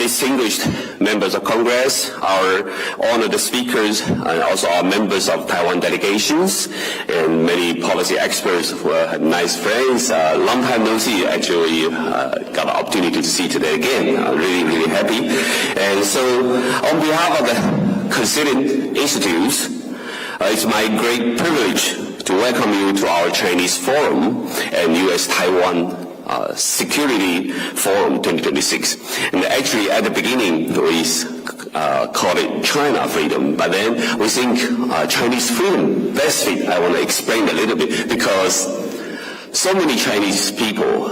distinguished members of Congress, our honored speakers, and also our members of Taiwan delegations, and many policy experts who are nice friends. Long time no see, actually got an opportunity to see today again. I'm really, really happy. And so on behalf of the Consilium Institute, it's my great privilege to welcome you to our Chinese Forum and U.S.-Taiwan Security Forum 2026. And actually at the beginning we called it China Freedom, but then we think Chinese Freedom best fit. I want to explain a little bit because so many Chinese people,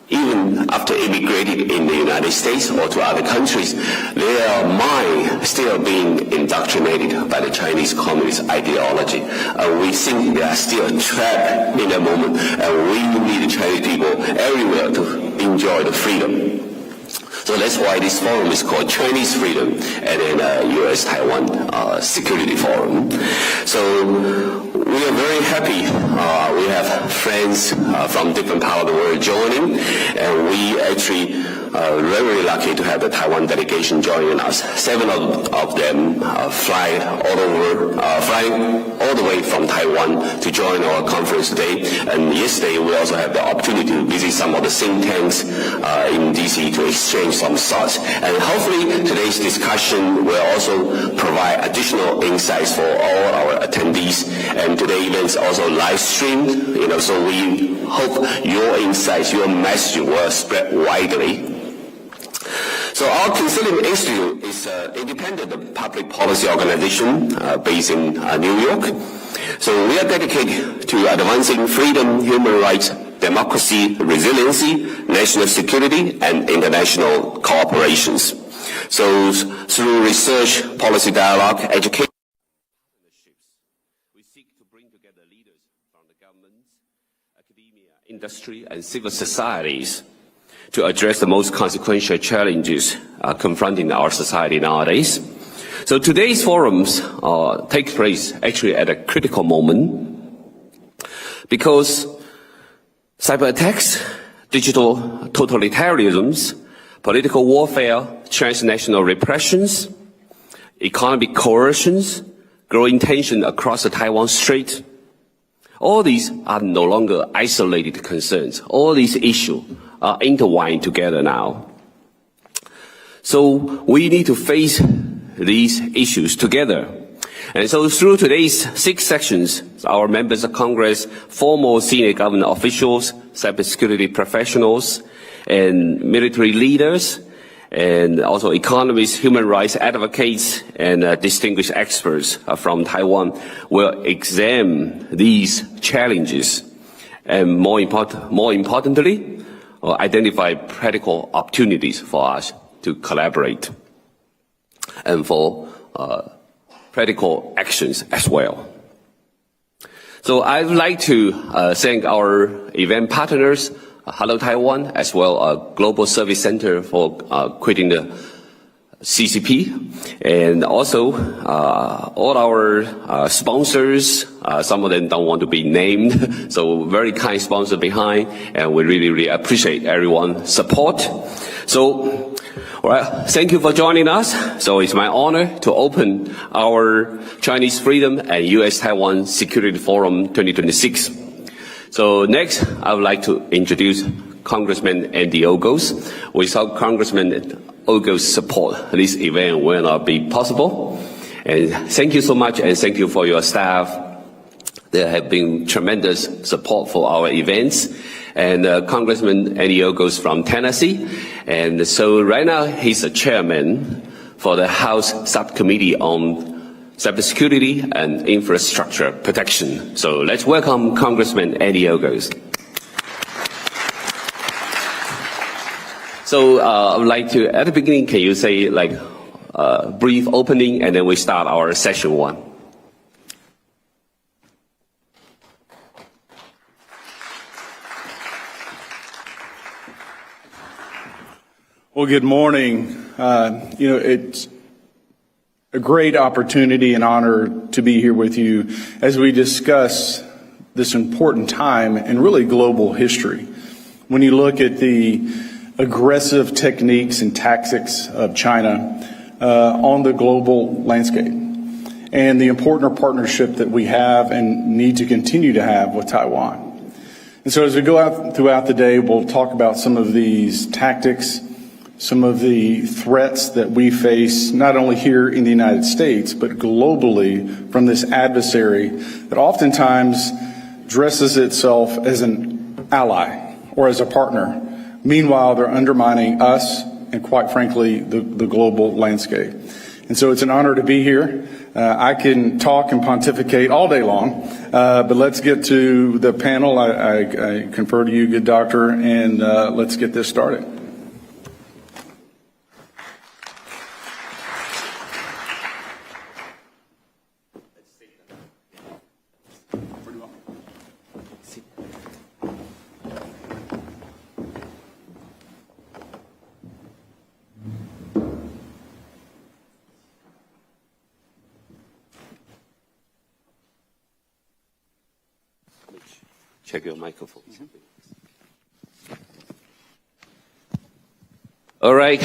even after immigrating in the United States or to other countries, their mind still being indoctrinated by the Chinese Communist ideology. We think they are still trapped in that moment, and we need the Chinese people everywhere to enjoy the freedom. So that's why this forum is called Chinese Freedom and then U.S.-Taiwan Security Forum. So we are very happy. We have friends from different parts of the world joining, and we actually very lucky to have the Taiwan delegation joining us. 7 of them flying all the way from Taiwan to join our conference today. And yesterday we also had the opportunity to visit some of the think tanks in DC to exchange some thoughts. And hopefully today's discussion will also provide additional insights for all our attendees. And today's event is also live streamed, so we hope your insights, your message will spread widely. So our Consilium Institute is an independent public policy organization based in New York. So we are dedicated to advancing freedom, human rights, democracy, resiliency, national security, and international cooperations. So through research, policy dialogue, education, we seek to bring together leaders from the government, academia, industry, and civil societies to address the most consequential challenges confronting our society nowadays. So today's forums take place actually at a critical moment because cyber attacks, digital totalitarianisms, political warfare, transnational repressions, economic coercions, growing tension across the Taiwan Strait, all these are no longer isolated concerns. All these issues are intertwined together now. So we need to face these issues together. And so through today's 6 sessions, our members of Congress, former senior government officials, cybersecurity professionals, and military leaders, and also economists, human rights advocates, and distinguished experts from Taiwan will examine these challenges and more importantly, identify practical opportunities for us to collaborate and for practical actions as well. So I would like to thank our event partners, Hello Taiwan, as well Global Service Center for quitting the CCP, and also all our sponsors. Some of them don't want to be named, so very kind sponsor behind, and we really, really appreciate everyone's support. So, all right, thank you for joining us. So it's my honor to open our Chinese Freedom and U.S.-Taiwan Security Forum 2026. So next, I would like to introduce Congressman Andy Ogles. Without Congressman Ogles' support, this event will not be possible. And thank you so much, and thank you for your staff. There have been tremendous support for our events. And Congressman Andy Ogles from Tennessee. And so right now, he's the chairman for the House Subcommittee on Cybersecurity and Infrastructure Protection. So let's welcome Congressman Andy Ogles. So I would like to, at the beginning, can you say like a brief opening, and then we start our session 1. Well, good morning. It's a great opportunity and honor to be here with you as we discuss this important time in really global history. When you look at the aggressive techniques and tactics of China on the global landscape, and the important partnership that we have and need to continue to have with Taiwan. And so as we go out throughout the day, we'll talk about some of these tactics, some of the threats that we face, not only here in the United States, but globally from this adversary that oftentimes dresses itself as an ally or as a partner. Meanwhile, they're undermining us and, quite frankly, the global landscape. And so it's an honor to be here. I can talk and pontificate all day long, but let's get to the panel. I confer to you, good doctor, and let's get this started. Check your microphone. All right.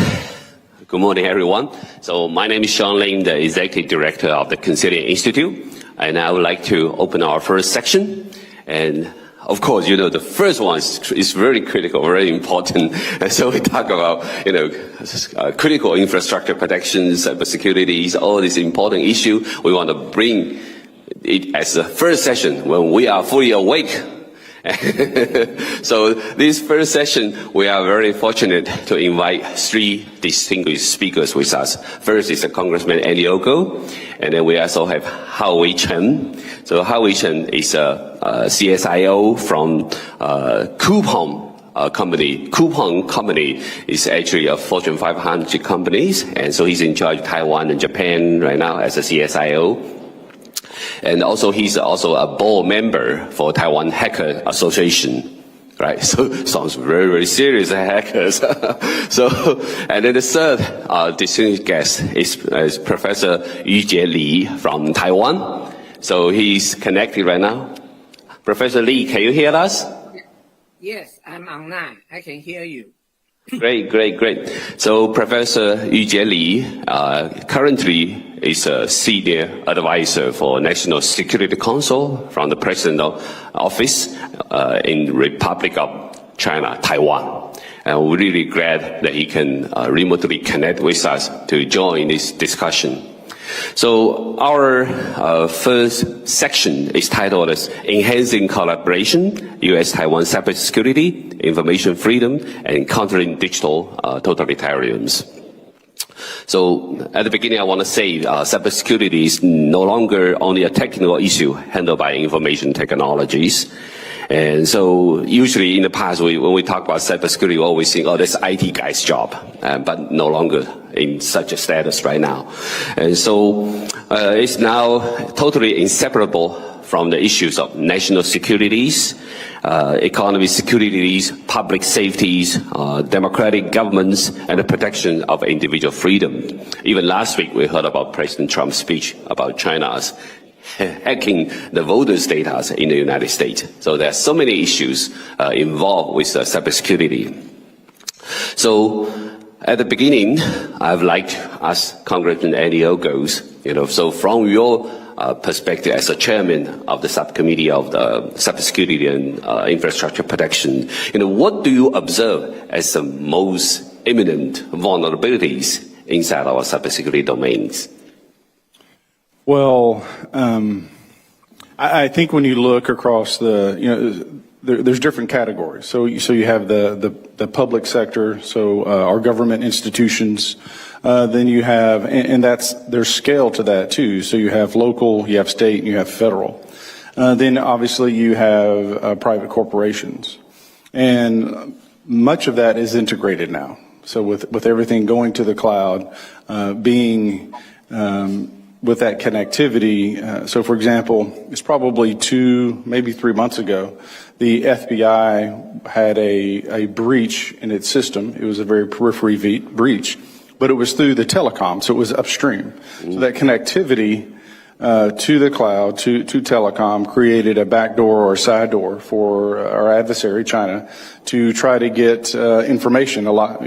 Good morning, everyone. So my name is Sean Lin, the Executive Director of the Consilium Institute, and I would like to open our first section. And of course, the first one is very critical, very important. And so we talk about, critical infrastructure protections, cybersecurity, all these important issues. We want to bring it as the first session when we are fully awake. So this first session, we are very fortunate to invite three distinguished speakers with us. First is Congressman Andy Ogles, and then we also have Hao-Wei Chen. So Hao-Wei Chen is a CSIO from Coupang company. Coupang company is actually a Fortune 500 companies, and so he's in charge of Taiwan and Japan right now as a CSIO. And also, he's also a board member for Taiwan Hacker Association, right? So, sounds very, very serious, hackers. And then the third distinguished guest is Professor Yu-Chieh Lee from Taiwan. So, he's connected right now. Professor Lee, can you hear us? Yes, I'm online. I can hear you. Great. So Professor Yu-Chieh Lee currently is a senior advisor for National Security Council from the President's office in Republic of China, Taiwan. And we're really glad that he can remotely connect with us to join this discussion. So our first section is titled as Enhancing Collaboration, U.S.-Taiwan Cybersecurity, Information Freedom, and Countering Digital Totalitarians. So at the beginning, I want to say cybersecurity is no longer only a technical issue handled by information technologies. And so usually in the past, when we talk about cybersecurity, we always think, that's IT guy's job, but no longer in such a status right now. And so it's now totally inseparable from the issues of national securities, economic securities, public safeties, democratic governments, and the protection of individual freedom. Even last week, we heard about President Trump's speech about China's hacking the voters' data in the United States. So there are so many issues involved with cybersecurity. So at the beginning, I'd like to ask Congressman Andy Ogles, so from your perspective as a chairman of the subcommittee of the cybersecurity and infrastructure protection, what do you observe as the most imminent vulnerabilities inside our cybersecurity domains? Well, I think when you look across there's different categories. So you have the public sector, so our government institutions. Then you have, and there's scale to that too. So you have local, you have state, and you have federal. Then obviously you have private corporations, and much of that is integrated now. So with everything going to the cloud, being with that connectivity. So for example, it's probably 2, maybe 3 months ago, the FBI had a breach in its system. It was a very periphery breach, but it was through the telecom, so it was upstream. So that connectivity to the cloud, to telecom, created a backdoor or a side door for our adversary, China, to try to get information. A lot,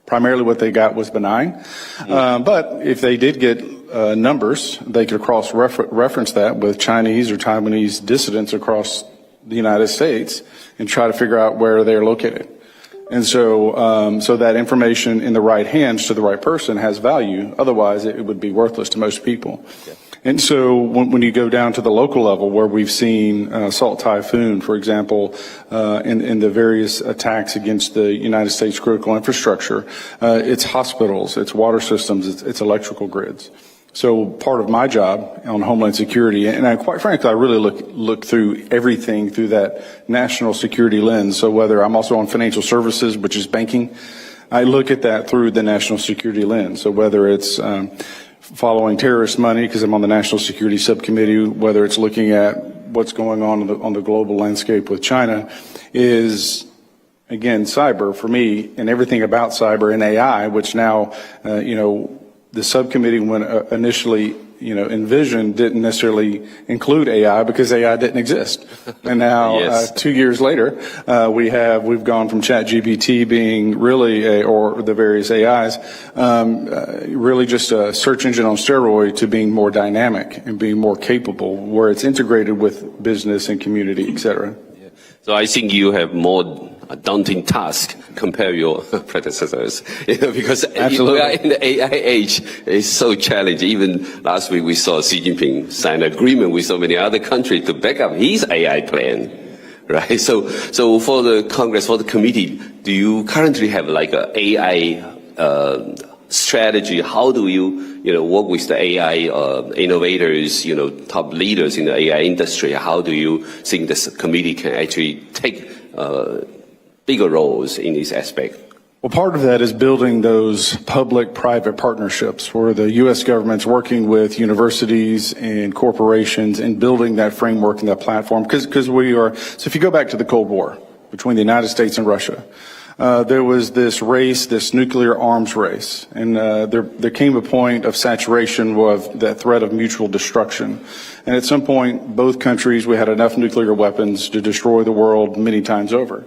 primarily what they got was benign. But if they did get numbers, they could cross-reference that with Chinese or Taiwanese dissidents across the United States and try to figure out where they're located. And so that information in the right hands to the right person has value. Otherwise, it would be worthless to most people. Yeah. And so when you go down to the local level, where we've seen Salt Typhoon, for example, in the various attacks against the United States critical infrastructure, it's hospitals, it's water systems, it's electrical grids. So part of my job on Homeland Security, and quite frankly, I really look through everything through that national security lens. So whether I'm also on financial services, which is banking, I look at that through the national security lens. So whether it's following terrorist money, because I'm on the National Security Subcommittee, whether it's looking at what's going on the global landscape with China, is, again, cyber for me, and everything about cyber and AI, which now, the subcommittee, when initially, envisioned, didn't necessarily include AI because AI didn't exist. And now, yes. 2 years later, we've gone from ChatGPT being really, or the various AIs, really just a search engine on steroid, to being more dynamic and being more capable, where it's integrated with business and community, et cetera. Yeah. So I think you have more a daunting task compared to your predecessors, because we are in the AI age. It's so challenging. Even last week we saw Xi Jinping sign an agreement with so many other countries to back up his AI plan, right? So for the Congress, for the committee, do you currently have like a AI strategy? How do you work with the AI innovators, top leaders in the AI industry? How do you think this committee can actually take bigger roles in this aspect? Well, part of that is building those public-private partnerships where the U.S. government's working with universities and corporations and building that framework and that platform. Because so if you go back to the Cold War between the United States and Russia, there was this race, this nuclear arms race, and there came a point of saturation of that threat of mutual destruction. And at some point, both countries, we had enough nuclear weapons to destroy the world many times over.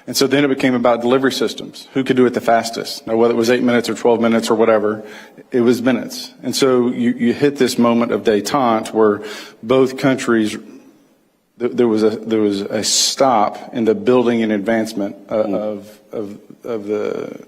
And so then it became about delivery systems. Who could do it the fastest? Now, whether it was 8 minutes or 12 minutes or whatever, it was minutes. And so you hit this moment of détente where both countries, there was a stop in the building and advancement of the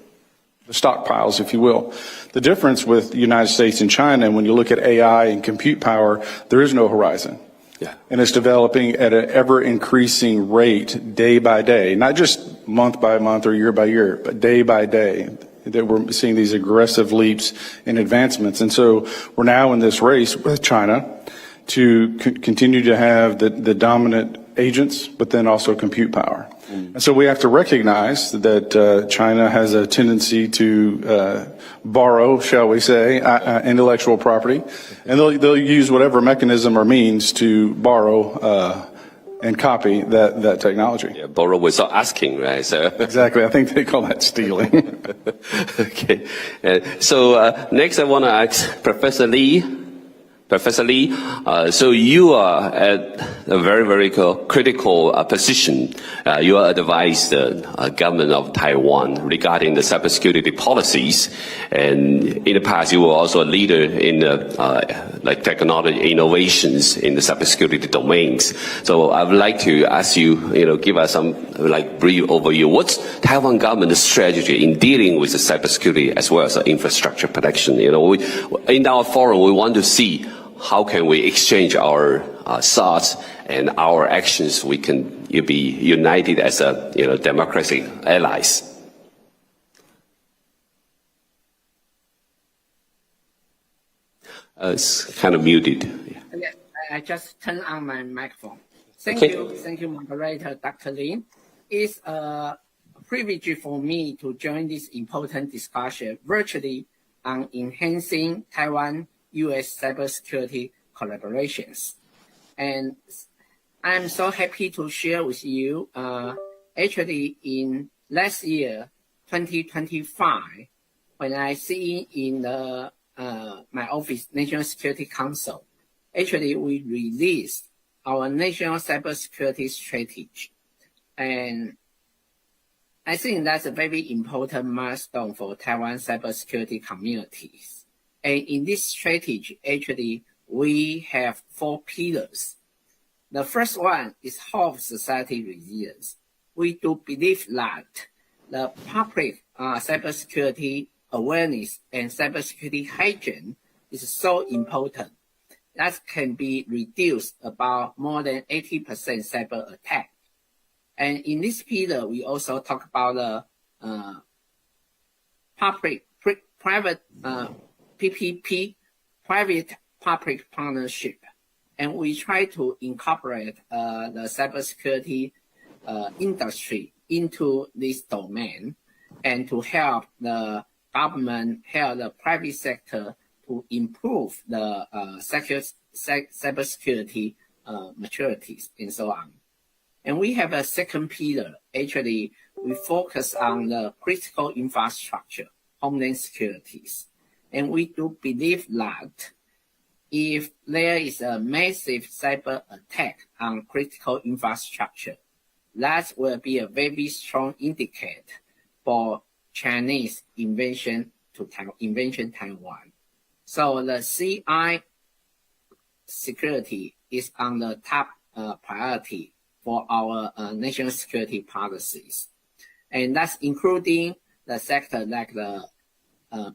stockpiles, if you will. The difference with the United States and China, when you look at AI and compute power, there is no horizon. Yeah. And it's developing at an ever-increasing rate day by day, not just month by month or year by year, but day by day, that we're seeing these aggressive leaps in advancements. And so we're now in this race with China to continue to have the dominant agents, but then also compute power. And so we have to recognize that China has a tendency to borrow, shall we say, intellectual property, and they'll use whatever mechanism or means to borrow and copy that technology. Yeah, borrow without asking, right? So exactly. I think they call that stealing. Okay. So next, I want to ask Professor Lee. Professor Lee, so you are at a very, very critical position. You are advised the government of Taiwan regarding the cybersecurity policies, and in the past you were also a leader in like technology innovations in the cybersecurity domains. So I would like to ask you, give us some like brief overview. What's Taiwan government's strategy in dealing with the cybersecurity as well as infrastructure protection? In our forum, we want to see how can we exchange our thoughts and our actions. We can be united as a democratic allies. It's kind of muted. Yeah. I just turned on my microphone. Thank you, moderator Dr. Lin. It's a privilege for me to join this important discussion virtually on enhancing Taiwan-U.S. cybersecurity collaborations. And I'm so happy to share with you, actually in last year, 2025, when I see in the my office, National Security Council, actually we released our national cybersecurity strategy. And I think that's a very important milestone for Taiwan cybersecurity communities. And in this strategy, actually, we have 4 pillars. The first one is whole society resilience. We do believe that the public cybersecurity awareness and cybersecurity hygiene is so important that can be reduced about more than 80% cyber attack. And in this pillar, we also talk about the private PPP, private-public partnership. And we try to incorporate the cybersecurity industry into this domain and to help the government, help the private sector to improve the cybersecurity maturities and so on. And we have a second pillar. Actually, we focus on the critical infrastructure, homeland securities. And we do believe that if there is a massive cyber attack on critical infrastructure, that will be a very strong indicator for Chinese invasion Taiwan. So the CI security is on the top priority for our national security policies. And that's including the sector like the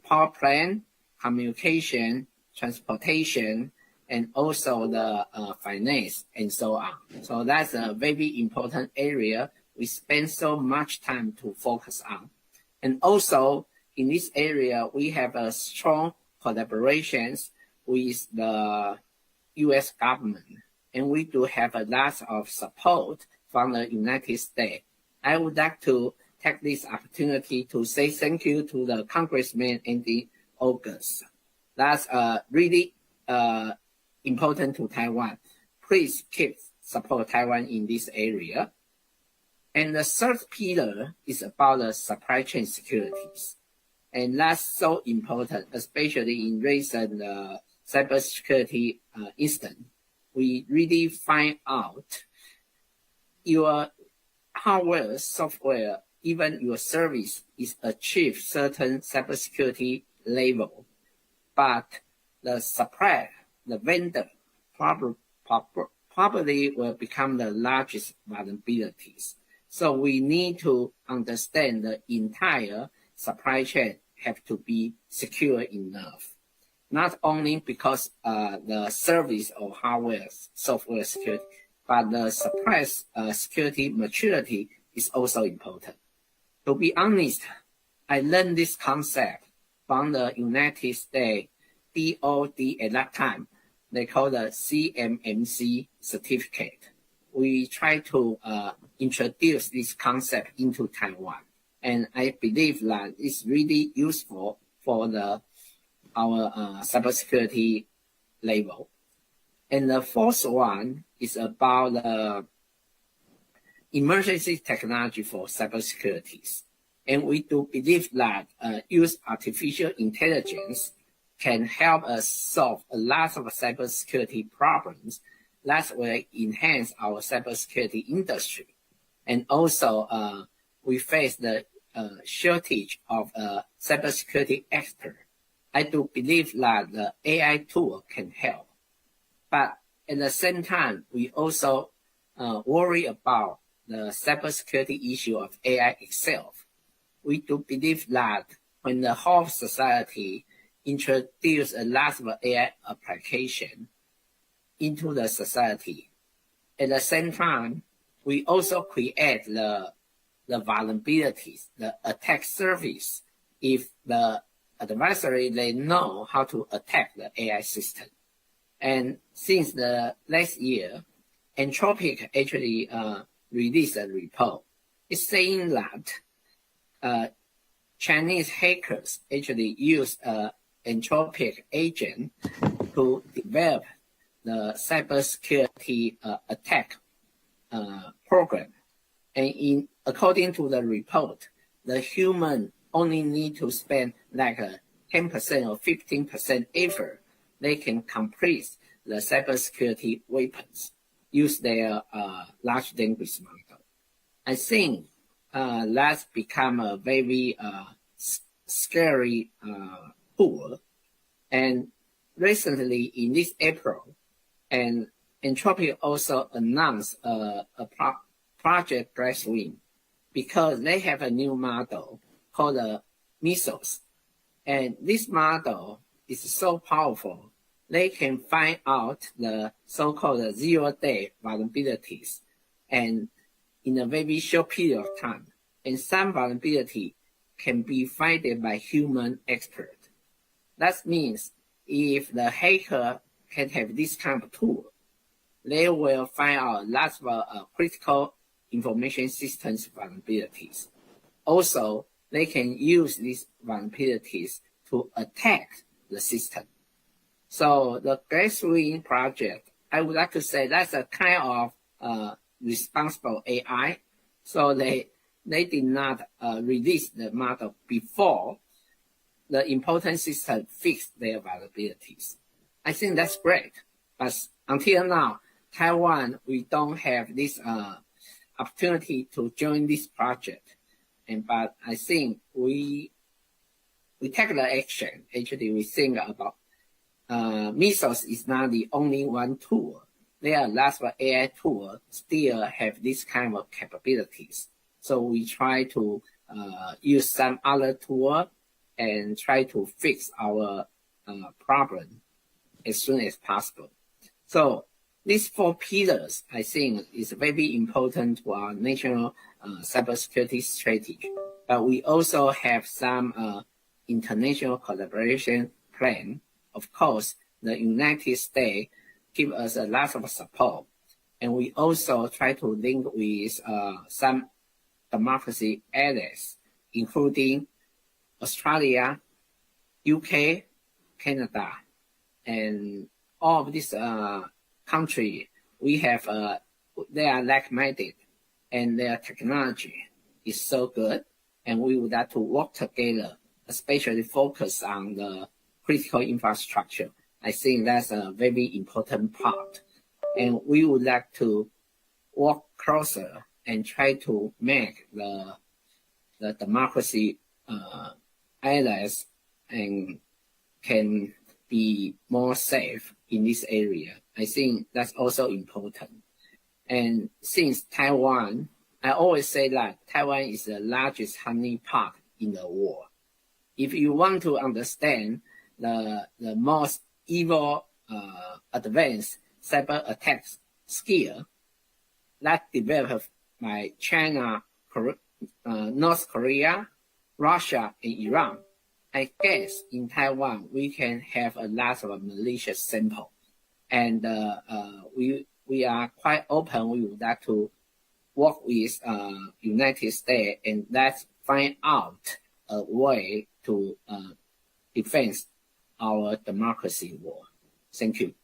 power plant, communication, transportation, and also the finance and so on. So that's a very important area we spend so much time to focus on. And also in this area, we have a strong collaborations with the U.S. government, and we do have a lot of support from the United States. I would like to take this opportunity to say thank you to the Congressman Andy Ogles. That's really important to Taiwan. Please keep support Taiwan in this area. And the third pillar is about the supply chain securities. And that's so important, especially in recent cybersecurity incident. We really find out your hardware, software, even your service is achieve certain cybersecurity level, but the supplier, the vendor, probably will become the largest vulnerabilities. So we need to understand the entire supply chain have to be secure enough. Not only because the service or hardware, software security, but the supply security maturity is also important. To be honest, I learned this concept from the United States DOD at that time. They call the CMMC certificate. We try to introduce this concept into Taiwan. And I believe that it's really useful for our cybersecurity level. And the fourth one is about the emergency technology for cybersecurities. And we do believe that use artificial intelligence can help us solve a lot of cybersecurity problems that will enhance our cybersecurity industry. And also, we face the shortage of cybersecurity experts. I do believe that the AI tool can help. But at the same time, we also worry about the cybersecurity issue of AI itself. We do believe that when the whole society introduce a lot of AI application into the society, at the same time, we also create the vulnerabilities, the attack surface, if the adversary, they know how to attack the AI system. And since the last year, Anthropic actually released a report. It's saying that Chinese hackers actually use Anthropic agent to develop the cybersecurity attack program. And according to the report, the human only need to spend like 10% or 15% effort, they can complete the cybersecurity weapons, use their large language model. I think that's become a very scary tool. And recently in this April, and Anthropic also announced a project Glasswing, because they have a new model called the Mesos. And this model is so powerful, they can find out the so-called zero-day vulnerabilities and in a very short period of time. And some vulnerability can be found by human expert. That means if the hacker can have this kind of tool, they will find out lots of critical information systems vulnerabilities. Also, they can use these vulnerabilities to attack the system. So the Glasswing project, I would like to say that's a kind of responsible AI. So they did not release the model before the important system fixed their vulnerabilities. I think that's great. But until now, Taiwan, we don't have this opportunity to join this project. But I think we take the action. Actually, we think about Mesos is not the only one tool. There are lots of AI tools still have this kind of capabilities. So we try to use some other tool and try to fix our problem as soon as possible. So these 4 pillars, I think, is very important to our national cybersecurity strategy. But we also have some international collaboration plan. Of course, the United States give us a lot of support. And we also try to link with some democracy allies, including Australia, UK, Canada, and all of these countries. We have, they are like-minded, and their technology is so good, and we would like to work together, especially focus on the critical infrastructure. I think that's a very important part. And we would like to work closer and try to make the democracy allies and can be more safe in this area. I think that's also important. And since Taiwan, I always say that Taiwan is the largest honeypot in the world. If you want to understand the most evil advanced cyber attacks skill that developed by China, North Korea, Russia, and Iran, I guess in Taiwan we can have a lot of malicious sample. And we are quite open. We would like to work with United States and let's find out a way to defend our democracy war. Thank you.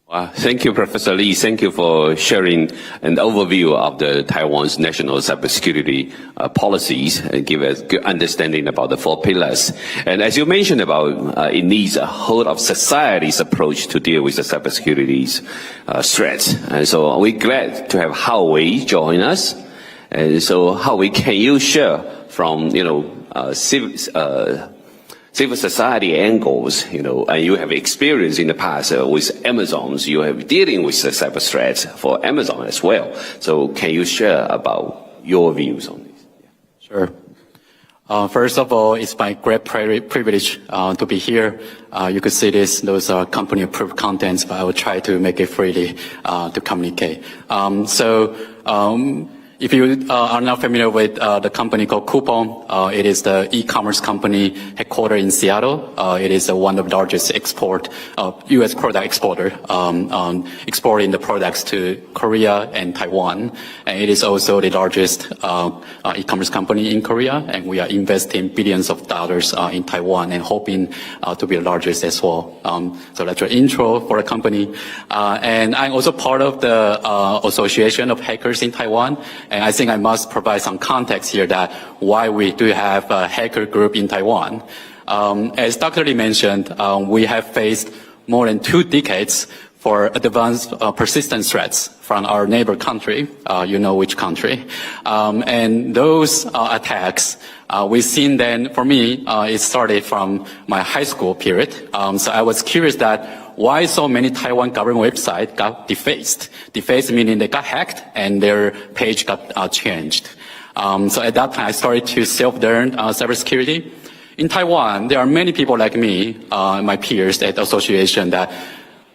Thank you, Professor Lee. Thank you for sharing an overview of the Taiwan's national cybersecurity policies and give us good understanding about the 4 pillars. And as you mentioned about, it needs a whole of society's approach to deal with the cybersecurity threats. And so we're glad to have Hao-Wei join us. And so Hao-Wei, can you share from, civil society angles, and you have experience in the past with Amazon. You have dealing with the cyber threats for Amazon as well. So can you share about your views on this? Sure. First of all, it's my great privilege to be here. You could see those are company approved contents, but I will try to make it freely to communicate. If you are not familiar with the company called Coupon, it is the e-commerce company headquartered in Seattle. It is one of the largest U.S. product exporter, exporting the products to Korea and Taiwan. And it is also the largest e-commerce company in Korea, and we are investing billions of dollars in Taiwan and hoping to be the largest as well. So that's your intro for the company. And I'm also part of the Association of Hackers in Taiwan. And I think I must provide some context here that why we do have a hacker group in Taiwan. As Dr. Lee mentioned, we have faced more than 2 decades for advanced persistent threats from our neighbor country, you know which country. And those attacks, we've seen then, for me, it started from my high school period. So I was curious that why so many Taiwan government websites got defaced. Defaced meaning they got hacked and their page got changed. So at that time, I started to self-learn cybersecurity. In Taiwan, there are many people like me, my peers at the association, that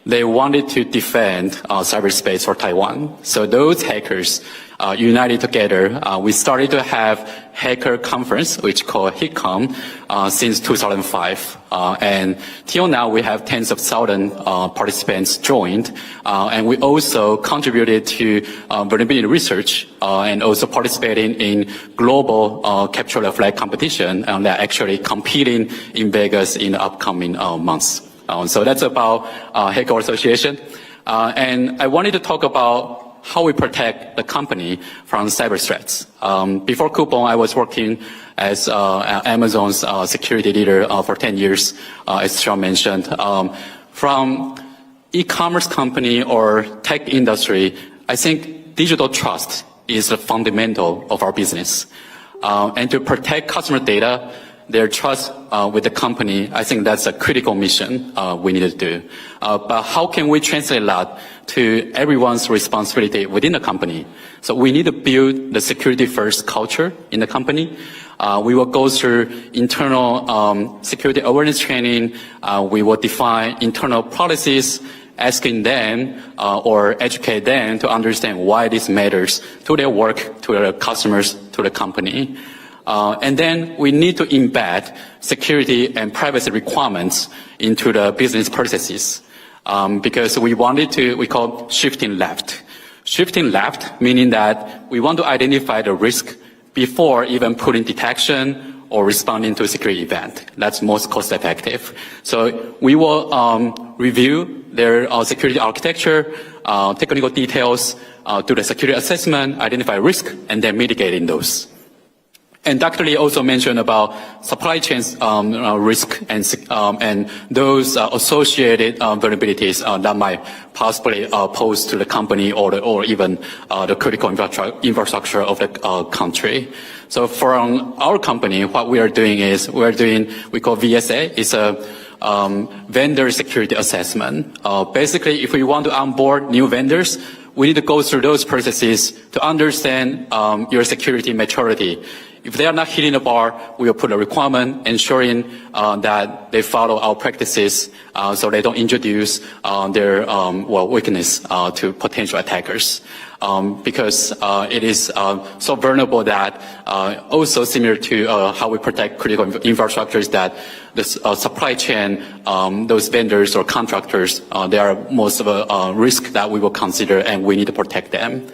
they wanted to defend cyberspace for Taiwan. So those hackers united together. We started to have hacker conference, which called HICOM, since 2005. And till now, we have tens of thousands participants joined. And we also contributed to vulnerability research and also participating in global capture the flag competition. And they're actually competing in Vegas in the upcoming months. So that's about Hacker Association. And I wanted to talk about how we protect the company from cyber threats. Before Coupon, I was working as Amazon's security leader for 10 years, as Sean mentioned. From e-commerce company or tech industry, I think digital trust is the fundamental of our business. And to protect customer data, their trust with the company, I think that's a critical mission we need to do. But how can we translate that to everyone's responsibility within the company? So we need to build the security-first culture in the company. We will go through internal security awareness training. We will define internal policies, asking them or educate them to understand why this matters to their work, to their customers, to the company. And then we need to embed security and privacy requirements into the business processes. Because we call shifting left. Shifting left, meaning that we want to identify the risk before even putting detection or responding to a security event. That's most cost effective. So we will review their security architecture, technical details, do the security assessment, identify risk, and then mitigating those. And Dr. Lee also mentioned about supply chain risk and those associated vulnerabilities that might possibly pose to the company or even the critical infrastructure of the country. So for our company, what we are doing is we call VSA. It's a vendor security assessment. Basically, if we want to onboard new vendors, we need to go through those processes to understand your security maturity. If they are not hitting the bar, we will put a requirement ensuring that they follow our practices so they don't introduce their weakness to potential attackers. Because it is so vulnerable that also similar to how we protect critical infrastructures, that the supply chain, those vendors or contractors, they are most of a risk that we will consider, and we need to protect them.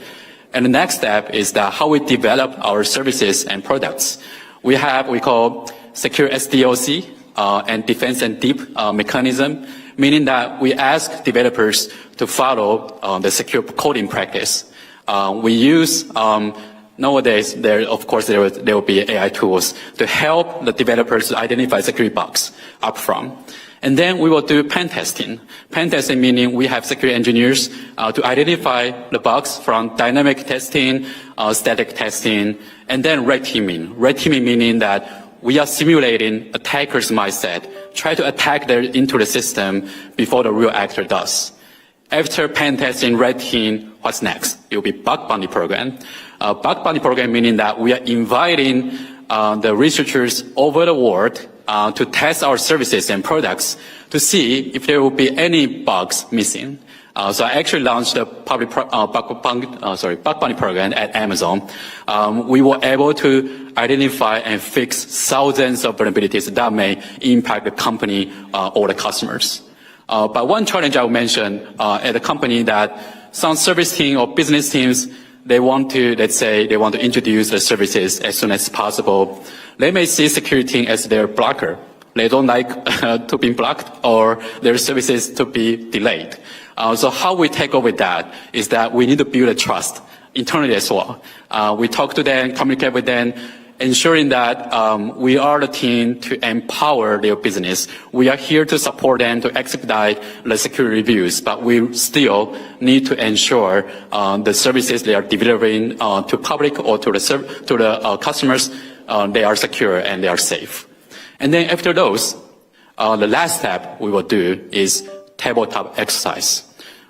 And the next step is that how we develop our services and products. We call secure SDLC and defense and deep mechanism, meaning that we ask developers to follow the secure coding practice. We use nowadays there will be AI tools to help the developers to identify security bugs upfront. And then we will do pen testing. Pen testing meaning we have security engineers to identify the bugs from dynamic testing, static testing, and then red teaming. Red teaming meaning that we are simulating attackers' mindset, try to attack into the system before the real actor does. After pen testing, red team, what's next? It will be bug bounty program. Bug bounty program meaning that we are inviting the researchers over the world to test our services and products to see if there will be any bugs missing. So I actually launched a public bug bounty program at Amazon. We were able to identify and fix thousands of vulnerabilities that may impact the company or the customers. But one challenge I will mention at a company that some service team or business teams, they want to introduce the services as soon as possible. They may see security as their blocker. They don't like to be blocked or their services to be delayed. So how we tackle with that is that we need to build a trust internally as well. We talk to them, communicate with them, ensuring that we are the team to empower their business. We are here to support them to expedite the security reviews, but we still need to ensure the services they are delivering to public or to the customers, they are secure and they are safe. And then after those, the last step we will do is tabletop exercise.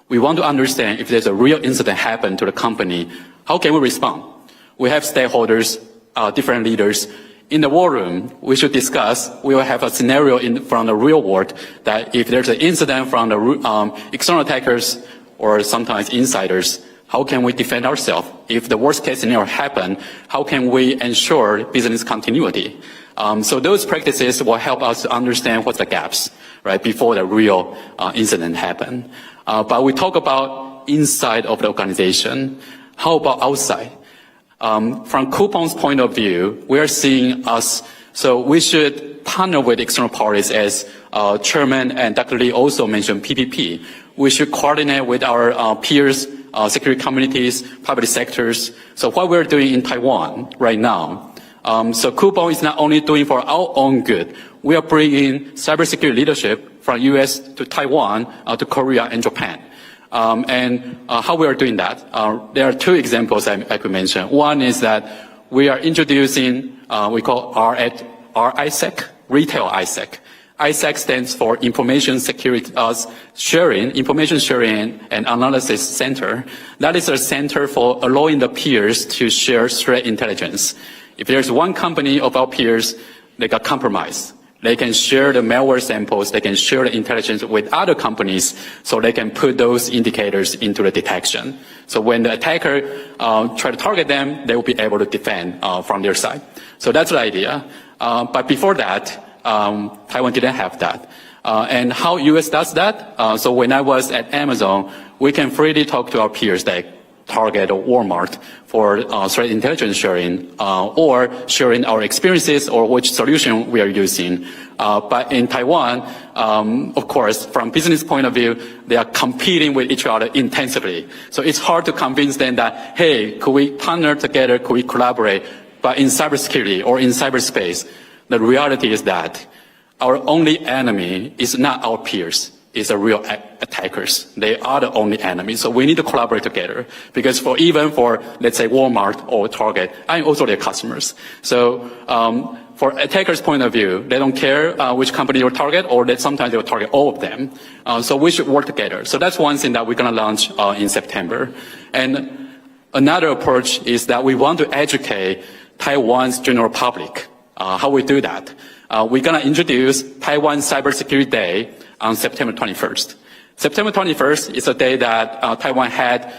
We want to understand if there's a real incident happen to the company, how can we respond? We have stakeholders, different leaders. In the war room, we should discuss, we will have a scenario from the real world that if there's an incident from the external attackers or sometimes insiders, how can we defend ourselves? If the worst case scenario happen, how can we ensure business continuity? So those practices will help us to understand what's the gaps, right, before the real incident happen. But we talk about inside of the organization. How about outside? From Coupon's point of view, we are seeing us, so we should partner with external parties as Chairman and Dr. Lee also mentioned PPP. We should coordinate with our peers, security communities, public sectors. So what we're doing in Taiwan right now, so Coupon is not only doing for our own good, we are bringing cybersecurity leadership from US to Taiwan, to Korea and Japan. And how we are doing that, there are two examples I could mention. One is that we are introducing, we call RISEC, Retail ISEC. ISEC stands for Information Security Information Sharing and Analysis Center. That is a center for allowing the peers to share threat intelligence. If there's one company of our peers that got compromised, they can share the malware samples, they can share the intelligence with other companies so they can put those indicators into the detection. So when the attacker try to target them, they will be able to defend from their side. So that's the idea. But before that, Taiwan didn't have that. And how US does that? So when I was at Amazon, we can freely talk to our peers like Target or Walmart for threat intelligence sharing or sharing our experiences or which solution we are using. But in Taiwan, of course, from business point of view, they are competing with each other intensively. So it's hard to convince them that, hey, could we partner together, could we collaborate? But in cybersecurity or in cyberspace, the reality is that our only enemy is not our peers. Is the real attackers. They are the only enemy. So we need to collaborate together. Because even for, let's say, Walmart or Target, I'm also their customers. So for attackers' point of view, they don't care which company you target, or that sometimes they will target all of them. So we should work together. So that's one thing that we're going to launch in September. And another approach is that we want to educate Taiwan's general public. How we do that? We're going to introduce Taiwan Cybersecurity Day on September 21st. September 21st is a day that Taiwan had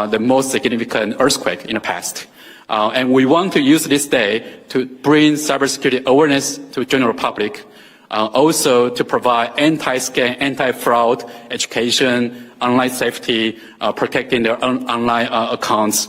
the most significant earthquake in the past. And we want to use this day to bring cybersecurity awareness to the general public, also to provide anti-scam, anti-fraud education, online safety, protecting their online accounts.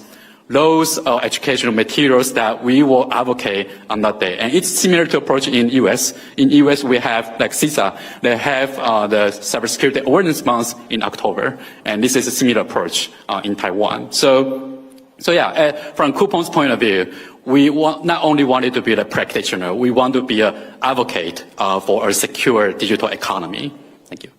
Those educational materials that we will advocate on that day. And it's similar to approach in US. In US, we have, like CISA, they have the Cybersecurity Awareness Month in October. And this is a similar approach in Taiwan. So yeah, from Coupon's point of view, we not only wanted to be a practitioner, we want to be an advocate for a secure digital economy. Thank you.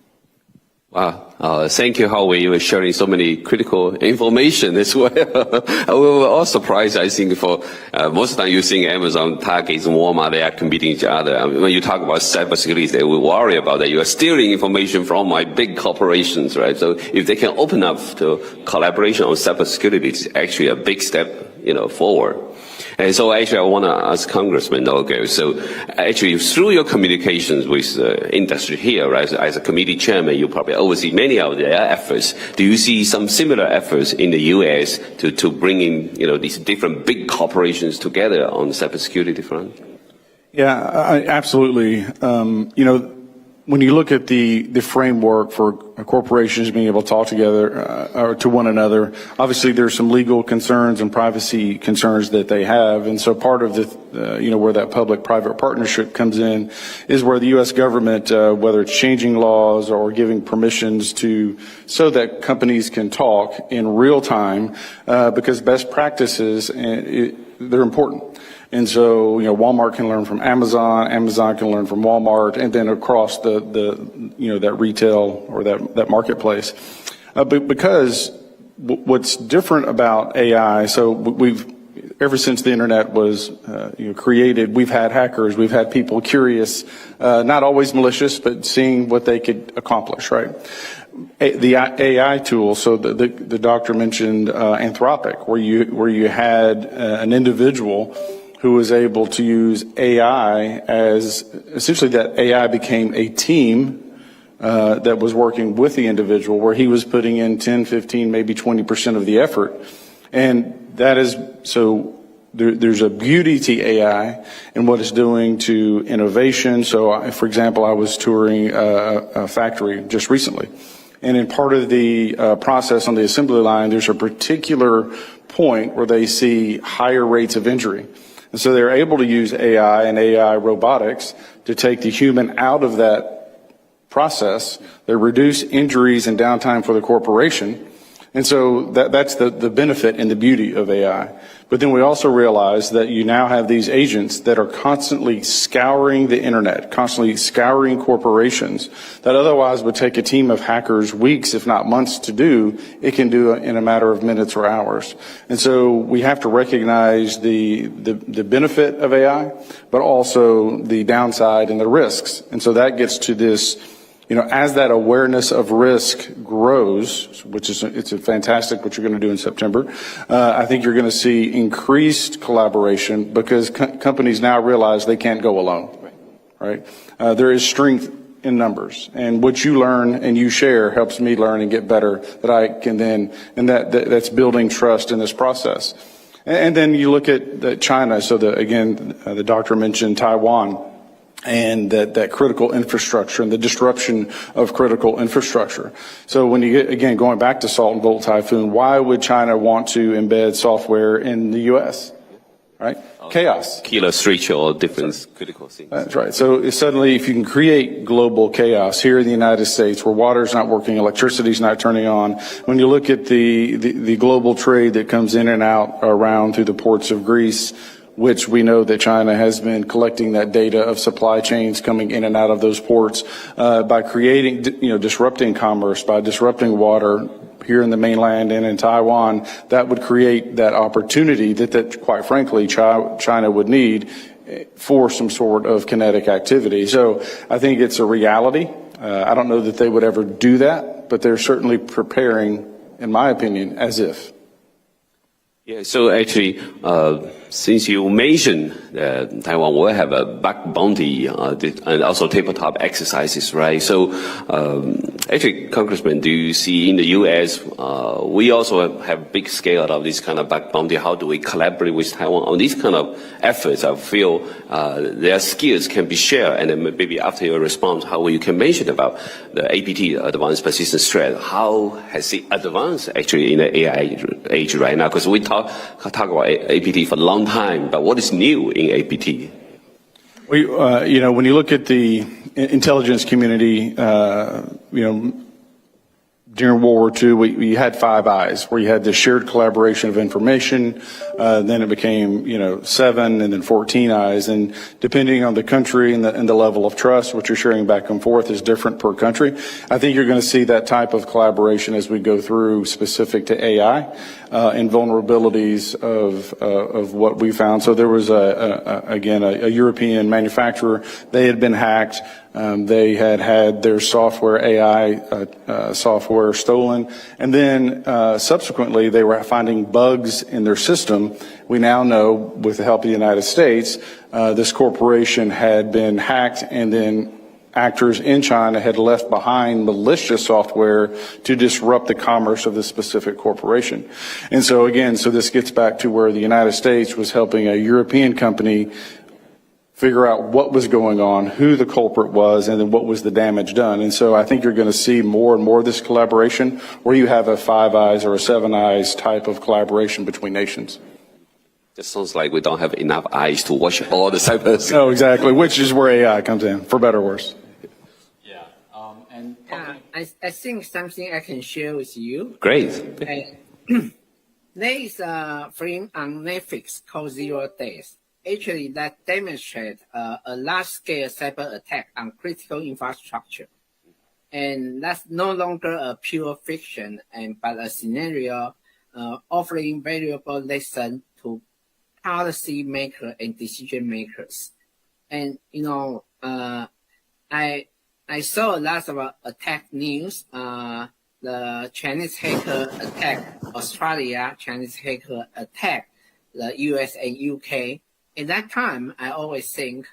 Wow. Thank you, Hao-Wei. You were sharing so many critical information as well. We were all surprised, I think, for most of the time you think Amazon, Target, and Walmart, they are competing each other. When you talk about cybersecurity, they will worry about that. You are stealing information from my big corporations, right? So if they can open up to collaboration on cybersecurity, it's actually a big step, forward. And so actually I want to ask Congressman Ogles, so actually through your communications with the industry here, right, as a committee chairman, you probably oversee many of their efforts. Do you see some similar efforts in the U.S. to bring in, these different big corporations together on the cybersecurity front? Yeah, absolutely. When you look at the framework for corporations being able to talk together or to one another, obviously there's some legal concerns and privacy concerns that they have, and so part of the where that public-private partnership comes in is where the U.S. government, whether it's changing laws or giving permissions so that companies can talk in real time, because best practices they're important. And so, Walmart can learn from Amazon, Amazon can learn from Walmart, and then across that retail or that marketplace. But because what's different about AI, so ever since the internet was created, we've had hackers, we've had people curious, not always malicious, but seeing what they could accomplish, right? The AI tool, so the doctor mentioned Anthropic, where you had an individual who was able to use AI as essentially that AI became a team that was working with the individual, where he was putting in 10, 15, maybe 20% of the effort. And that is, so there's a beauty to AI and what it's doing to innovation. So, for example, I was touring a factory just recently. And in part of the process on the assembly line, there's a particular point where they see higher rates of injury. And so they're able to use AI and AI robotics to take the human out of that process. They reduce injuries and downtime for the corporation. And so that's the benefit and the beauty of AI. But then we also realize that you now have these agents that are constantly scouring the internet, constantly scouring corporations that otherwise would take a team of hackers weeks, if not months to do. It can do in a matter of minutes or hours. And so we have to recognize the benefit of AI, but also the downside and the risks. And so that gets to this, as that awareness of risk grows, which is it's a fantastic what you're going to do in September, I think you're going to see increased collaboration because companies now realize they can't go alone, right? There is strength in numbers, and what you learn and you share helps me learn and get better. That I can then, and that's building trust in this process. And then you look at China. So the doctor mentioned Taiwan. And that critical infrastructure and the disruption of critical infrastructure. So when you get, again, going back to Salt and Bolt Typhoon, why would China want to embed software in the U.S.? Right? Chaos. Killer switch or different critical things. That's right. So suddenly if you can create global chaos here in the United States where water's not working, electricity's not turning on, when you look at the global trade that comes in and out around through the ports of Greece, which we know that China has been collecting that data of supply chains coming in and out of those ports, by creating, disrupting commerce, by disrupting water here in the mainland and in Taiwan, that would create that opportunity that quite frankly, China would need for some sort of kinetic activity. So I think it's a reality. I don't know that they would ever do that, but they're certainly preparing, in my opinion, as if. Yeah, so actually, since you mentioned Taiwan will have a bug bounty and also tabletop exercises, right? So actually, Congressman, do you see in the U.S., we also have big scale of this kind of bug bounty. How do we collaborate with Taiwan on these kind of efforts? I feel their skills can be shared, and then maybe after your response, how you can mention about the APT, Advanced Persistent Threat. How has it advanced actually in the AI age right now? Because we talk about APT for a long time, but what is new in APT? When you look at the intelligence community, during World War II, we had 5 eyes, where you had the shared collaboration of information. Then it became, 7 and then 14 eyes. And depending on the country and the level of trust, what you're sharing back and forth is different per country. I think you're going to see that type of collaboration as we go through specific to AI, and vulnerabilities of what we found. So there was a European manufacturer. They had been hacked. They had their software, AI software stolen. And then subsequently, they were finding bugs in their system. We now know, with the help of the United States, this corporation had been hacked, and then actors in China had left behind malicious software to disrupt the commerce of this specific corporation. And so again, this gets back to where the United States was helping a European company figure out what was going on, who the culprit was, and then what was the damage done. And so I think you're going to see more and more of this collaboration, where you have a 5 eyes or a 7 eyes type of collaboration between nations. It sounds like we don't have enough eyes to watch all the cyber. No, exactly, which is where AI comes in, for better or worse. Yeah, I think something I can share with you. Great. There is a film on Netflix called 0 Days. actually that demonstrates a large-scale cyber attack on critical infrastructure. And that's no longer a pure fiction, but a scenario offering valuable lessons to policy makers and decision makers. And, you know, I saw a lot of attack news. The Chinese hacker attacked Australia, Chinese hacker attacked the US and UK. At that time, I always think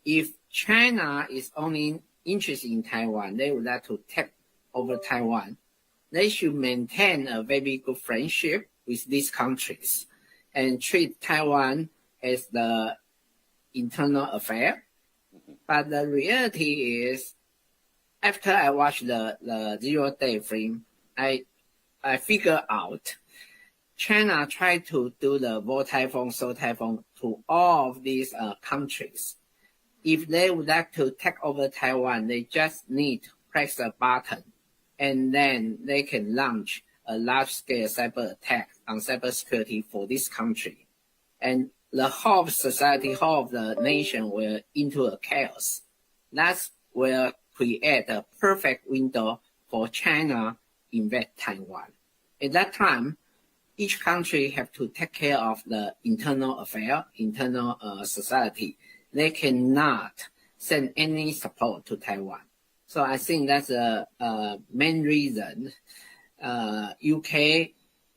if China is only interested in Taiwan, they would like to take over Taiwan. They should maintain a very good friendship with these countries and treat Taiwan as the internal affair. But the reality is, after I watched the 0 Day film, I figured out China tried to do the vote typhoon, so typhoon to all of these countries. If they would like to take over Taiwan, they just need to press a button, and then they can launch a large-scale cyber attack on cybersecurity for this country. And the whole of society, whole of the nation will into a chaos. That will create a perfect window for China invade Taiwan. At that time, each country have to take care of the internal affair, internal society. They cannot send any support to Taiwan. So I think that's the main reason UK,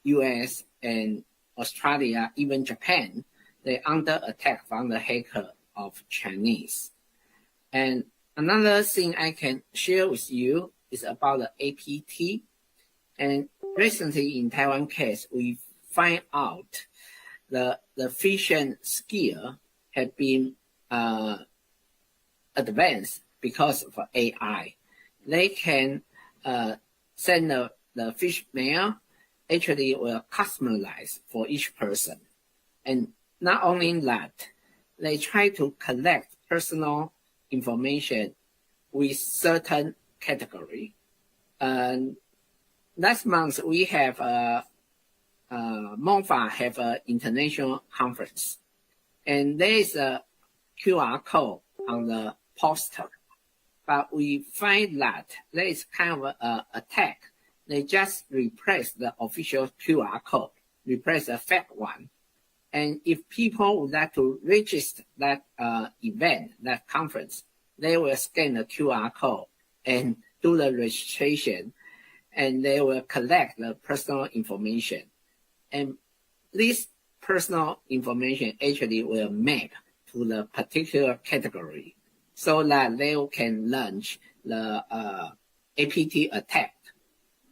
US, and Australia, even Japan, they under attack from the hacker of Chinese. And another thing I can share with you is about the APT. And recently in Taiwan case, we find out the phishing skill have been advanced because of AI. They can send the phish mail, actually will customize for each person. And not only that, they try to collect personal information with certain category. Last month, we have MOFA have an international conference, and there is a QR code on the poster, but we find that there is kind of an attack. They just replace the official QR code, replace a fake one. And if people would like to register that event, that conference, they will scan the QR code and do the registration, and they will collect the personal information. And this personal information actually will map to the particular category so that they can launch the APT attack.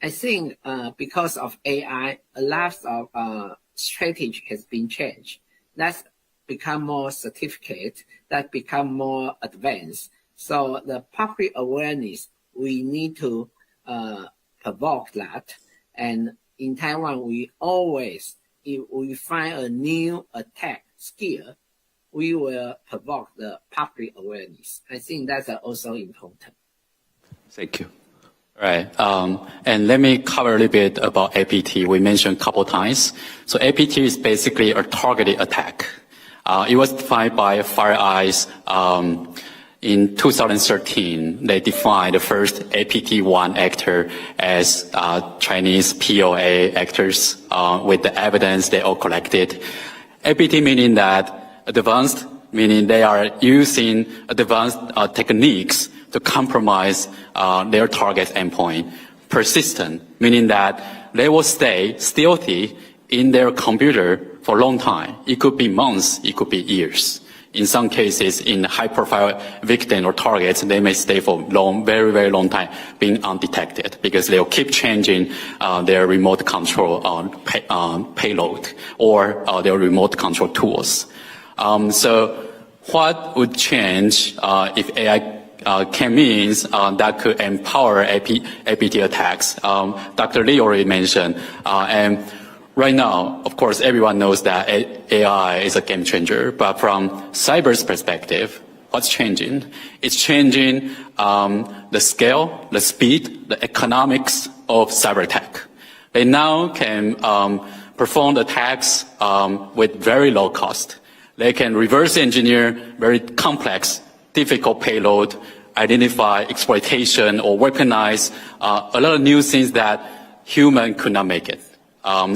I think because of AI, a lot of strategy has been changed. That's become more certificate, that become more advanced. So the public awareness, we need to provoke that. And in Taiwan, we always, if we find a new attack skill, we will provoke the public awareness. I think that's also important. Thank you. Right. And let me cover a little bit about APT. We mentioned a couple times. So APT is basically a targeted attack. It was defined by FireEye in 2013. They defined the first APT-1 actor as Chinese POA actors with the evidence they all collected. APT meaning that advanced, meaning they are using advanced techniques to compromise their target endpoint. Persistent, meaning that they will stay stealthy in their computer for a long time. It could be months, it could be years. In some cases, in high-profile victims or targets, they may stay for long, very, very long time being undetected because they'll keep changing their remote control payload or their remote control tools. So what would change if AI can means that could empower APT attacks? Dr. Lee already mentioned, and right now, of course, everyone knows that AI is a game changer, but from cyber's perspective, what's changing? It's changing the scale, the speed, the economics of cyber attack. They now can perform attacks with very low cost, They can reverse engineer very complex, difficult payload, identify exploitation or weaponize a lot of new things that human could not make it.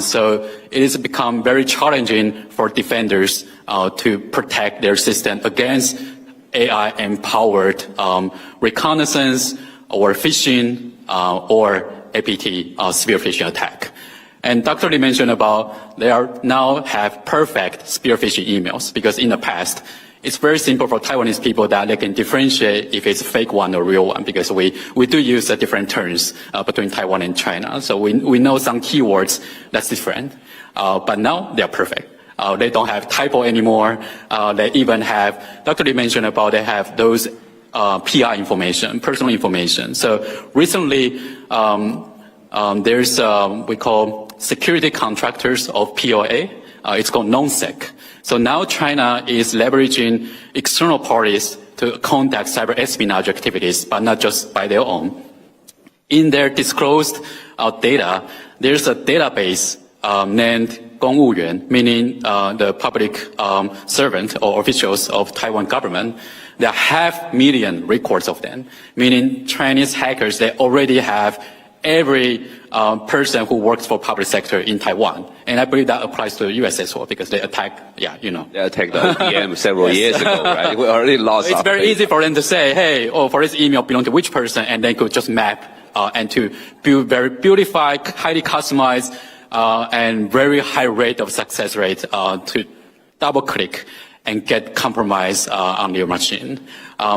So it has become very challenging for defenders to protect their system against AI-empowered reconnaissance or phishing or APT, spear phishing attack. And Dr. Lee mentioned about they are now have perfect spear phishing emails, because in the past, it's very simple for Taiwanese people that they can differentiate if it's a fake one or real one, because we do use different terms between Taiwan and China. So we know some keywords that's different. But now they're perfect. They don't have typo anymore. They even have, Dr. Lee mentioned about they have those PR information, personal information. So recently, there's we call security contractors of POA. It's called non-sec. So now China is leveraging external parties to conduct cyber espionage activities, but not just by their own. In their disclosed data, there's a database named 公务员, meaning the public servant or officials of Taiwan government. There are 500,000 records of them, meaning Chinese hackers, they already have every person who works for public sector in Taiwan. And I believe that applies to the US as well, because they attacked, They attacked the OPM several years ago, right? We already lost. It's very easy for them to say, hey, for this email belong to which person, and they could just map and to build very beautified, highly customized, and very high rate of success rate to double click and get compromised on your machine.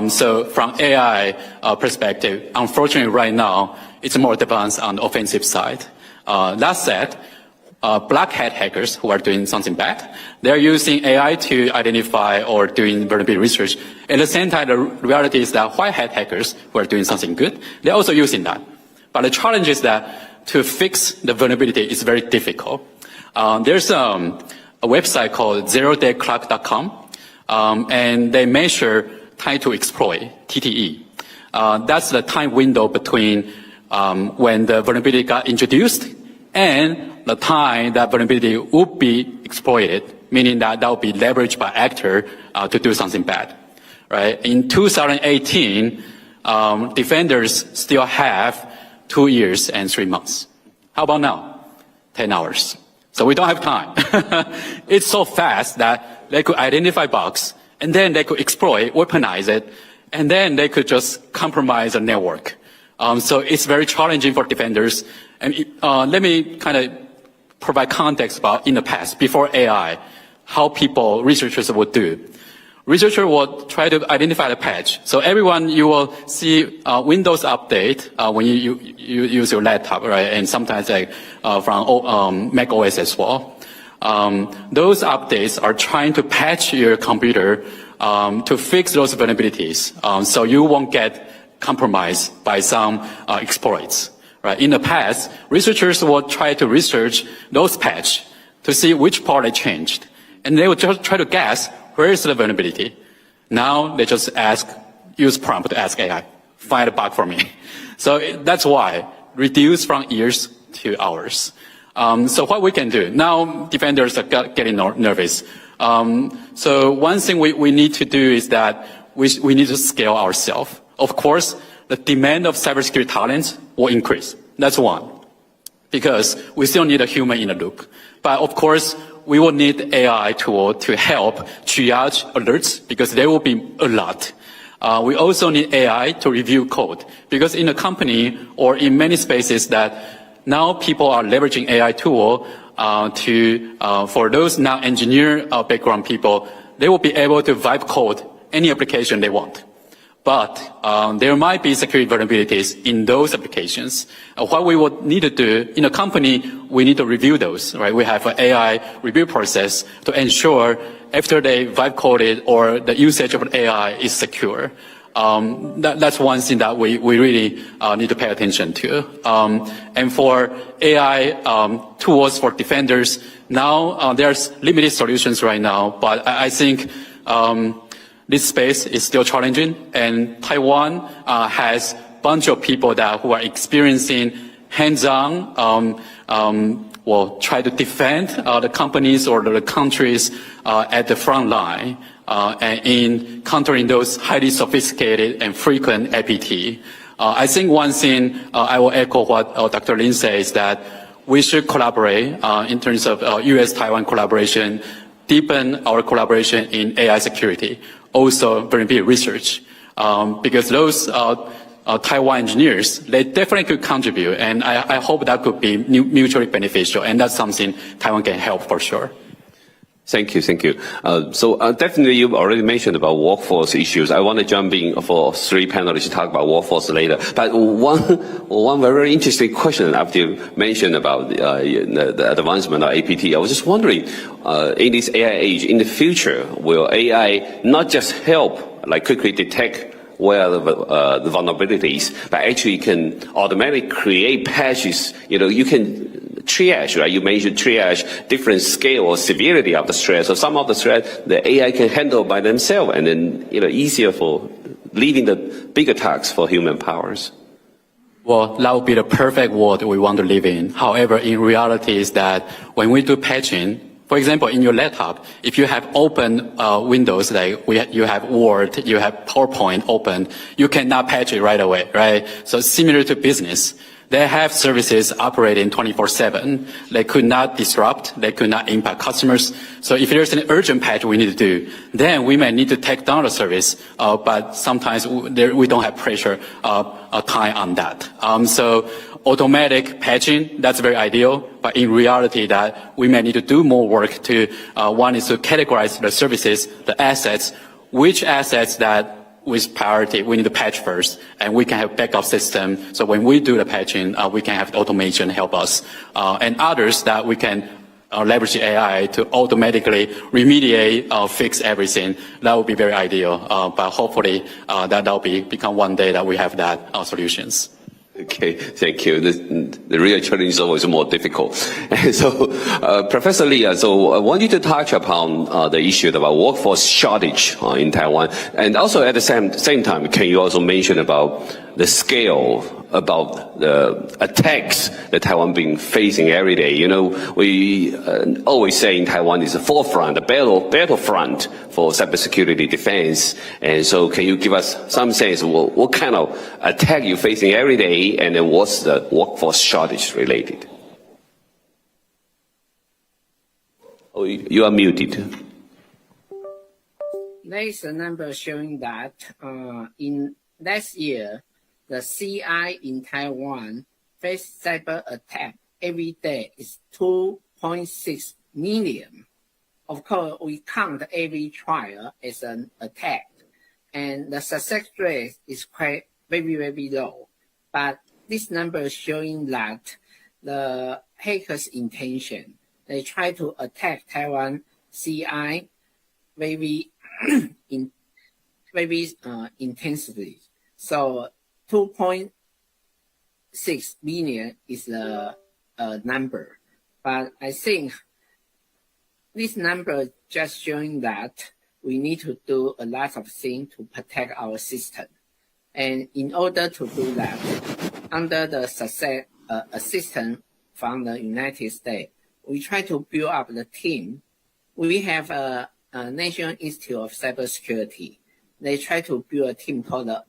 So from AI perspective, unfortunately right now, it's more advanced on the offensive side. That said, black hat hackers who are doing something bad, they're using AI to identify or doing vulnerability research. At the same time, the reality is that white hat hackers who are doing something good, they're also using that. But the challenge is that to fix the vulnerability is very difficult. There's a website called zerodayclock.com, and they measure time to exploit, TTE. That's the time window between when the vulnerability got introduced and the time that vulnerability would be exploited, meaning that would be leveraged by actor to do something bad. Right? In 2018, defenders still have 2 years and 3 months. How about now? 10 hours. So we don't have time. It's so fast that they could identify bugs, and then they could exploit, weaponize it, and then they could just compromise a network. So it's very challenging for defenders. And let me kind of provide context about in the past, before AI, how researchers would do. Researcher will try to identify the patch. So everyone, you will see Windows update when you use your laptop, right? And sometimes from Mac OS as well. Those updates are trying to patch your computer to fix those vulnerabilities, so you won't get compromised by some exploits. Right? In the past, researchers will try to research those patch to see which part they changed, and they would just try to guess where is the vulnerability. Now they just use prompt to ask AI, find a bug for me. So that's why reduce from years to hours. So what we can do now, defenders are getting nervous. So one thing we need to do is that we need to scale ourselves. Of course, the demand of cybersecurity talents will increase. That's one, because we still need a human in the loop. But of course, we will need AI tool to help triage alerts, because there will be a lot. We also need AI to review code, because in a company or in many spaces that now people are leveraging AI tool for those non-engineer background people, they will be able to vibe code any application they want. But there might be security vulnerabilities in those applications. What we would need to do in a company, we need to review those, right? We have an AI review process to ensure after they vibe coded or the usage of AI is secure. That's one thing that we really need to pay attention to. And for AI tools for defenders, now there's limited solutions right now, but I think this space is still challenging, and Taiwan has a bunch of people who are experiencing hands-on, will try to defend the companies or the countries at the front line and in countering those highly sophisticated and frequent APT. I think one thing I will echo what Dr. Lin says, that we should collaborate in terms of U.S.-Taiwan collaboration, deepen our collaboration in AI security, also vulnerability research, because those Taiwan engineers, they definitely could contribute, and I hope that could be mutually beneficial, and that's something Taiwan can help for sure. Thank you. So definitely you've already mentioned about workforce issues. I want to jump in for three panelists to talk about workforce later. But one very interesting question after you mentioned about the advancement of APT, I was just wondering, in this AI age, in the future, will AI not just help, like quickly detect where the vulnerabilities, but actually can automatically create patches? You can triage, right? You mentioned triage, different scale or severity of the threat. So some of the threat, the AI can handle by themselves, and then, easier for leaving the bigger tasks for human powers. Well, that would be the perfect world we want to live in. However, in reality is that when we do patching, for example, in your laptop, if you have open windows, like you have Word, you have PowerPoint open, you cannot patch it right away, right? So similar to business, they have services operating 24/7. They could not disrupt, they could not impact customers. So if there's an urgent patch we need to do, then we may need to take down the service, but sometimes we don't have pressure time on that. So automatic patching, that's very ideal, but in reality that we may need to do more work to, one is to categorize the services, the assets, which assets that with priority we need to patch first, and we can have backup system. So when we do the patching, we can have automation help us, and others that we can leverage AI to automatically remediate, fix everything. That would be very ideal, but hopefully that will become one day that we have that solutions. Okay, thank you. The real challenge is always more difficult. So, Professor Lee, so I want you to touch upon the issue about workforce shortage in Taiwan, and also at the same time, can you also mention about the scale, about the attacks that Taiwan been facing every day? We always say in Taiwan is the forefront, the battlefront for cybersecurity defense. And so can you give us some sense of what kind of attack you're facing every day, and then what's the workforce shortage related? Oh, you are muted. There is a number showing that in last year, the CI in Taiwan faced cyber attack every day is 2.6 million. Of course, we count every trial as an attack, and the success rate is quite very, very low. But this number is showing that the hackers' intention, they try to attack Taiwan CI very, intensively. So 2.6 million is the number, but I think this number just showing that we need to do a lot of things to protect our system. And in order to do that, under the success assistance from the United States, we try to build up the team. We have a National Institute of Cybersecurity. They try to build a team called the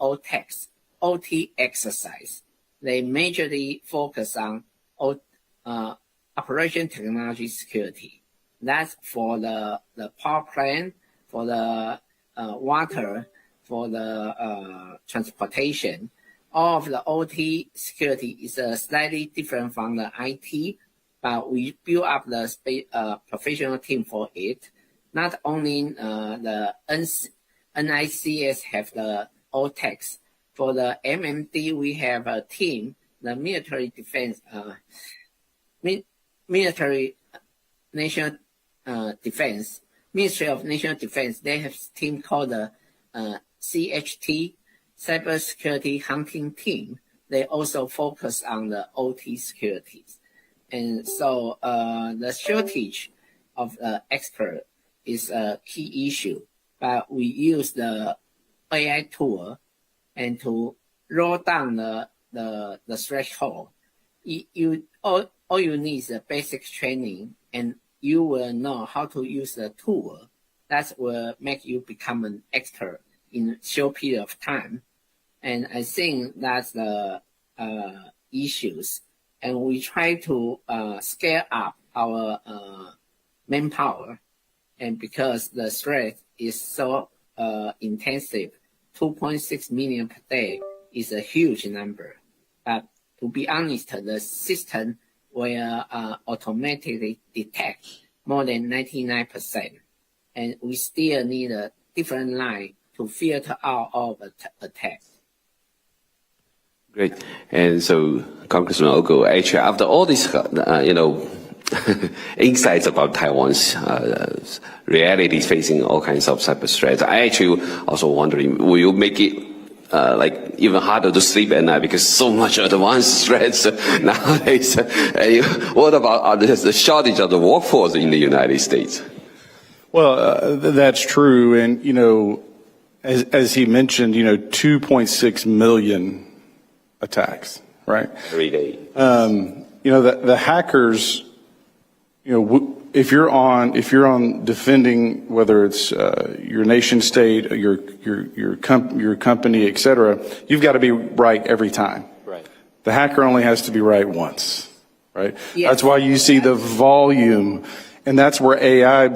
OT exercise. They majorly focus on operation technology security. That's for the power plant, for the water, for the transportation. All of the OT security is slightly different from the IT, but we build up the professional team for it. Not only the NICS have the OTEX. For the MMD, we have a team, the military defense, military national defense, Ministry of National Defense. They have a team called the CHT, Cybersecurity Hunting Team. They also focus on the OT securities. And so the shortage of expert is a key issue, but we use the AI tool and to roll down the threshold. all you need is a basic training, and you will know how to use the tool. That will make you become an expert in a short period of time. And I think that's the issues. And we try to scale up our manpower. And because the threat is so intensive, 2.6 million per day is a huge number. But to be honest, the system will automatically detect more than 99%. And we still need a different line to filter out all the attacks. Great. And so, Congressman Ogles, actually, after all these, insights about Taiwan's realities facing all kinds of cyber threats, I actually also wondering, will you make it even harder to sleep at night because so much advanced threats nowadays? What about the shortage of the workforce in the United States? Well, that's true. And, as he mentioned, 2.6 million attacks, right? Every day. The hackers, if you're on defending, whether it's your nation state, your company, et cetera, you've got to be right every time. Right. The hacker only has to be right once, right? Yes. That's why you see the volume, and that's where AI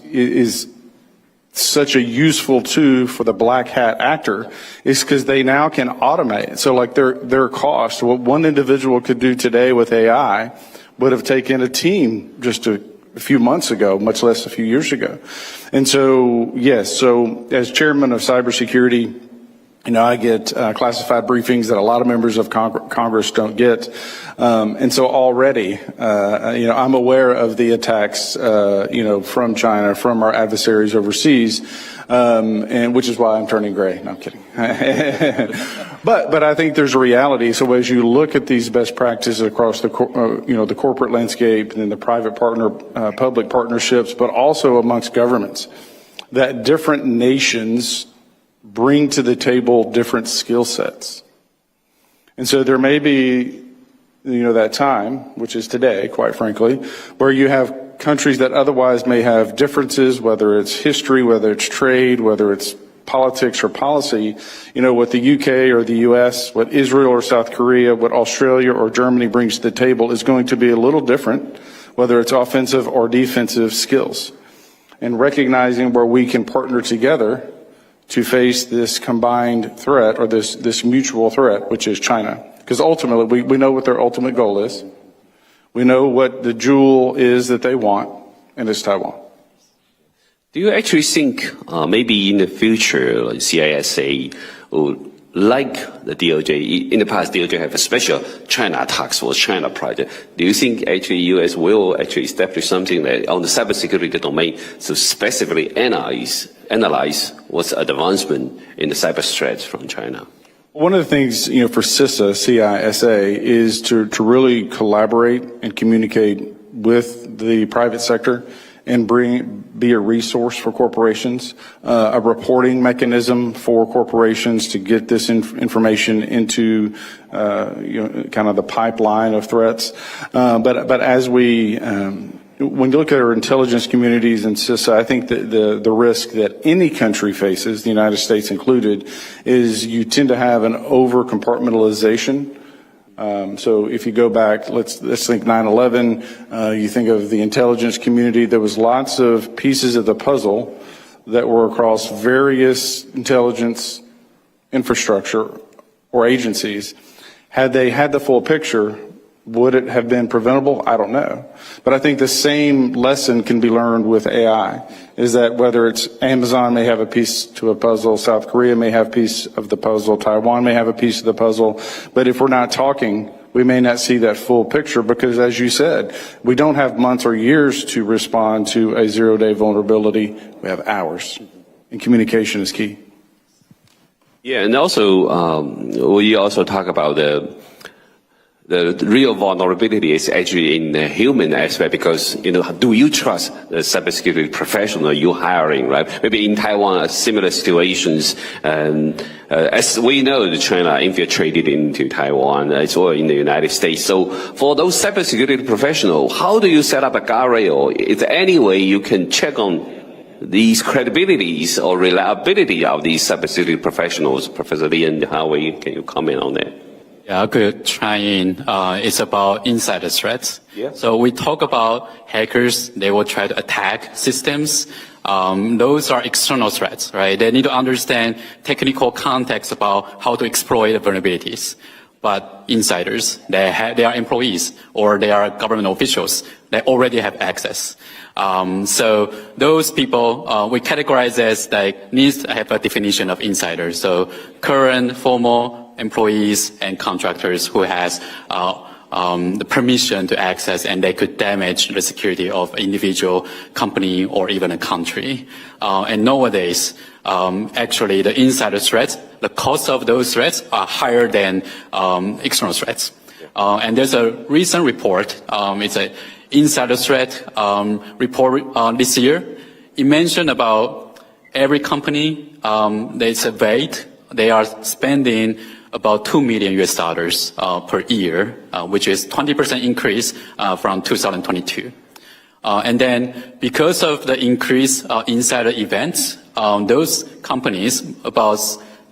is such a useful tool for the black hat actor, is because they now can automate. So like their cost, what one individual could do today with AI would have taken a team just a few months ago, much less a few years ago. And so, yes, so as chairman of cybersecurity, I get classified briefings that a lot of members of Congress don't get. And so already, I'm aware of the attacks, from China, from our adversaries overseas, and which is why I'm turning gray. No, I'm kidding. But I think there's a reality. So as you look at these best practices across the corporate landscape and then the private public partnerships, but also amongst governments, that different nations bring to the table different skill sets. And so there may be, that time, which is today, quite frankly, where you have countries that otherwise may have differences, whether it's history, whether it's trade, whether it's politics or policy, what the UK or the US, what Israel or South Korea, what Australia or Germany brings to the table is going to be a little different, whether it's offensive or defensive skills. And recognizing where we can partner together to face this combined threat or this mutual threat, which is China. Because ultimately, we know what their ultimate goal is. We know what the jewel is that they want, and it's Taiwan. Do you actually think maybe in the future, like CISA would like the DOJ, in the past DOJ have a special China task force, China project. Do you think actually US will actually establish something that on the cybersecurity domain to specifically analyze what's the advancement in the cyber threats from China? One of the things, for CISA is to really collaborate and communicate with the private sector and be a resource for corporations, a reporting mechanism for corporations to get this information into, kind of the pipeline of threats. But as when you look at our intelligence communities and CISA, I think that the risk that any country faces, the United States included, is you tend to have an over-compartmentalization. So if you go back, let's think 9/11, you think of the intelligence community, there was lots of pieces of the puzzle that were across various intelligence infrastructure or agencies. Had they had the full picture, would it have been preventable? I don't know. But I think the same lesson can be learned with AI, is that whether it's Amazon may have a piece to a puzzle, South Korea may have a piece of the puzzle, Taiwan may have a piece of the puzzle, but if we're not talking, we may not see that full picture because, as you said, we don't have months or years to respond to a zero-day vulnerability. We have hours, and communication is key. Yeah, and also we also talk about the real vulnerability is actually in the human aspect because, do you trust the cybersecurity professional you're hiring, right? Maybe in Taiwan, similar situations, as we know, China infiltrated into Taiwan, as well in the United States. So for those cybersecurity professionals, how do you set up a guardrail? Is there any way you can check on these credibilities or reliability of these cybersecurity professionals? Professor Lee and Hao-Wei, can you comment on that? Yeah, I could try in. It's about insider threats. Yeah. So we talk about hackers. They will try to attack systems. Those are external threats, right? They need to understand technical context about how to exploit the vulnerabilities. But insiders, they are employees or they are government officials. They already have access. So those people, we categorize as needs to have a definition of insider. So current, formal, employees and contractors who has the permission to access and they could damage the security of individual company or even a country. And nowadays, actually the insider threats, the cost of those threats are higher than external threats. And there's a recent report, it's an insider threat report this year. It mentioned about every company they surveyed, they are spending about $2 million per year, which is 20% increase from 2022. And then because of the increase insider events, those companies, about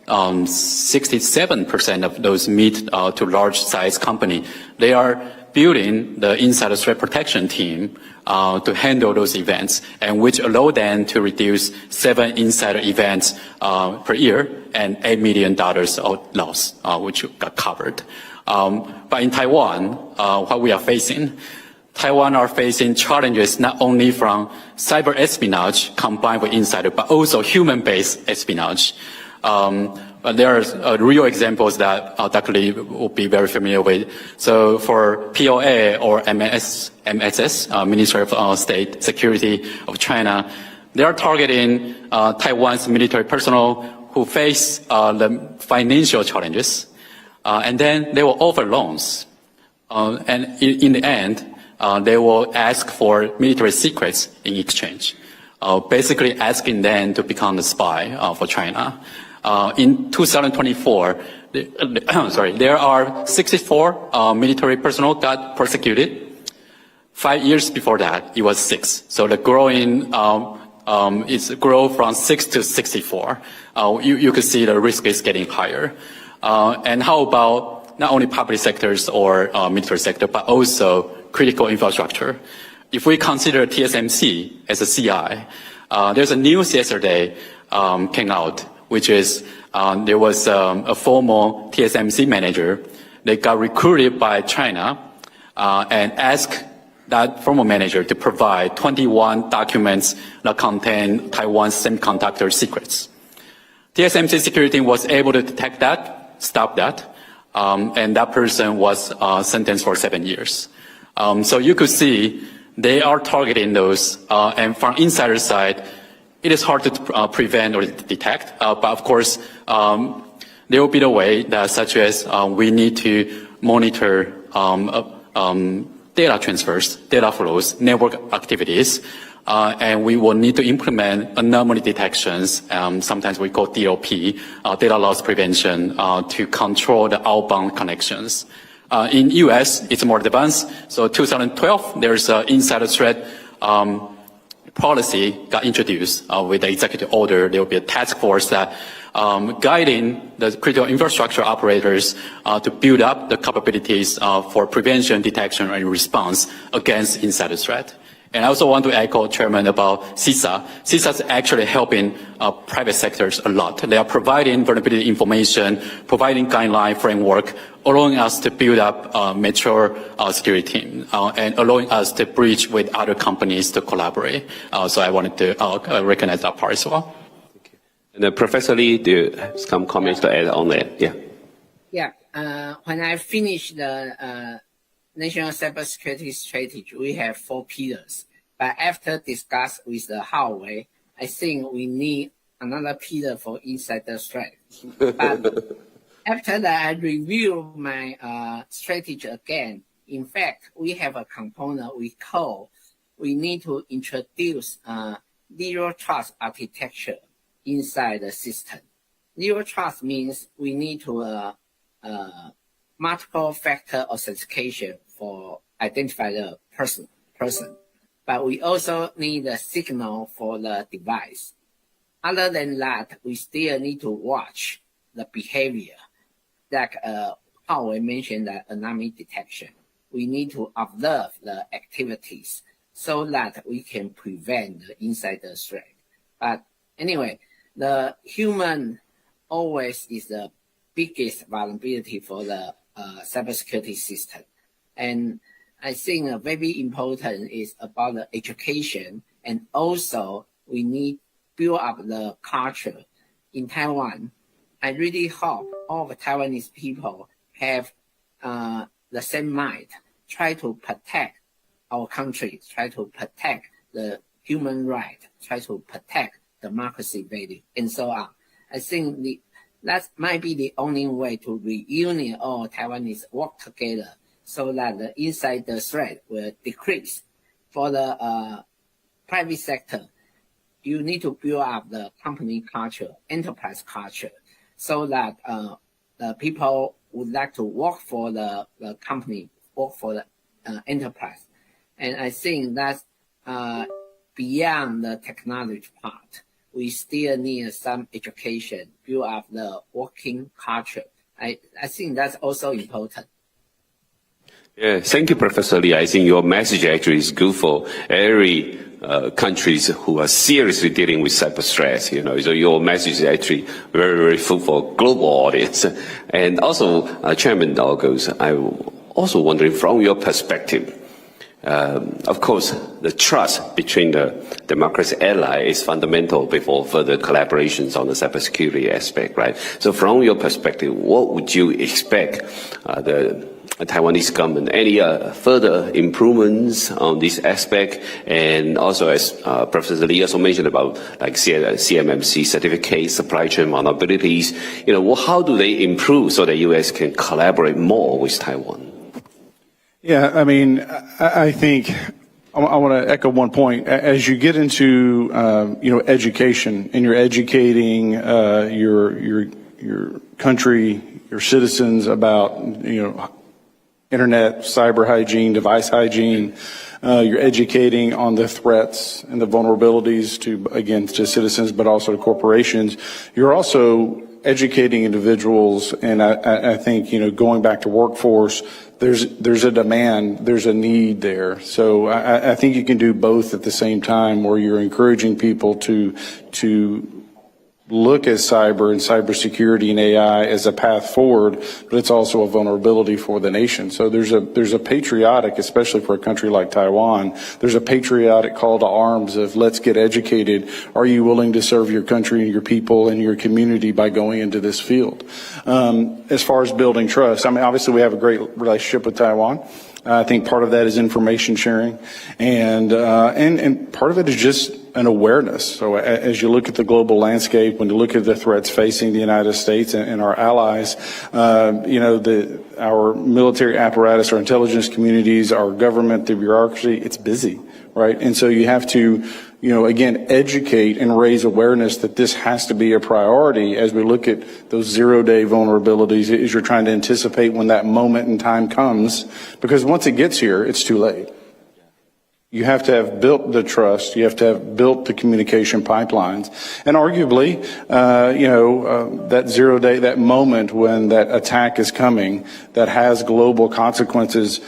67% of those mid to large size company, they are building the insider threat protection team to handle those events, and which allow them to reduce 7 insider events per year and $8 million of loss, which got covered. But in Taiwan, what we are facing, Taiwan are facing challenges not only from cyber espionage combined with insider, but also human-based espionage. But there are real examples that Dr. Lee will be very familiar with. So for POA or MSS, Ministry of State Security of China, they are targeting Taiwan's military personnel who face the financial challenges. And then they will offer loans. And in the end, they will ask for military secrets in exchange, basically asking them to become the spy for China. In 2024, there are 64 military personnel got persecuted. 5 years before that, it was 6. So the growing, it's grow from 6 to 64. You could see the risk is getting higher. And how about not only public sectors or military sector, but also critical infrastructure? If we consider TSMC as a CI, there's a news yesterday came out, which is there was a former TSMC manager that got recruited by China and asked that former manager to provide 21 documents that contain Taiwan's semiconductor secrets. TSMC security was able to detect that, stop that, and that person was sentenced for 7 years. So you could see they are targeting those, and from insider side, it is hard to prevent or detect, but of course, there will be the way that such as we need to monitor data transfers, data flows, network activities, and we will need to implement anomaly detections, sometimes we call DLP, data loss prevention, to control the outbound connections. In US, it's more advanced. So 2012, there's an insider threat policy got introduced with the executive order. There will be a task force that guiding the critical infrastructure operators to build up the capabilities for prevention, detection, and response against insider threat. And I also want to echo Chairman about CISA. CISA is actually helping private sectors a lot. They are providing vulnerability information, providing guideline framework, allowing us to build up mature security team, and allowing us to bridge with other companies to collaborate. So I wanted to recognize that part as well. And Professor Lee, do you have some comments to add on that? Yeah. Yeah. When I finish the National Cybersecurity Strategy, we have 4 pillars. But after discuss with the Hao-Wei, I think we need another pillar for insider threat. But After that, I review my strategy again. In fact, we have a component we call, we need to introduce zero trust architecture inside the system. Zero trust means we need to multiple factor authentication for identify the person. But we also need a signal for the device. Other than that, we still need to watch the behavior. Like Hao-Wei mentioned, that anomaly detection. We need to observe the activities so that we can prevent the insider threat. But anyway, the human always is the biggest vulnerability for the cybersecurity system. And I think very important is about the education, and also we need to build up the culture. In Taiwan, I really hope all the Taiwanese people have the same mind, try to protect our country, try to protect the human right, try to protect democracy value, and so on. I think that might be the only way to reunion all Taiwanese work together so that the insider threat will decrease. For the private sector, you need to build up the company culture, enterprise culture, so that the people would like to work for the company, work for the enterprise. And I think that's beyond the technology part. We still need some education, build up the working culture. I think that's also important. Yeah, thank you, Professor Lee. I think your message actually is good for every countries who are seriously dealing with cyber threats. So your message is actually very, very full for global audience. And also, Chairman Ogles, I'm also wondering from your perspective. Of course, the trust between the democracy ally is fundamental before further collaborations on the cybersecurity aspect, right? So from your perspective, what would you expect the Taiwanese government, any further improvements on this aspect? And also, as Professor Lee also mentioned about like CMMC certificate, supply chain vulnerabilities, how do they improve so the U.S. can collaborate more with Taiwan? Yeah, I mean, I think I want to echo one point. As you get into, education, and you're educating your country, your citizens about, internet, cyber hygiene, device hygiene. You're educating on the threats and the vulnerabilities to citizens, but also to corporations. You're also educating individuals, and I think, going back to workforce, there's a demand, there's a need there. So I think you can do both at the same time, where you're encouraging people to look at cyber and cybersecurity and AI as a path forward, but it's also a vulnerability for the nation. So there's a patriotic, especially for a country like Taiwan, there's a patriotic call to arms of let's get educated. Are you willing to serve your country and your people and your community by going into this field? As far as building trust, I mean, obviously we have a great relationship with Taiwan. I think part of that is information sharing, and part of it is just an awareness. So as you look at the global landscape, when you look at the threats facing the United States and our allies, our military apparatus, our intelligence communities, our government, the bureaucracy, it's busy, right? And so you have to, again, educate and raise awareness that this has to be a priority as we look at those zero-day vulnerabilities, as you're trying to anticipate when that moment in time comes, because once it gets here, it's too late. You have to have built the trust. You have to have built the communication pipelines. And arguably, that 0 day, that moment when that attack is coming, that has global consequences,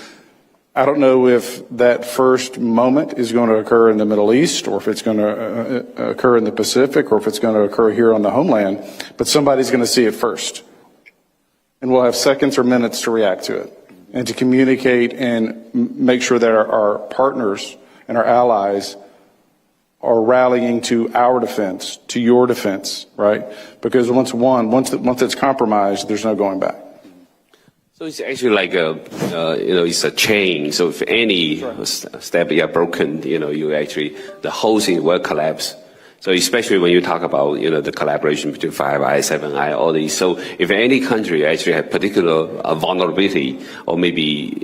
I don't know if that first moment is going to occur in the Middle East, or if it's going to occur in the Pacific, or if it's going to occur here on the homeland, but somebody's going to see it first. And we'll have seconds or minutes to react to it, and to communicate and make sure that our partners and our allies are rallying to our defense, to your defense, right? Because once it's compromised, there's no going back. So it's actually like it's a chain. So if any step broken, the whole thing will collapse. So especially when you talk about, the collaboration between 5i, 7i, all these. So if any country actually have particular vulnerability or maybe,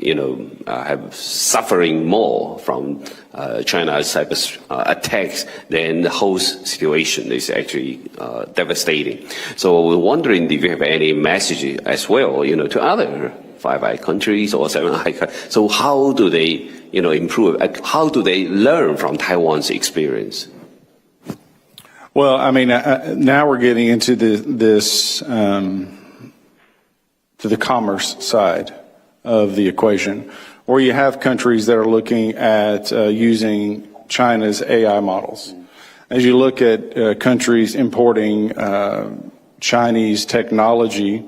have suffering more from China's cyber attacks, then the whole situation is actually devastating. So we're wondering if you have any message as well, to other 5i countries or 7i. So how do they, improve? How do they learn from Taiwan's experience? Well, I mean, now we're getting into this to the commerce side of the equation, where you have countries that are looking at using China's AI models. As you look at countries importing Chinese technology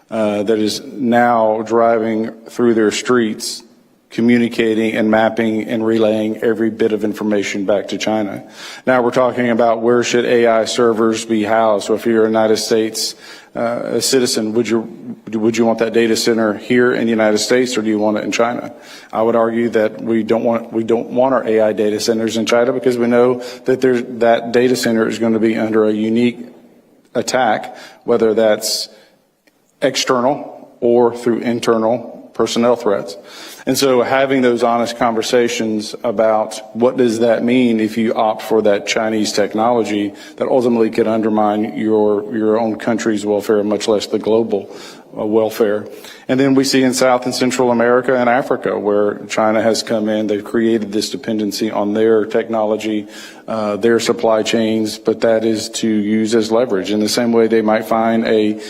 that is now driving through their streets, communicating and mapping and relaying every bit of information back to China. Now we're talking about where should AI servers be housed. So if you're a United States a citizen, would you want that data center here in the United States, or do you want it in China? I would argue that we don't want our AI data centers in China, because we know that that data center is going to be under a unique attack, whether that's external or through internal personnel threats. And so having those honest conversations about what does that mean if you opt for that Chinese technology that ultimately could undermine your own country's welfare, much less the global welfare. And then we see in South and Central America and Africa where China has come in, they've created this dependency on their technology, their supply chains, but that is to use as leverage. In the same way they might find a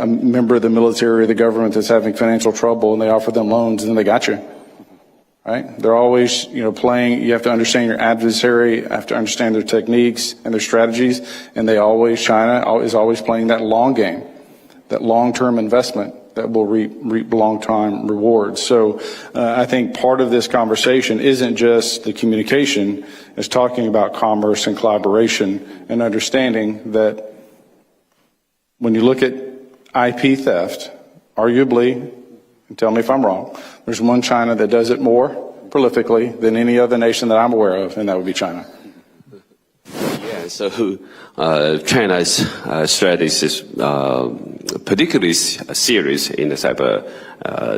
member of the military or the government that's having financial trouble, and they offer them loans, and then they got you, right? They're always, playing. You have to understand your adversary, you have to understand their techniques and their strategies, and China is always playing that long game, that long-term investment that will reap long-term rewards. So I think part of this conversation isn't just the communication, it's talking about commerce and collaboration and understanding that when you look at IP theft, arguably, and tell me if I'm wrong, there's one China that does it more prolifically than any other nation that I'm aware of, and that would be China. Yeah, so China's strategy is particularly serious in the cyber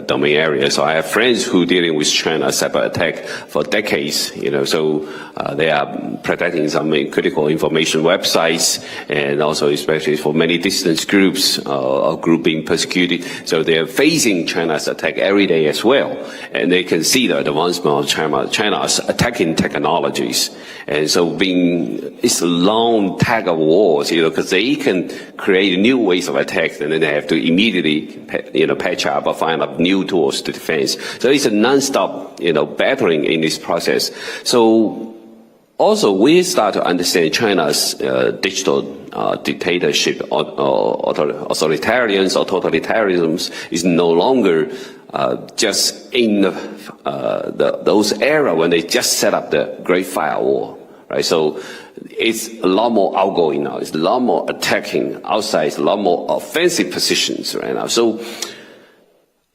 domain area. So I have friends who are dealing with China's cyber attack for decades, so they are protecting some critical information websites, and also especially for many dissident groups or group being persecuted. So they are facing China's attack every day as well. And they can see the advancement of China's attacking technologies. And so it's a long tag of wars, because they can create new ways of attacks, and then they have to immediately, patch up or find up new tools to defend. So it's a non-stop, battling in this process. So also we start to understand China's digital dictatorship or authoritarians or totalitarianism is no longer just in those era when they just set up the Great Firewall, right? So it's a lot more outgoing now. It's a lot more attacking outside. It's a lot more offensive positions right now. So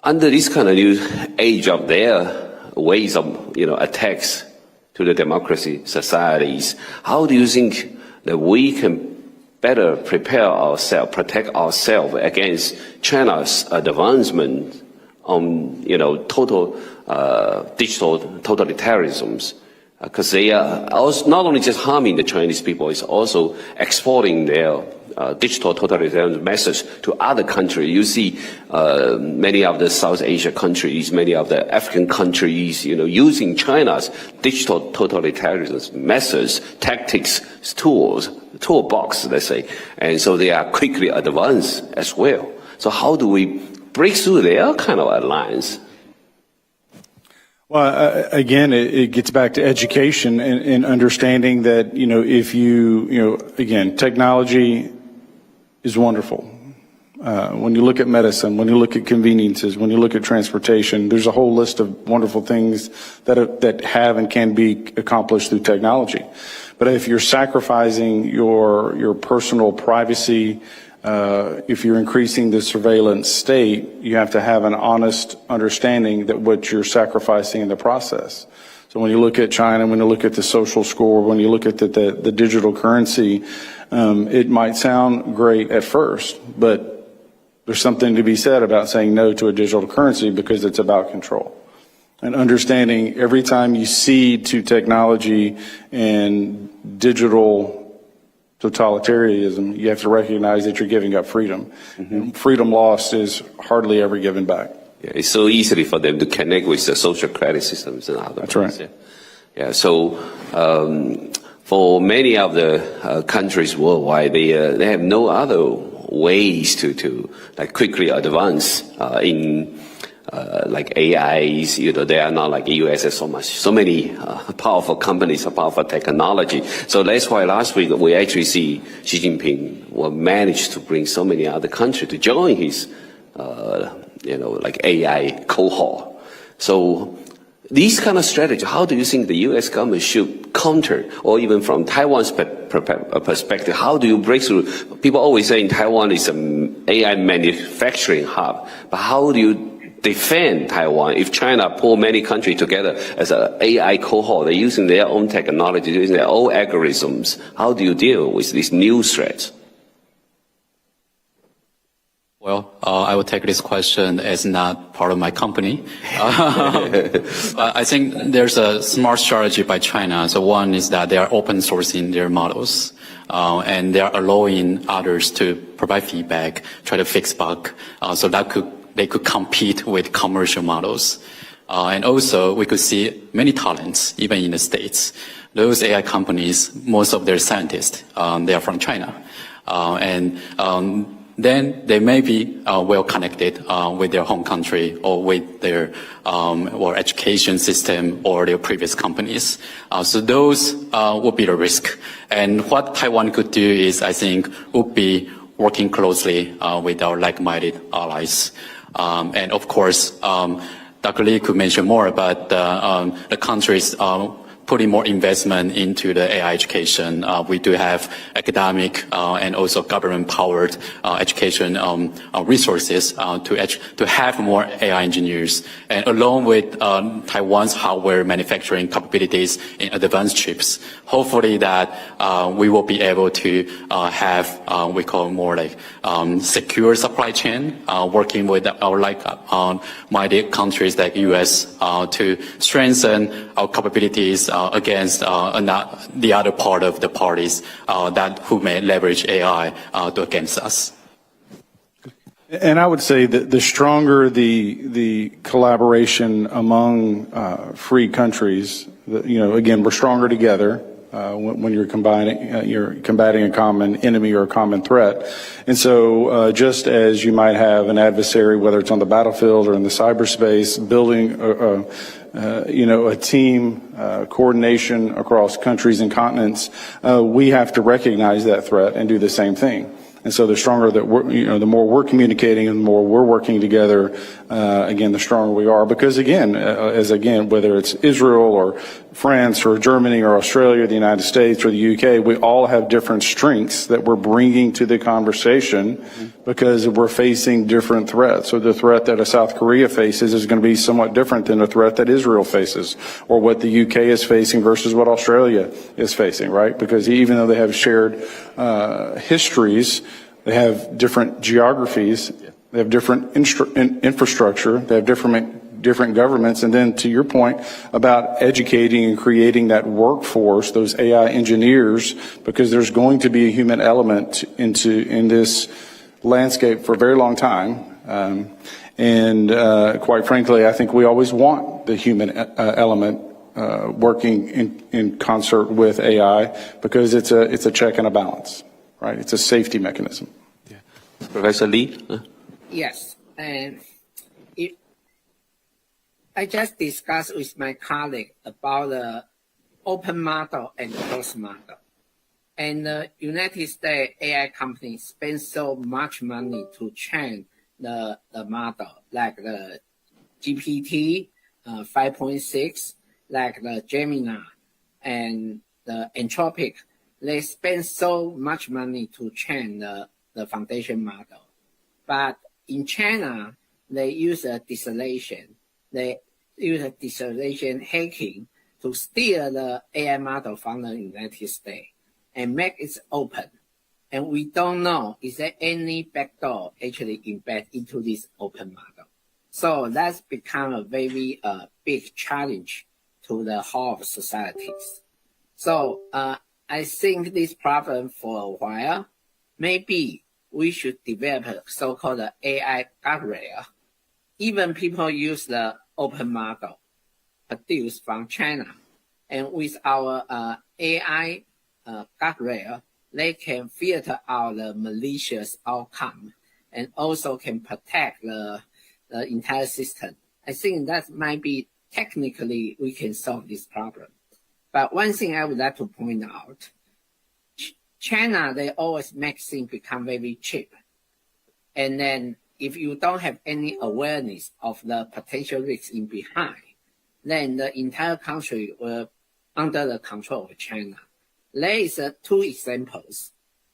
under this kind of new age of their ways of, attacks to the democracy societies, how do you think that we can better prepare ourselves, protect ourselves against China's advancement on, total digital totalitarianisms? Because they are also not only just harming the Chinese people, it's also exporting their digital totalitarian message to other countries. You see many of the South Asia countries, many of the African countries, using China's digital totalitarian methods, tactics, toolbox, let's say. And so they are quickly advanced as well. So how do we break through their kind of alliance? Well, again, it gets back to education and understanding that, if again, technology is wonderful. When you look at medicine, when you look at conveniences, when you look at transportation, there's a whole list of wonderful things that have and can be accomplished through technology. But if you're sacrificing your personal privacy, if you're increasing the surveillance state, you have to have an honest understanding that what you're sacrificing in the process. So when you look at China, when you look at the social score, when you look at the digital currency, it might sound great at first, but there's something to be said about saying no to a digital currency because it's about control. And understanding every time you cede to technology and digital totalitarianism, you have to recognize that you're giving up freedom. And freedom lost is hardly ever given back. Yeah, it's so easy for them to connect with the social credit systems and other That's right. Yeah, so for many of the countries worldwide, they have no other ways to like quickly advance in like AIs. They are not like the US has so many powerful companies, powerful technology. So that's why last week we actually see Xi Jinping will manage to bring so many other countries to join his like AI cohort. So these kind of strategy, how do you think the U.S. government should counter, or even from Taiwan's perspective, how do you break through? People always say Taiwan is an AI manufacturing hub, but how do you defend Taiwan if China pull many countries together as an AI cohort? They're using their own technology, using their own algorithms. How do you deal with these new threats? Well, I will take this question as not part of my company. I think there's a smart strategy by China. So one is that they are open sourcing their models, and they are allowing others to provide feedback, try to fix bug, so that they could compete with commercial models. And also we could see many talents, even in the States. Those AI companies, most of their scientists, they are from China. Then they may be well connected with their home country or with their or education system or their previous companies. So those would be the risk. And what Taiwan could do is, I think, would be working closely with our like-minded allies. And of course, Dr. Lee could mention more about the countries putting more investment into the AI education. We do have academic and also government-powered education resources to have more AI engineers. And along with Taiwan's hardware manufacturing capabilities in advanced chips, hopefully that we will be able to have we call more like secure supply chain, working with our like-minded countries like U.S. To strengthen our capabilities against the other part of the parties who may leverage AI against us. And I would say that the stronger the collaboration among free countries, again, we're stronger together when you're combating a common enemy or a common threat. And so just as you might have an adversary, whether it's on the battlefield or in the cyberspace, building a team coordination across countries and continents, we have to recognize that threat and do the same thing. And so the stronger that the more we're communicating and the more we're working together, again, the stronger we are. Because again, whether it's Israel or France or Germany or Australia or the United States or the UK, we all have different strengths that we're bringing to the conversation because we're facing different threats. So the threat that a South Korea faces is going to be somewhat different than the threat that Israel faces, or what the UK is facing versus what Australia is facing, right? Because even though they have shared histories, they have different geographies, they have different infrastructure, they have different governments. And then to your point about educating and creating that workforce, those AI engineers, because there's going to be a human element in this landscape for a very long time. Quite frankly, I think we always want the human element working in concert with AI, because it's a check and a balance, right? It's a safety mechanism. Yeah. Professor Lee? Yes. I just discussed with my colleague about the open model and closed model. And the United States AI companies spend so much money to train the model, like the GPT 5.6, like the Gemini and the Anthropic. They spend so much money to train the foundation model. But in China, they use a distillation. They use a distillation hacking to steal the AI model from the United States and make it open. And we don't know, is there any backdoor actually embedded into this open model? So that's become a very big challenge to the whole of societies. So I think this problem for a while, maybe we should develop a so-called AI guardrail. Even people use the open model produced from China. And with our AI guardrail, they can filter out the malicious outcome and also can protect the entire system. I think that might be technically we can solve this problem. But one thing I would like to point out, China, they always make things become very cheap. And then if you don't have any awareness of the potential risks in behind, then the entire country will under the control of China. There is two examples.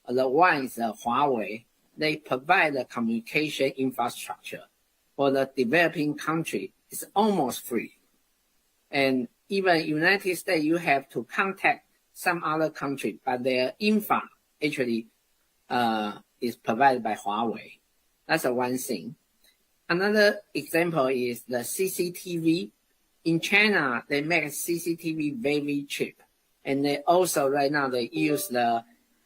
The one is Huawei. They provide the communication infrastructure for the developing country. It's almost free. And even United States, you have to contact some other country, but their infra actually is provided by Huawei. That's one thing. Another example is the CCTV. In China, they make CCTV very cheap. And they also, right now, they use the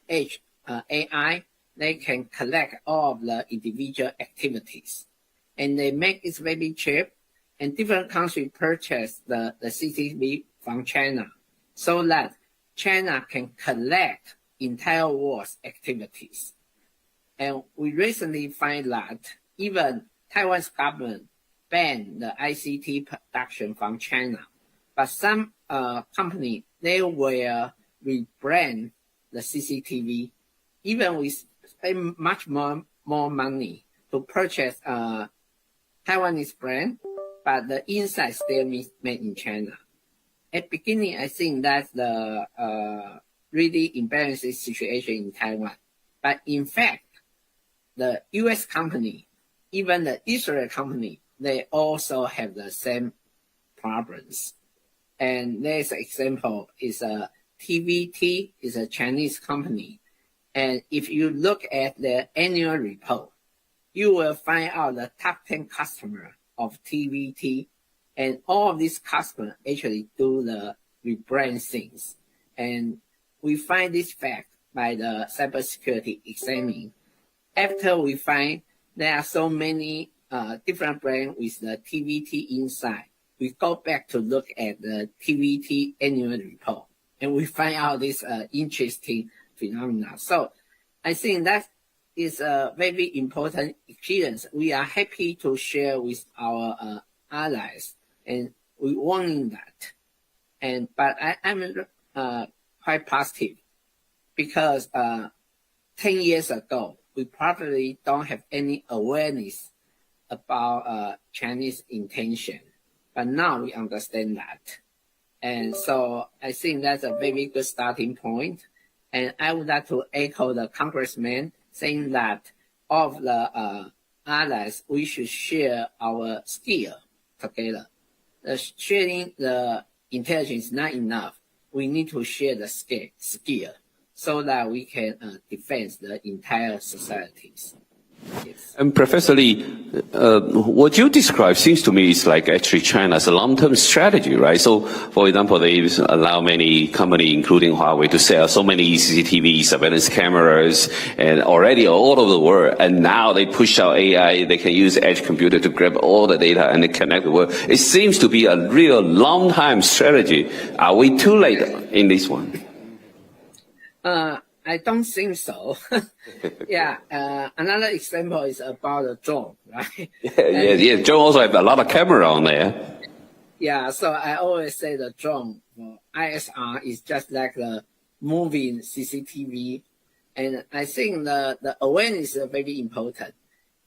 AI. They can collect all of the individual activities. And they make it very cheap. And different countries purchase the CCTV from China so that China can collect entire world's activities. And we recently find that even Taiwan's government banned the ICT production from China. But some company, they will rebrand the CCTV, even with spend much more money to purchase Taiwanese brand, but the inside still made in China. At beginning, I think that's the really embarrassing situation in Taiwan. But in fact, the US company, even the Israel company, they also have the same problems. And there's an example is TVT is a Chinese company. And if you look at their annual report, you will find out the top 10 customers of TVT. And all of these customers actually do the rebrand things. And we find this fact by the cybersecurity examining. After we find there are so many different brands with the TVT inside, we go back to look at the TVT annual report, and we find out this interesting phenomena. So I think that is a very important experience. We are happy to share with our allies, and we warning that. But I'm quite positive because 10 years ago, we probably don't have any awareness about Chinese intention. But now we understand that. And so I think that's a very good starting point. And I would like to echo the congressman saying that of the allies, we should share our skill together. Sharing the intelligence is not enough. We need to share the skill so that we can defend the entire societies. Yes. And Professor Lee, what you describe seems to me is like actually China's long-term strategy, right? So, for example, they allow many companies, including Huawei, to sell so many CCTV surveillance cameras and already all over the world. And now they push out AI. They can use edge computer to grab all the data and connect the world. It seems to be a real long-time strategy. Are we too late in this one? I don't think so. Yeah. Another example is about the drone, right? Yeah. Drone also have a lot of camera on there. Yeah. So I always say the drone, ISR, is just like the moving CCTV. And I think the awareness is very important.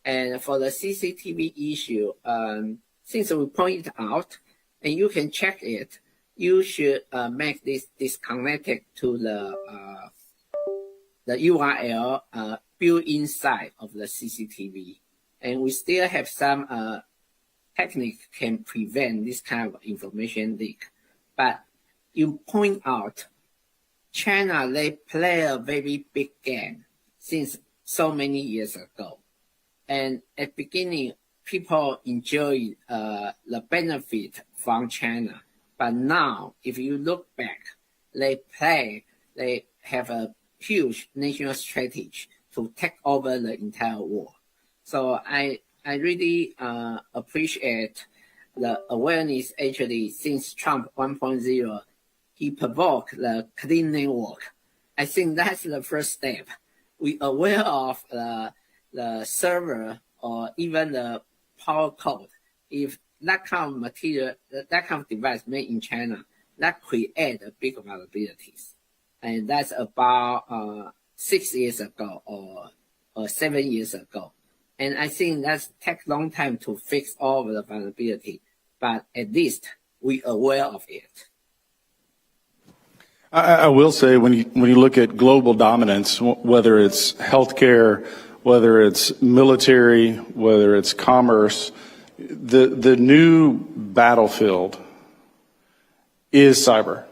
And for the CCTV issue, since we point it out, and you can check it, you should make this disconnected to the URL built inside of the CCTV. And we still have some technique can prevent this kind of information leak. But you point out China, they play a very big game since so many years ago. And at the beginning, people enjoy the benefit from China. But now, if you look back, they have a huge national strategy to take over the entire world. So I really appreciate the awareness actually since Trump 1.0, he provoked the clean network. I think that's the first step. We aware of the server or even the power code. If that kind of material, that kind of device made in China, that create a big vulnerabilities. And that's about 6 years ago or 7 years ago. And I think that's take long time to fix all of the vulnerability, but at least we aware of it. I will say when you look at global dominance, whether it's healthcare, whether it's military, whether it's commerce, the new battlefield is cyber.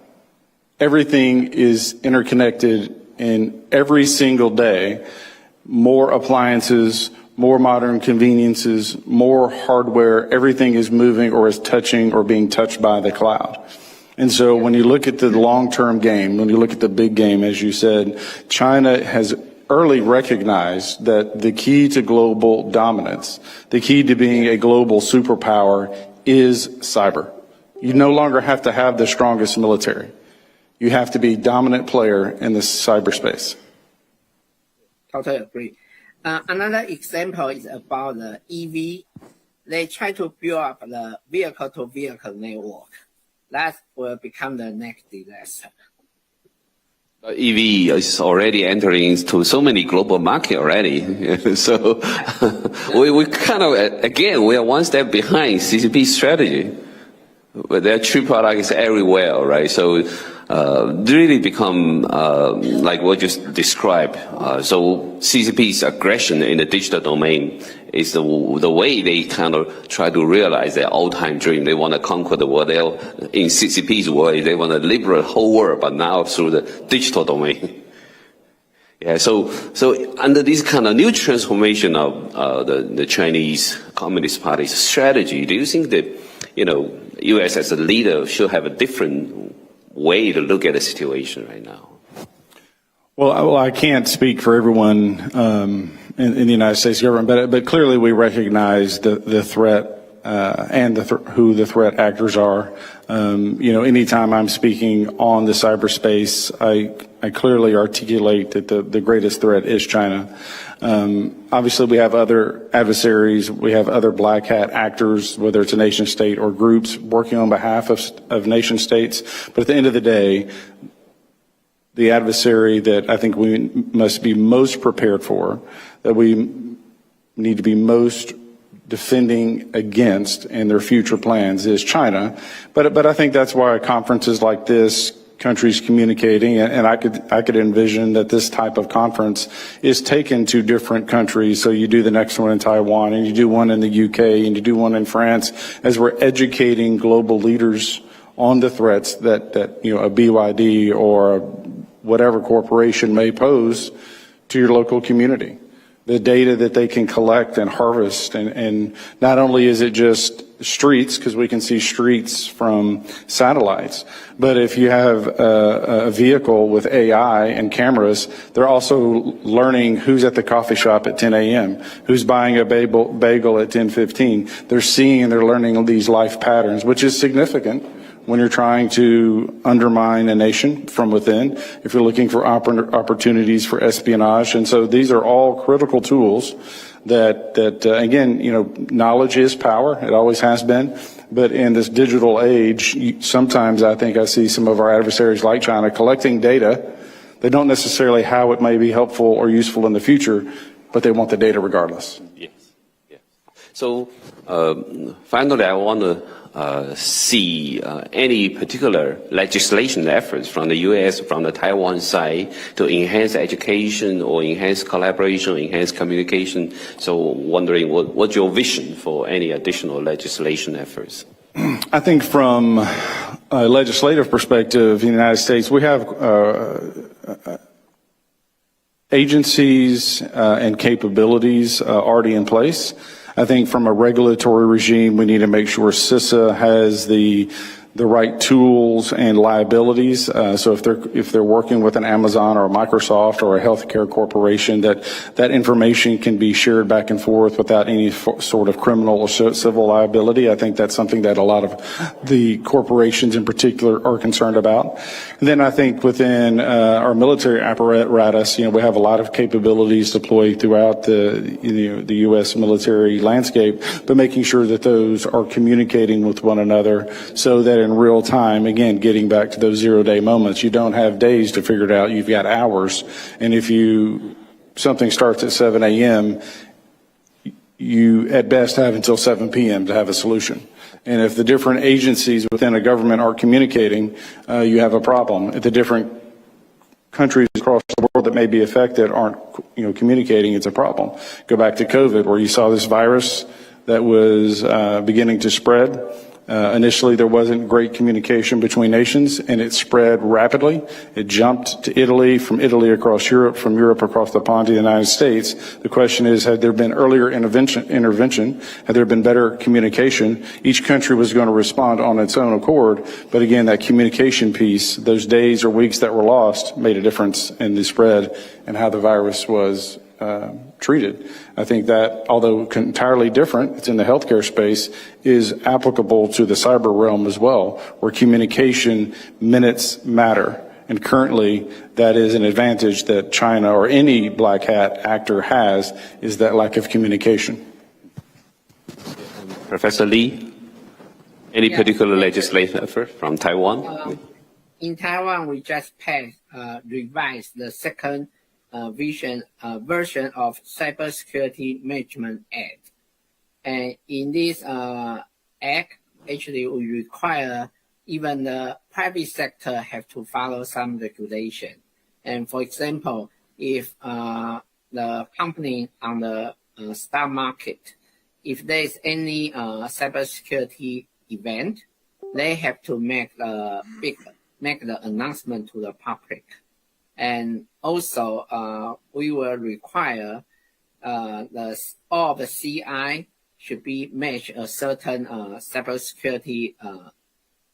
Everything is interconnected, and every single day, more appliances, more modern conveniences, more hardware, everything is moving or is touching or being touched by the cloud. And so when you look at the long-term game, when you look at the big game, as you said, China has early recognized that the key to global dominance, the key to being a global superpower is cyber. You no longer have to have the strongest military. You have to be a dominant player in the cyberspace. Totally agree. Another example is about the EV. They try to build up the vehicle-to-vehicle network. That will become the next disaster. EV is already entering into so many global market already. So we kind of, again, we are one step behind CCP strategy. But their true product is everywhere, right? So really become like what you described. So CCP's aggression in the digital domain is the way they kind of try to realize their old-time dream. They want to conquer the world. In CCP's world, they want to liberate the whole world, but now through the digital domain. Yeah, so under this kind of new transformation of the Chinese Communist Party's strategy, do you think that, U.S. as a leader should have a different way to look at the situation right now? Well, I can't speak for everyone in the United States government, but clearly we recognize the threat and who the threat actors are. Anytime I'm speaking on the cyberspace, I clearly articulate that the greatest threat is China. Obviously, we have other adversaries. We have other black hat actors, whether it's a nation state or groups working on behalf of nation states. But at the end of the day, the adversary that I think we must be most prepared for, that we need to be most defending against in their future plans is China. But I think that's why conferences like this, countries communicating, and I could envision that this type of conference is taken to different countries. So you do the next one in Taiwan, and you do one in the UK, and you do one in France, as we're educating global leaders on the threats that a BYD or whatever corporation may pose to your local community. The data that they can collect and harvest, and not only is it just streets, because we can see streets from satellites, but if you have a vehicle with AI and cameras, they're also learning who's at the coffee shop at 10 a.m., who's buying a bagel at 10:15. They're seeing and they're learning these life patterns, which is significant when you're trying to undermine a nation from within, if you're looking for opportunities for espionage. And so these are all critical tools that again, knowledge is power. It always has been. But in this digital age, sometimes I think I see some of our adversaries like China collecting data. They don't necessarily how it may be helpful or useful in the future, but they want the data regardless. Yes. So finally, I want to see any particular legislation efforts from the U.S., from the Taiwan side to enhance education or enhance collaboration, or enhance communication. So wondering what's your vision for any additional legislation efforts? I think from legislative perspective in the United States, we have agencies and capabilities already in place. I think from a regulatory regime, we need to make sure CISA has the right tools and liabilities. So if they're working with an Amazon or a Microsoft or a healthcare corporation, that information can be shared back and forth without any sort of criminal or civil liability. I think that's something that a lot of the corporations in particular are concerned about. And then I think within our military apparatus, we have a lot of capabilities deployed throughout the U.S. military landscape, but making sure that those are communicating with one another so that in real time, again, getting back to those 0-day moments, you don't have days to figure it out, you've got hours. And if something starts at 7 a.m., you at best have until 7 p.m. to have a solution. And if the different agencies within a government aren't communicating, you have a problem. If the different countries across the world that may be affected aren't communicating, it's a problem. Go back to COVID, where you saw this virus that was beginning to spread. Initially, there wasn't great communication between nations, and it spread rapidly. It jumped to Italy, from Italy across Europe, from Europe across the pond to the United States. The question is, had there been earlier intervention? Had there been better communication? Each country was going to respond on its own accord, but again, that communication piece, those days or weeks that were lost, made a difference in the spread and how the virus was treated. I think that, although entirely different, it's in the healthcare space, is applicable to the cyber realm as well, where communication minutes matter. And currently, that is an advantage that China or any black hat actor has, is that lack of communication. Professor Lee, any particular legislator from Taiwan? In Taiwan, we just revised the second version of Cybersecurity Management Act. And in this act, actually we require even the private sector have to follow some regulation. And for example, if the company on the stock market, if there is any cybersecurity event, they have to make the announcement to the public. And also, we will require all the CI should be match a certain cybersecurity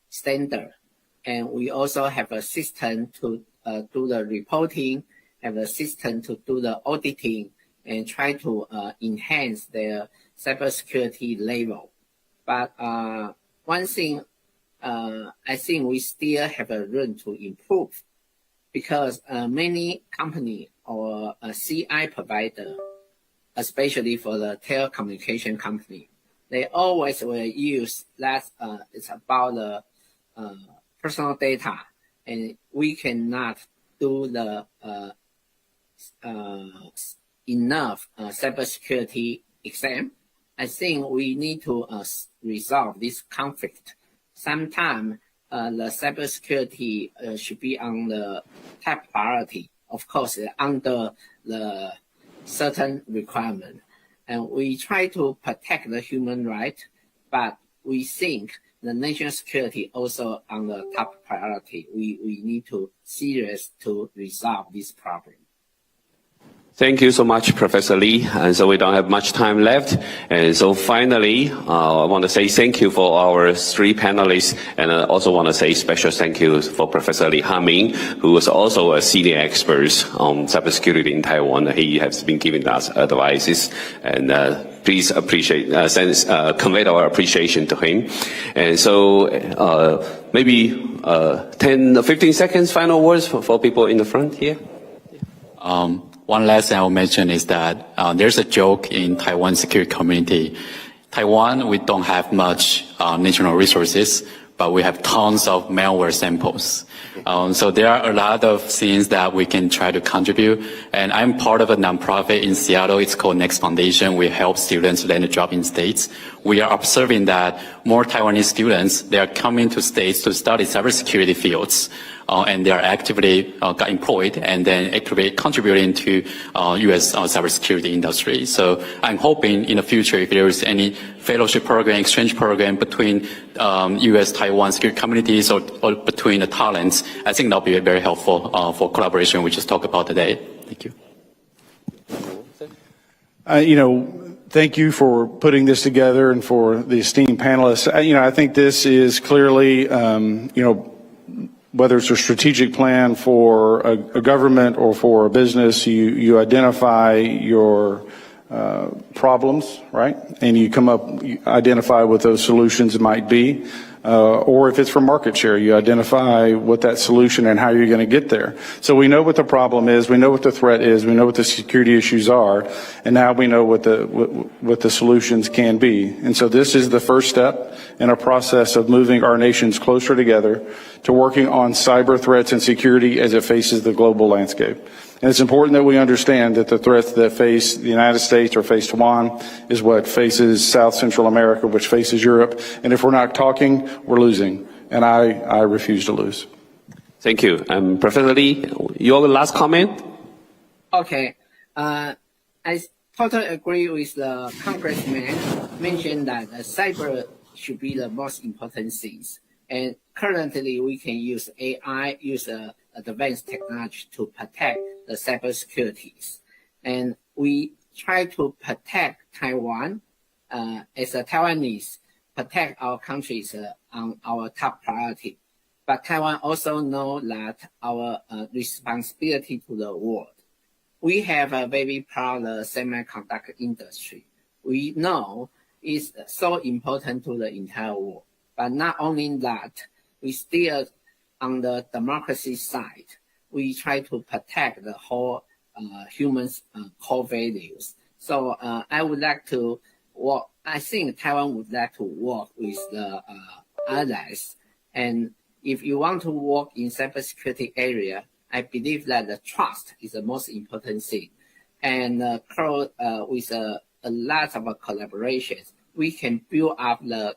standard. And we also have a system to do the reporting, have a system to do the auditing, and try to enhance their cybersecurity level. But one thing, I think we still have a room to improve, because many company or a CI provider, especially for the telecommunication company, they always will use that it's about the personal data, and we cannot do the enough cybersecurity exam. I think we need to resolve this conflict. Sometimes the cybersecurity should be on the top priority, of course, under the certain requirement. And we try to protect the human right, but we think the national security also on the top priority. We need to serious to resolve this problem. Thank you so much, Professor Lee. And so we don't have much time left. And so finally, I want to say thank you for our three panelists. And I also want to say special thank you for Professor Lee Ha-Ming, who is also a senior expert on cybersecurity in Taiwan. He has been giving us advices. And please appreciate, convey our appreciation to him. And so maybe 10 or 15 seconds, final words for people in the front here. One last thing I'll mention is that there's a joke in Taiwan security community. Taiwan, we don't have much national resources, but we have tons of malware samples. So there are a lot of things that we can try to contribute. And I'm part of a nonprofit in Seattle. It's called Next Foundation. We help students land a job in states. We are observing that more Taiwanese students, they are coming to states to study cybersecurity fields. And they are actively got employed and then actively contributing to U.S. Cybersecurity industry. So I'm hoping in the future, if there is any fellowship program, exchange program between U.S.-Taiwan security communities or between the talents. I think that'll be very helpful for collaboration we just talked about today. Thank you. Thank you for putting this together and for the esteemed panelists. I think this is clearly, whether it's a strategic plan for a government or for a business, you identify your problems, right? And you identify what those solutions might be. Or if it's for market share, you identify what that solution and how you're going to get there. So we know what the problem is, we know what the threat is, we know what the security issues are, and now we know what the solutions can be. And so this is the first step in a process of moving our nations closer together to working on cyber threats and security as it faces the global landscape. And it's important that we understand that the threats that face the United States or face Taiwan is what faces South Central America, which faces Europe. And if we're not talking, we're losing. And I refuse to lose. Thank you. Professor Lee, your last comment? Okay. I totally agree with the congressman mentioned that cyber should be the most important things. And currently we can use AI, use advanced technology to protect the cybersecurities. And we try to protect Taiwan as a Taiwanese, protect our countries on our top priority. But Taiwan also know that our responsibility to the world. We have a very proud semiconductor industry. We know it's so important to the entire world. But not only that, we still, on the democracy side, we try to protect the whole humans' core values. So I would like to work, I think Taiwan would like to work with the allies. And if you want to work in cybersecurity area, I believe that the trust is the most important thing. And with a lot of collaborations, we can build up the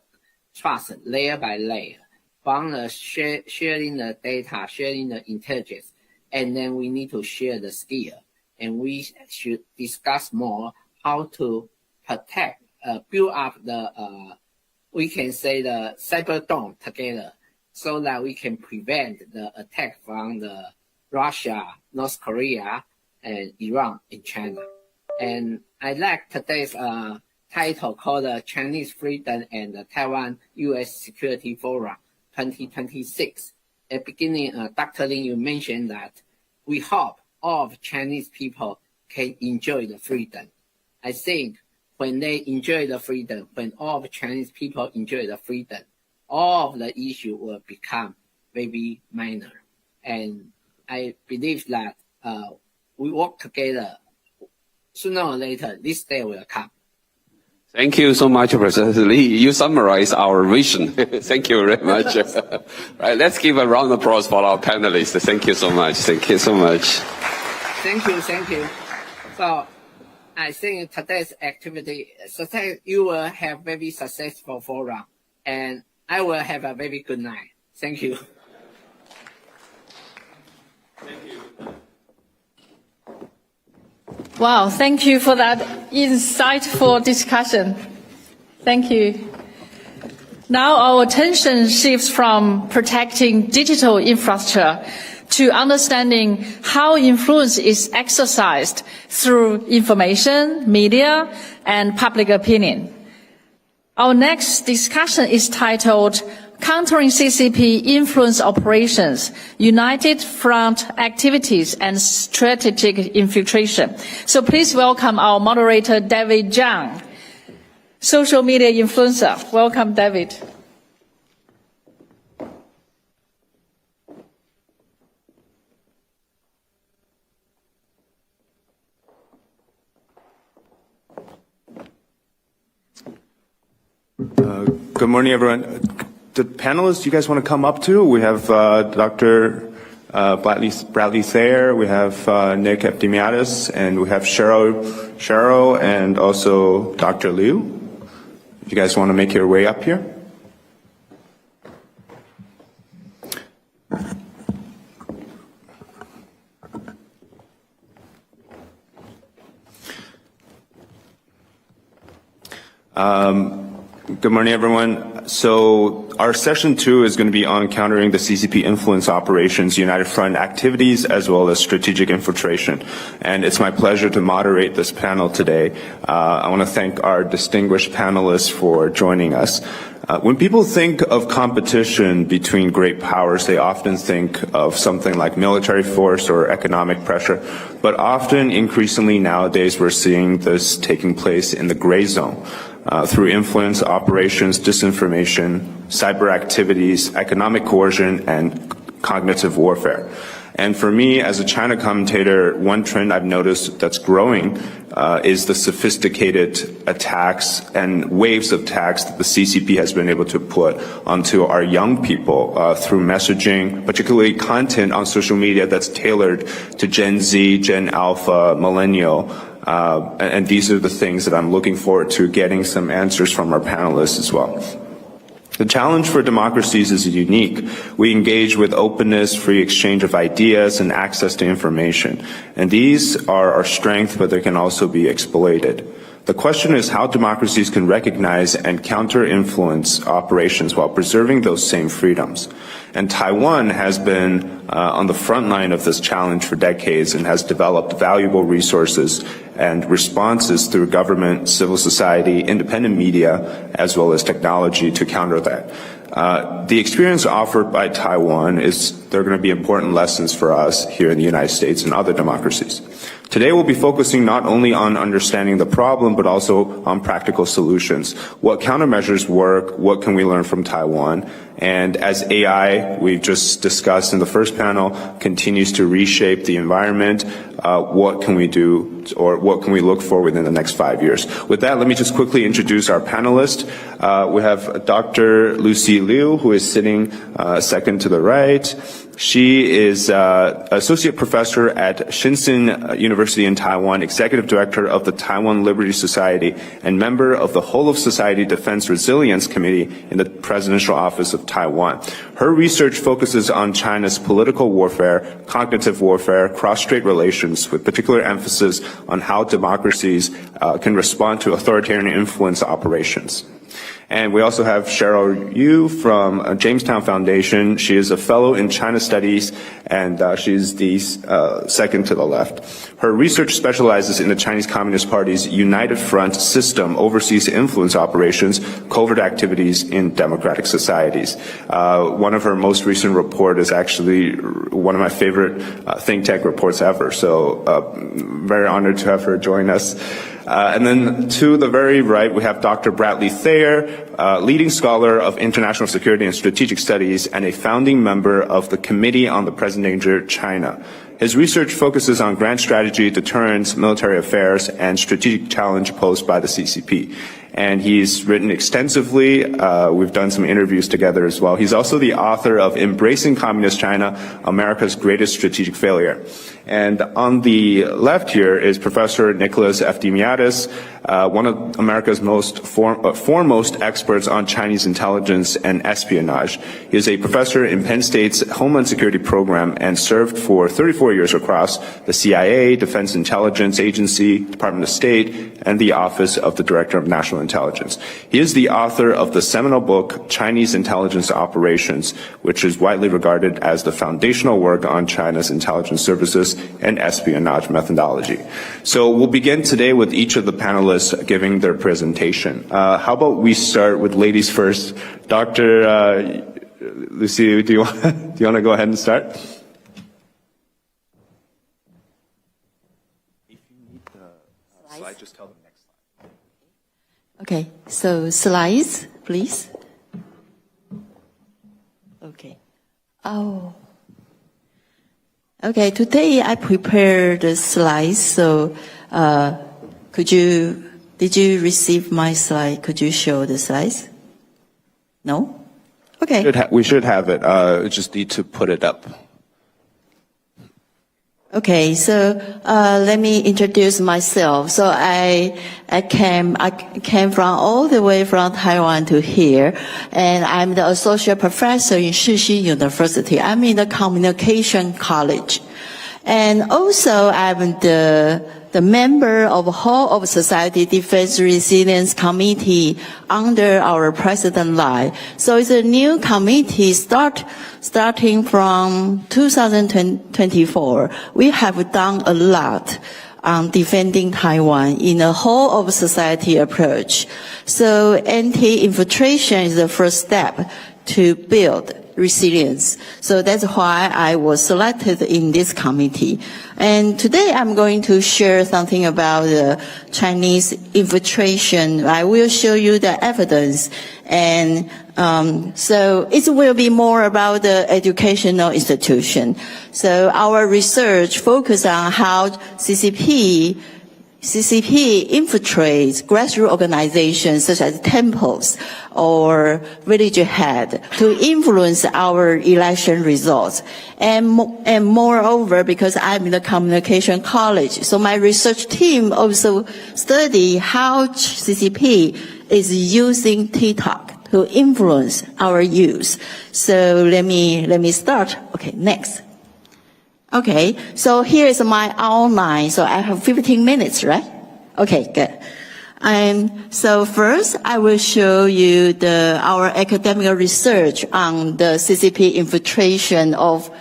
trust layer by layer, from the sharing the data, sharing the intelligence, and then we need to share the skill. And we should discuss more how to protect, build up the, we can say the cyber dome together, so that we can prevent the attack from the Russia, North Korea, and Iran and China. And I like today's title called Chinese Freedom and the Taiwan U.S. Security Forum 2026. At the beginning, Dr. Lin, you mentioned that we hope all of Chinese people can enjoy the freedom. I think when they enjoy the freedom, when all of Chinese people enjoy the freedom, all of the issue will become very minor. And I believe that we work together, sooner or later, this day will come. Thank you so much, Professor Lee. You summarize our vision. Thank you very much. Right, let's give a round of applause for our panelists. Thank you so much. Thank you so much. Thank you, thank you. So I think today's activity, you will have very successful forum, and I will have a very good night. Thank you. Thank you. Wow, thank you for that insightful discussion. Thank you. Now our attention shifts from protecting digital infrastructure to understanding how influence is exercised through information, media, and public opinion. Our next discussion is titled Countering CCP Influence Operations, United Front Activities and Strategic Infiltration. So please welcome our moderator, David Zhang, social media influencer. Welcome, David. Good morning, everyone. The panelists, you guys want to come up too? We have Dr. Bradley Thayer, we have Nick Epidemiadis, and we have Cheryl, and also Dr. Liu. If you guys want to make your way up here. Good morning, everyone. So our session 2 is going to be on countering the CCP influence operations, United Front activities, as well as strategic infiltration. And it's my pleasure to moderate this panel today. I want to thank our distinguished panelists for joining us. When people think of competition between great powers, they often think of something like military force or economic pressure. But often, increasingly nowadays, we're seeing this taking place in the gray zone through influence operations, disinformation, cyber activities, economic coercion, and cognitive warfare. And for me, as a China commentator, one trend I've noticed that's growing is the sophisticated attacks and waves of attacks that the CCP has been able to put onto our young people through messaging, particularly content on social media that's tailored to Gen Z, Gen Alpha, Millennial. And these are the things that I'm looking forward to getting some answers from our panelists as well. The challenge for democracies is unique. We engage with openness, free exchange of ideas, and access to information. And these are our strength, but they can also be exploited. The question is how democracies can recognize and counter-influence operations while preserving those same freedoms. And Taiwan has been on the front line of this challenge for decades and has developed valuable resources and responses through government, civil society, independent media, as well as technology to counter that. The experience offered by Taiwan there are going to be important lessons for us here in the United States and other democracies. Today we'll be focusing not only on understanding the problem, but also on practical solutions. What countermeasures work? What can we learn from Taiwan? And as AI, we've just discussed in the first panel, continues to reshape the environment, what can we do or what can we look for within the next 5 years? With that, let me just quickly introduce our panelists. We have Dr. Yu-Hsi Liu, who is sitting second to the right. She is associate professor at Shinsen University in Taiwan, executive director of the Taiwan Liberty Society, and member of the Whole of Society Defense Resilience Committee in the Presidential Office of Taiwan. Her research focuses on China's political warfare, cognitive warfare, cross-strait relations, with particular emphasis on how democracies can respond to authoritarian influence operations. And we also have Cheryl Yu from Jamestown Foundation. She is a fellow in China Studies, and she's the second to the left. Her research specializes in the Chinese Communist Party's United Front system, overseas influence operations, covert activities in democratic societies. One of her most recent report is actually one of my favorite think tank reports ever. So very honored to have her join us. And then to the very right, we have Dr. Bradley Thayer, leading scholar of international security and strategic studies and a founding member of the Committee on the Present Danger China. His research focuses on grand strategy, deterrence, military affairs, and strategic challenge posed by the CCP. And he's written extensively. We've done some interviews together as well. He's also the author of Embracing Communist China, America's Greatest Strategic Failure. And on the left here is Professor Nicholas Efthymiadis, one of America's foremost experts on Chinese intelligence and espionage. He is a professor in Penn State's Homeland Security Program and served for 34 years across the CIA, Defense Intelligence Agency, Department of State, and the Office of the Director of National Intelligence. He is the author of the seminal book, Chinese Intelligence Operations, which is widely regarded as the foundational work on China's intelligence services and espionage methodology. So we'll begin today with each of the panelists giving their presentation. How about we start with ladies first? Dr. Lucy, do you want to go ahead and start? If you need the slide, just tell them next slide. Okay, so slides, please. Okay. Okay, today I prepared the slides, so did you receive my slide? Could you show the slides? No? Okay. We should have it. We just need to put it up. Okay, so let me introduce myself. So I came from all the way from Taiwan to here, and I'm the associate professor in Shishi University. I'm in the communication college, and also I'm the the member of Whole of Society Defense Resilience Committee under our President Lai. So it's a new committee starting from 2024. We have done a lot on defending Taiwan in a whole of society approach. So anti-infiltration is the first step to build resilience. So that's why I was selected in this committee. And today I'm going to share something about the Chinese infiltration. I will show you the evidence. And so it will be more about the educational institution. So our research focuses on how CCP infiltrates grassroots organizations such as temples or village head to influence our election results. And moreover, because I'm in the communication college, so my research team also study how CCP is using TikTok to influence our youth. So let me start. Okay, next. Okay, so here is my outline. So I have 15 minutes, right? Okay, good. And so first, I will show you our academic research on the CCP infiltration of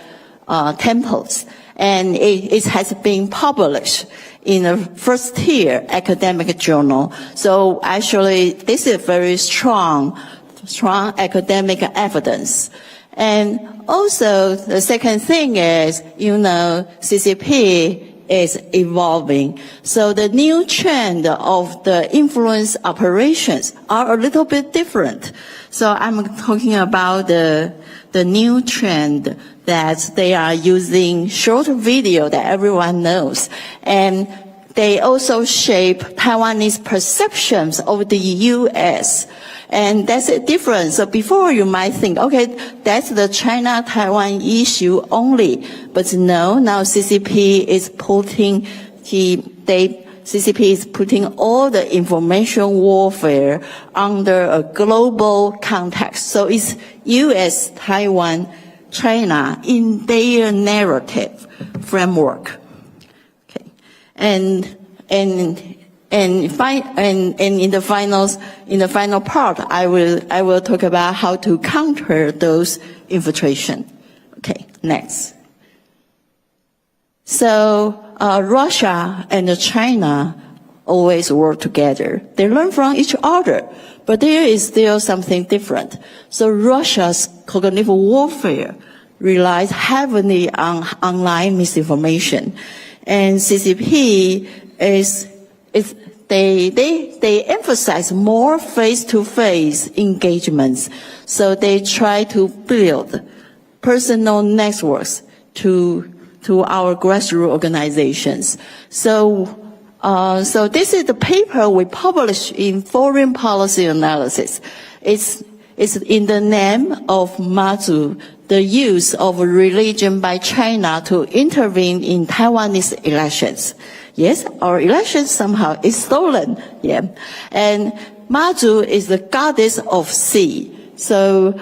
temples. And it has been published in a first-tier academic journal. So actually, this is very strong academic evidence. And also, the second thing is, CCP is evolving. So the new trend of the influence operations are a little bit different. So I'm talking about the new trend that they are using short video that everyone knows. And they also shape Taiwanese perceptions of the U.S., and that's a difference. So before you might think, okay, that's the China-Taiwan issue only. But no, now CCP is putting all the information warfare under a global context. So it's U.S., Taiwan, China in their narrative framework. Okay. And in the final part, I will talk about how to counter those infiltration. Okay, next. So Russia and China always work together. They learn from each other, but there is still something different. So Russia's cognitive warfare relies heavily on online misinformation, and CCP they emphasize more face-to-face engagements. So they try to build personal networks to our grassroots organizations. So this is the paper we published in Foreign Policy Analysis. It's in the name of Mazu, the use of religion by China to intervene in Taiwanese elections. Yes, our election somehow is stolen. Yeah. And Mazu is the goddess of sea. So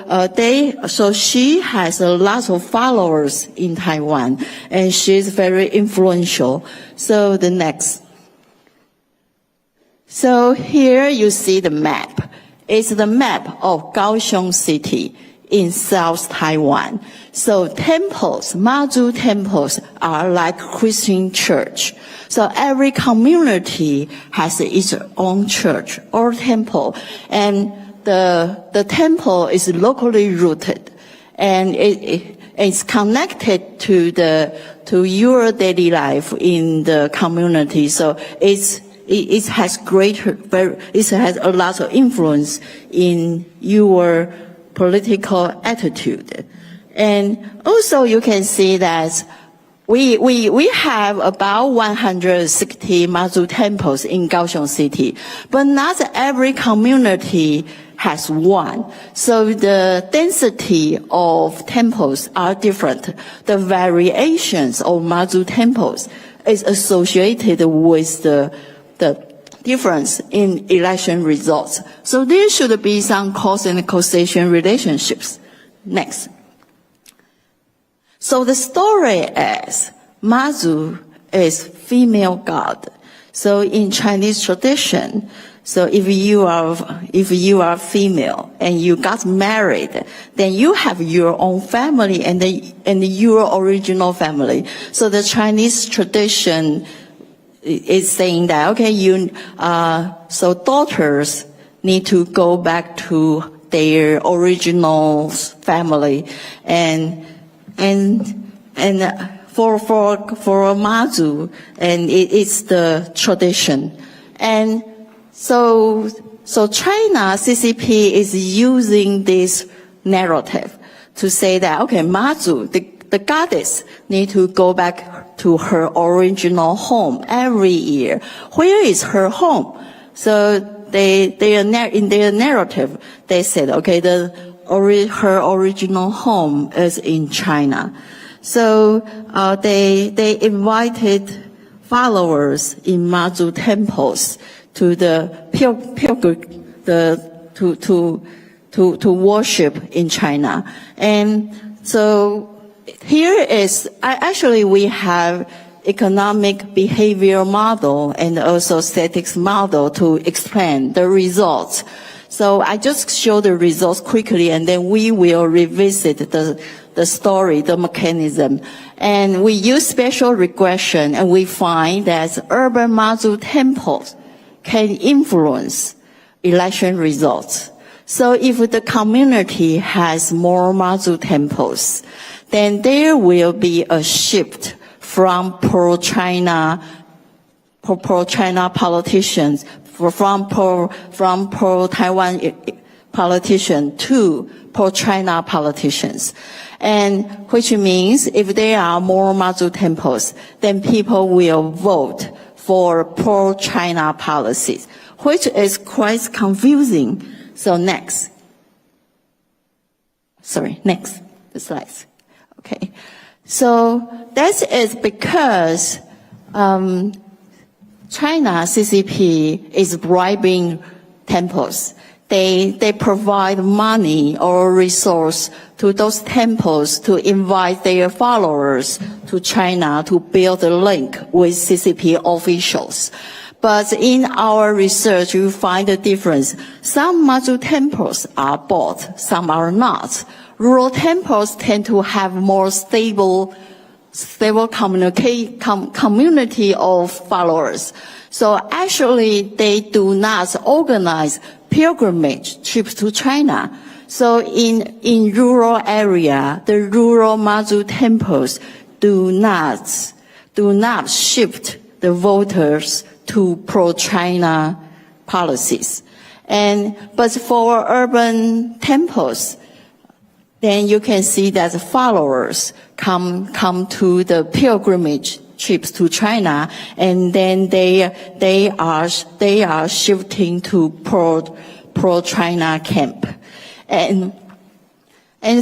she has a lot of followers in Taiwan, and she's very influential. So the next. So here you see the map. It's the map of Kaohsiung City in South Taiwan. So temples, Mazu temples are like Christian church. So every community has its own church or temple, and the temple is locally rooted, and it's connected to your daily life in the community. So it has a lot of influence in your political attitude. And also you can see that we have about 160 Mazu temples in Kaohsiung City, but not every community has one. So the density of temples are different. The variations of Mazu temples is associated with the difference in election results. So there should be some cause and causation relationships. Next. So the story is Mazu is female god. So in Chinese tradition, so if you are female and you got married, then you have your own family and your original family. So the Chinese tradition is saying that, okay, so daughters need to go back to their original family, and for Mazu, and it's the tradition. And so China, CCP is using this narrative to say that, okay, Mazu, the goddess, need to go back to her original home every year. Where is her home? So in their narrative, they said, okay, her original home is in China. So they invited followers in Mazu temples to to worship in China. And so here is actually we have economic behavior model and also statistics model to explain the results. So I just show the results quickly, and then we will revisit the story, the mechanism. And we use spatial regression, and we find that urban Mazu temples can influence election results. So if the community has more Mazu temples, then there will be a shift from pro-China politicians, from pro-Taiwan politicians to pro-China politicians. And which means if there are more Mazu temples, then people will vote for pro-China policies, which is quite confusing. So next. Next, the slides. Okay. So that is because China CCP is bribing temples. They provide money or resource to those temples to invite their followers to China to build a link with CCP officials. But in our research, you find a difference. Some Mazu temples are bought, some are not. Rural temples tend to have more stable community of followers. So actually, they do not organize pilgrimage trips to China. So in rural area, the rural Mazu temples do not shift the voters to pro-China policies. But for urban temples, then you can see that followers come to the pilgrimage trips to China, and then they are shifting to pro-China camp. And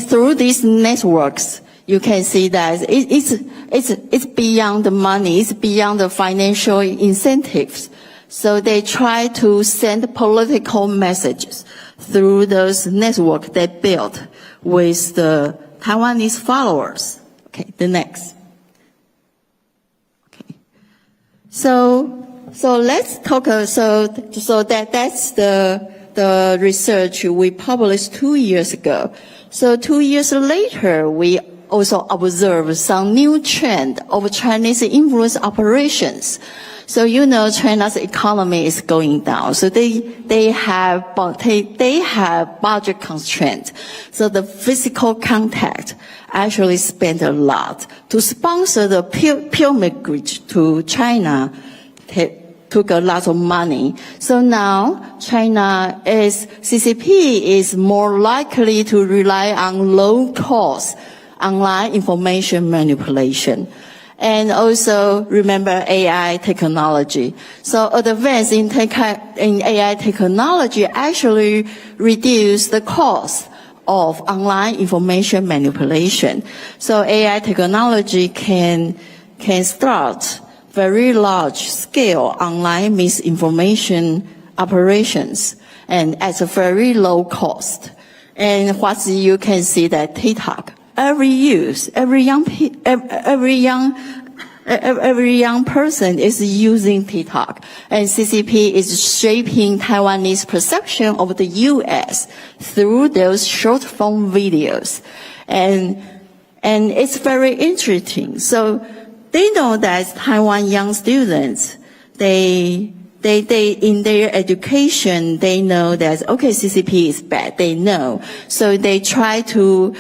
through these networks, you can see that it's beyond the money, it's beyond the financial incentives. So they try to send political messages through those networks they built with the Taiwanese followers. Okay, the next. Okay. So let's talk, that's the research we published 2 years ago. So 2 years later, we also observed some new trend of Chinese influence operations. So China's economy is going down. So they have budget constraints. So the physical contact actually spent a lot to sponsor the pilgrimage to China. Took a lot of money. So now CCP is more likely to rely on low cost online information manipulation. And also remember AI technology. So advance in AI technology actually reduce the cost of online information manipulation. So AI technology can start very large scale online misinformation operations and at a very low cost. And what you can see that TikTok, every young every young person is using TikTok, and CCP is shaping Taiwanese perception of the U.S. through those short form videos. And it's very interesting. So they know that Taiwan young students, they in their education, they know that, okay, CCP is bad. They know. So they try to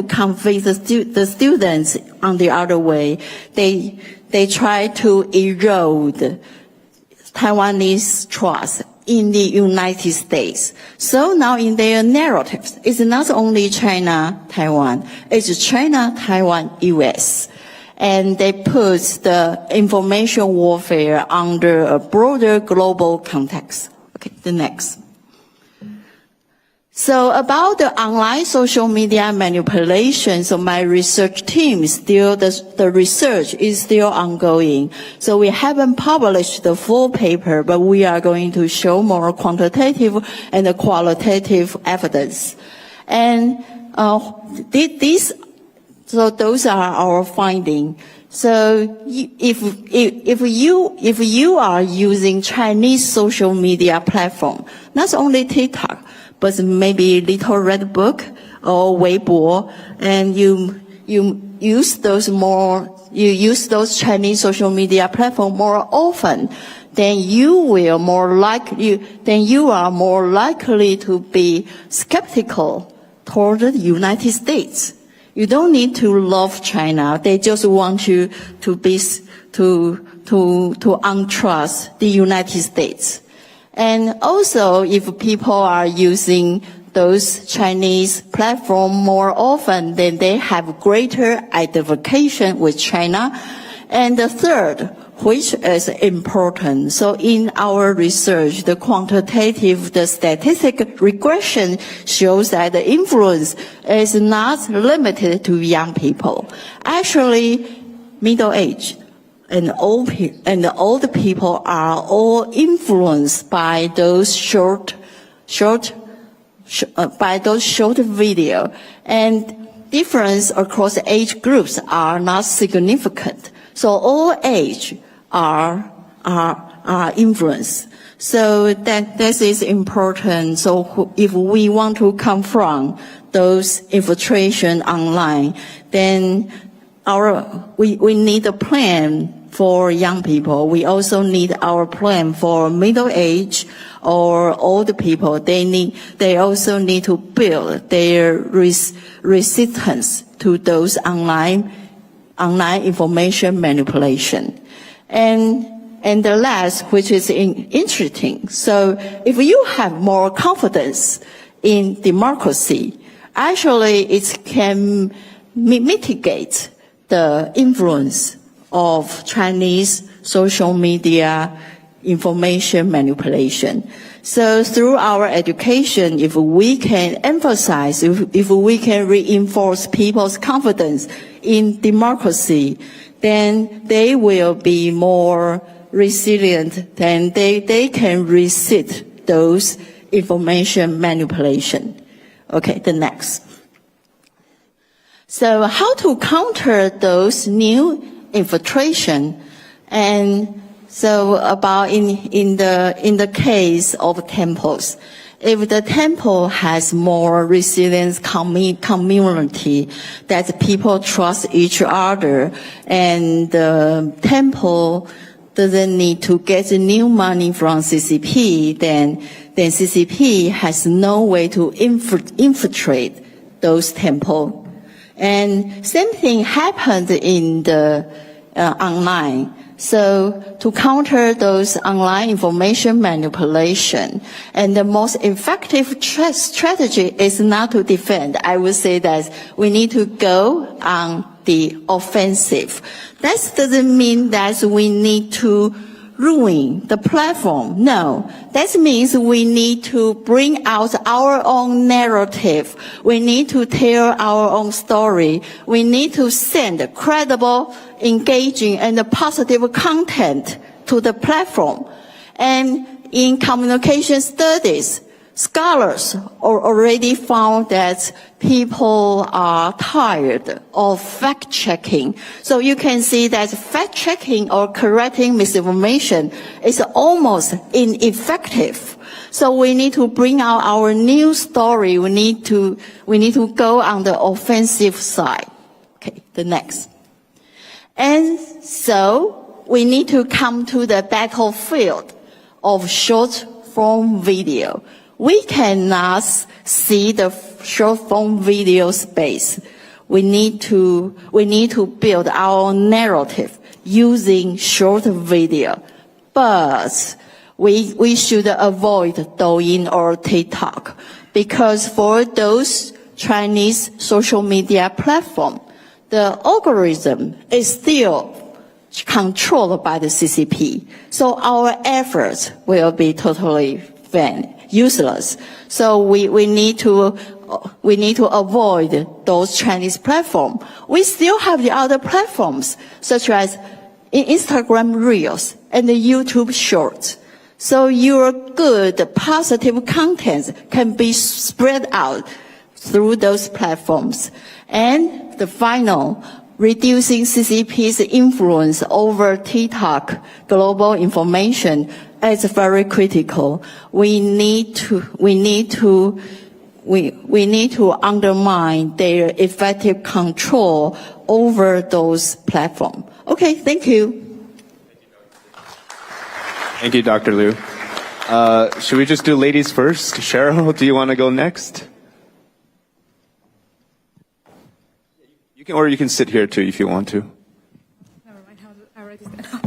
convince the students on the other way. They try to erode Taiwanese trust in the United States. So now in their narratives, it's not only China, Taiwan, it's China, Taiwan, US. And they put the information warfare under a broader global context. Okay, the next. So about the online social media manipulation, so my research team still, the research is still ongoing. So we haven't published the full paper, but we are going to show more quantitative and qualitative evidence. And so those are our findings. So if you are using Chinese social media platform, not only TikTok, but maybe Little Red Book or Weibo, and you use those Chinese social media platform more often, then you are more likely to be skeptical toward the United States. You don't need to love China. They just want you to untrust the United States. And also, if people are using those Chinese platforms more often, then they have greater identification with China. And the third, which is important. So in our research, the statistic regression shows that the influence is not limited to young people. Actually, middle-aged and old people are all influenced by those short video, and difference across age groups are not significant. So all age are influenced. So this is important. So if we want to confront those infiltration online, then we need a plan for young people. We also need our plan for middle age or old people. They also need to build their resistance to those online information manipulation. And the last, which is interesting. So if you have more confidence in democracy, actually it can mitigate the influence of Chinese social media information manipulation. So through our education, if we can emphasize, if we can reinforce people's confidence in democracy, then they will be more resilient, then they can resist those information manipulation. Okay, the next. So how to counter those new infiltration? And so about in the case of temples, if the temple has more resilient community, that people trust each other, and the temple doesn't need to get new money from CCP, then CCP has no way to infiltrate those temples. And same thing happened in the online. So to counter those online information manipulation, and the most effective strategy is not to defend. I would say that we need to go on the offensive. That doesn't mean that we need to ruin the platform. No, that means we need to bring out our own narrative. We need to tell our own story. We need to send credible, engaging, and positive content to the platform. And in communication studies, Scholars already found that people are tired of fact-checking. So you can see that fact-checking or correcting misinformation is almost ineffective. So we need to bring out our news story. We need to go on the offensive side. Okay, the next. And so we need to come to the battlefield of short-form video. We cannot see the short-form video space. We need to build our narrative using short video. But we should avoid Douyin or TikTok, because for those Chinese social media platform, the algorithm is still controlled by the CCP. So our efforts will be totally useless. So we need to avoid those Chinese platforms. We still have the other platforms, such as Instagram Reels and the YouTube Shorts. So your good, positive content can be spread out through those platforms. And the final, reducing CCP's influence over TikTok global information is very critical. We need to undermine their effective control over those platforms. Okay, thank you. Thank you, Dr. Liu. Should we just do ladies first? Cheryl, do you want to go next? Or you can sit here too if you want to. Never mind, I already stand up.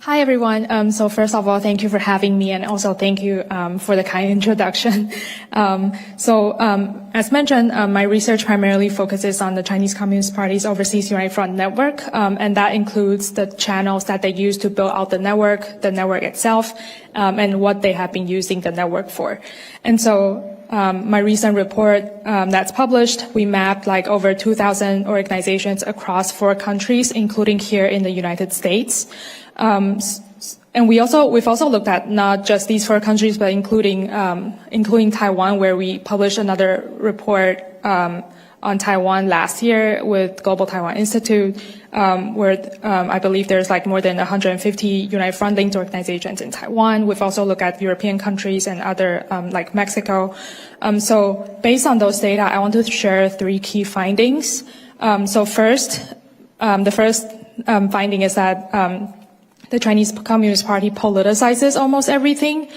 Hi, everyone. So first of all, thank you for having me, and also thank you for the kind introduction. As mentioned, my research primarily focuses on the Chinese Communist Party's Overseas United Front network, and that includes the channels that they use to build out the network itself, and what they have been using the network for. And so my recent report that's published, we mapped like over 2,000 organizations across 4 countries, including here in the United States. And we've also looked at not just these 4 countries, but including Taiwan, where we published another report on Taiwan last year with Global Taiwan Institute, where I believe there's like more than 150 United Front linked organizations in Taiwan. We've also looked at European countries and other like Mexico. So based on those data, I want to share 3 key findings. So first, the first finding is that the Chinese Communist Party politicizes almost everything.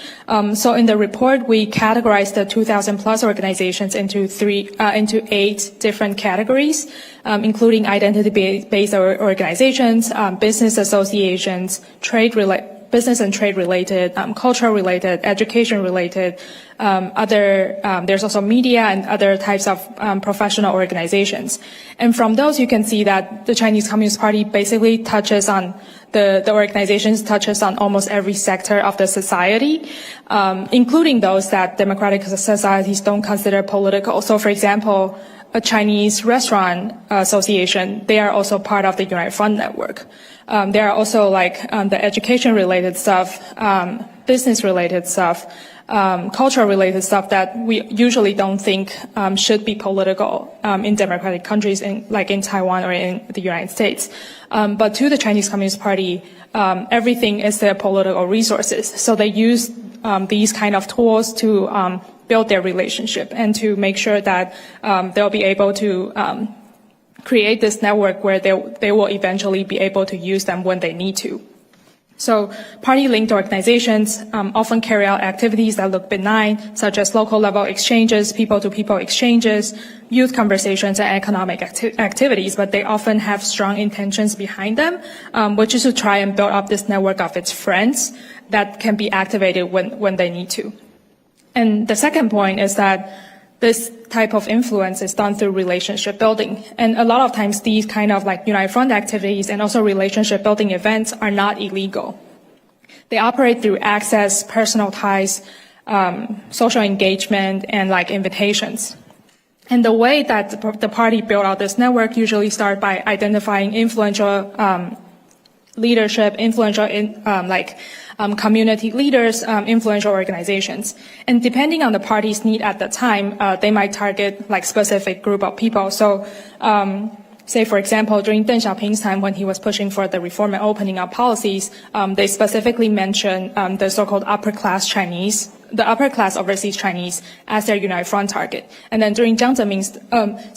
So in the report, we categorized the 2,000 plus organizations into 8 different categories, including identity-based organizations, business associations, business and trade related, cultural related, education related, there's also media and other types of professional organizations. And from those, you can see that the Chinese Communist Party basically touches on the organizations touches on almost every sector of the society, including those that democratic societies don't consider political. So for example, a Chinese restaurant association, they are also part of the United Front network. There are also like the education related stuff, business related stuff, cultural related stuff that we usually don't think should be political in democratic countries, like in Taiwan or in the United States. But to the Chinese Communist Party, everything is their political resources. So they use these kind of tools to build their relationship and to make sure that they'll be able to create this network where they will eventually be able to use them when they need to. So party-linked organizations often carry out activities that look benign, such as local-level exchanges, people-to-people exchanges, youth conversations, and economic activities, but they often have strong intentions behind them, which is to try and build up this network of its friends that can be activated when they need to. And the second point is that this type of influence is done through relationship building. And a lot of times these kind of like United Front activities and also relationship building events are not illegal. They operate through access, personal ties, social engagement, and like invitations. And the way that the party built out this network usually start by identifying influential leadership, influential community leaders, influential organizations. And depending on the party's need at the time, they might target like specific group of people. So, say, for example, during Deng Xiaoping's time when he was pushing for the reform and opening up policies, they specifically mentioned the so-called upper class Chinese, the upper class overseas Chinese as their United Front target. And then during Jiang Zemin's,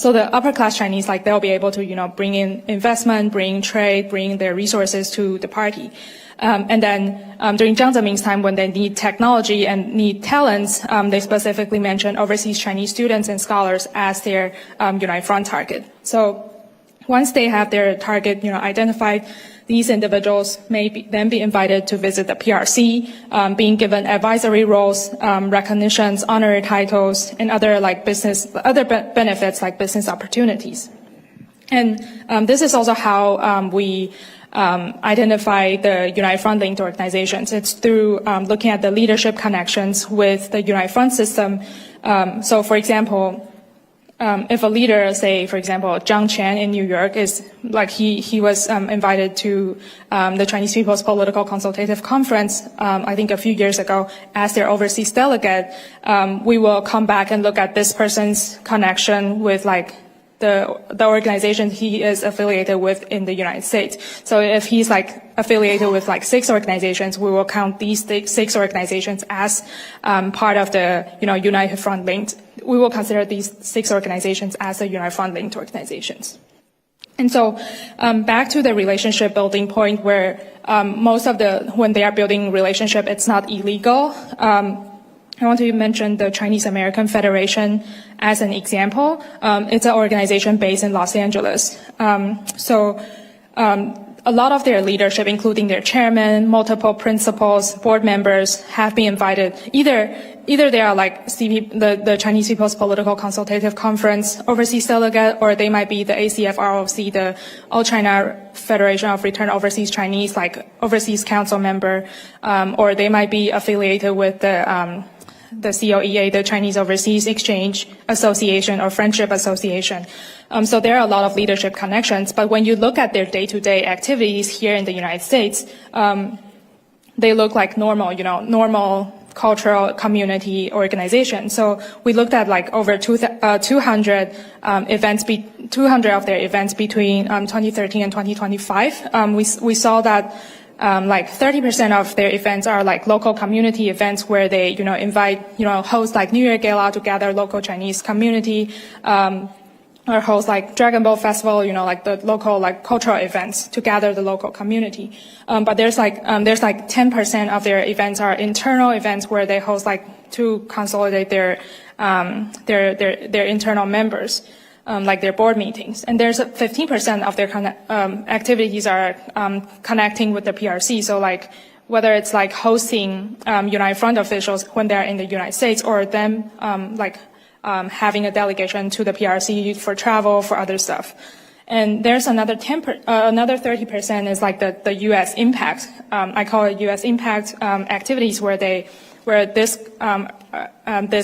so the upper class Chinese, like they'll be able to, bring in investment, bring trade, bring their resources to the party. And then during Jiang Zemin's time, when they need technology and need talents, they specifically mentioned overseas Chinese students and scholars as their United Front target. So once they have their target, identified, these individuals may then be invited to visit the PRC, being given advisory roles, recognitions, honorary titles, and other benefits like business opportunities. And this is also how we identify the United Front linked organizations. It's through looking at the leadership connections with the United Front system. So, for example, if a leader, say, for example, Zhang Qian in New York is like he was invited to the Chinese People's Political Consultative Conference, I think a few years ago, as their overseas delegate, we will come back and look at this person's connection with like the organization he is affiliated with in the United States. So if he's like affiliated with like 6 organizations, we will count these 6 organizations as part of the United Front linked. We will consider these 6 organizations as the United Front linked organizations. And so back to the relationship building point where when they are building relationship, it's not illegal. I want to mention the Chinese American Federation as an example. It's an organization based in Los Angeles. A lot of their leadership, including their chairman, multiple principals, board members, have been invited. Either they are like the Chinese People's Political Consultative Conference overseas delegate, or they might be the ACF-ROC, the All China Federation of Returned Overseas Chinese, like overseas council member, or they might be affiliated with the COEA, the Chinese Overseas Exchange Association or Friendship Association. So there are a lot of leadership connections, but when you look at their day-to-day activities here in the United States, they look like normal cultural community organization. So we looked at like over 200 events, 200 of their events between 2013 and 2025. We saw that like 30% of their events are like local community events where they, invite, host like New Year Gala to gather local Chinese community, or host like Dragon Boat Festival, like the local like cultural events to gather the local community. But there's like 10% of their events are internal events where they host like to consolidate their internal members. Like their board meetings. And there's 15% of their activities are connecting with the PRC. So like whether it's like hosting United Front officials when they're in the United States, or them having a delegation to the PRC for travel, for other stuff. And there's another 30% is like the U.S. impact. I call it U.S. impact activities where this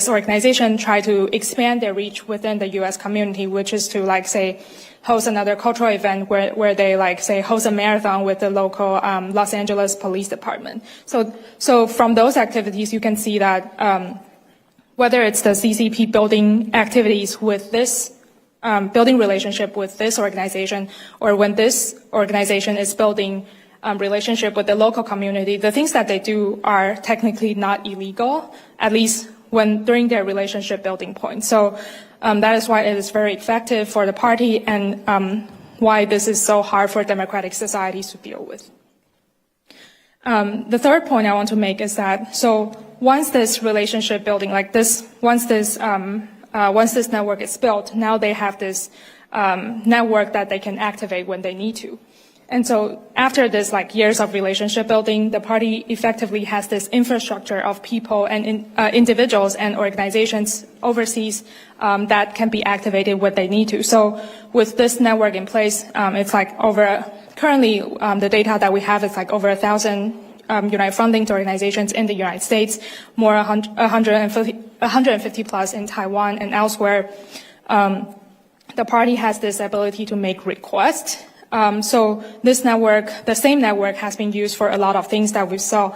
organization try to expand their reach within the U.S. community, which is to like say host another cultural event where they like say host a marathon with the local Los Angeles Police Department. So from those activities, you can see that whether it's the CCP building activities with this building relationship with this organization, or when this organization is building relationship with the local community, the things that they do are technically not illegal, at least during their relationship building point. So that is why it is very effective for the party, and why this is so hard for democratic societies to deal with. The third point I want to make is that once this relationship building like this, once this network is built, now they have this network that they can activate when they need to. And so after this like years of relationship building, the party effectively has this infrastructure of people and individuals and organizations overseas that can be activated when they need to. So with this network in place, it's like currently the data that we have is like over 1,000 United Front linked organizations in the United States, more 150 plus in Taiwan and elsewhere. the party has this ability to make requests. So this network, the same network, has been used for a lot of things that we saw.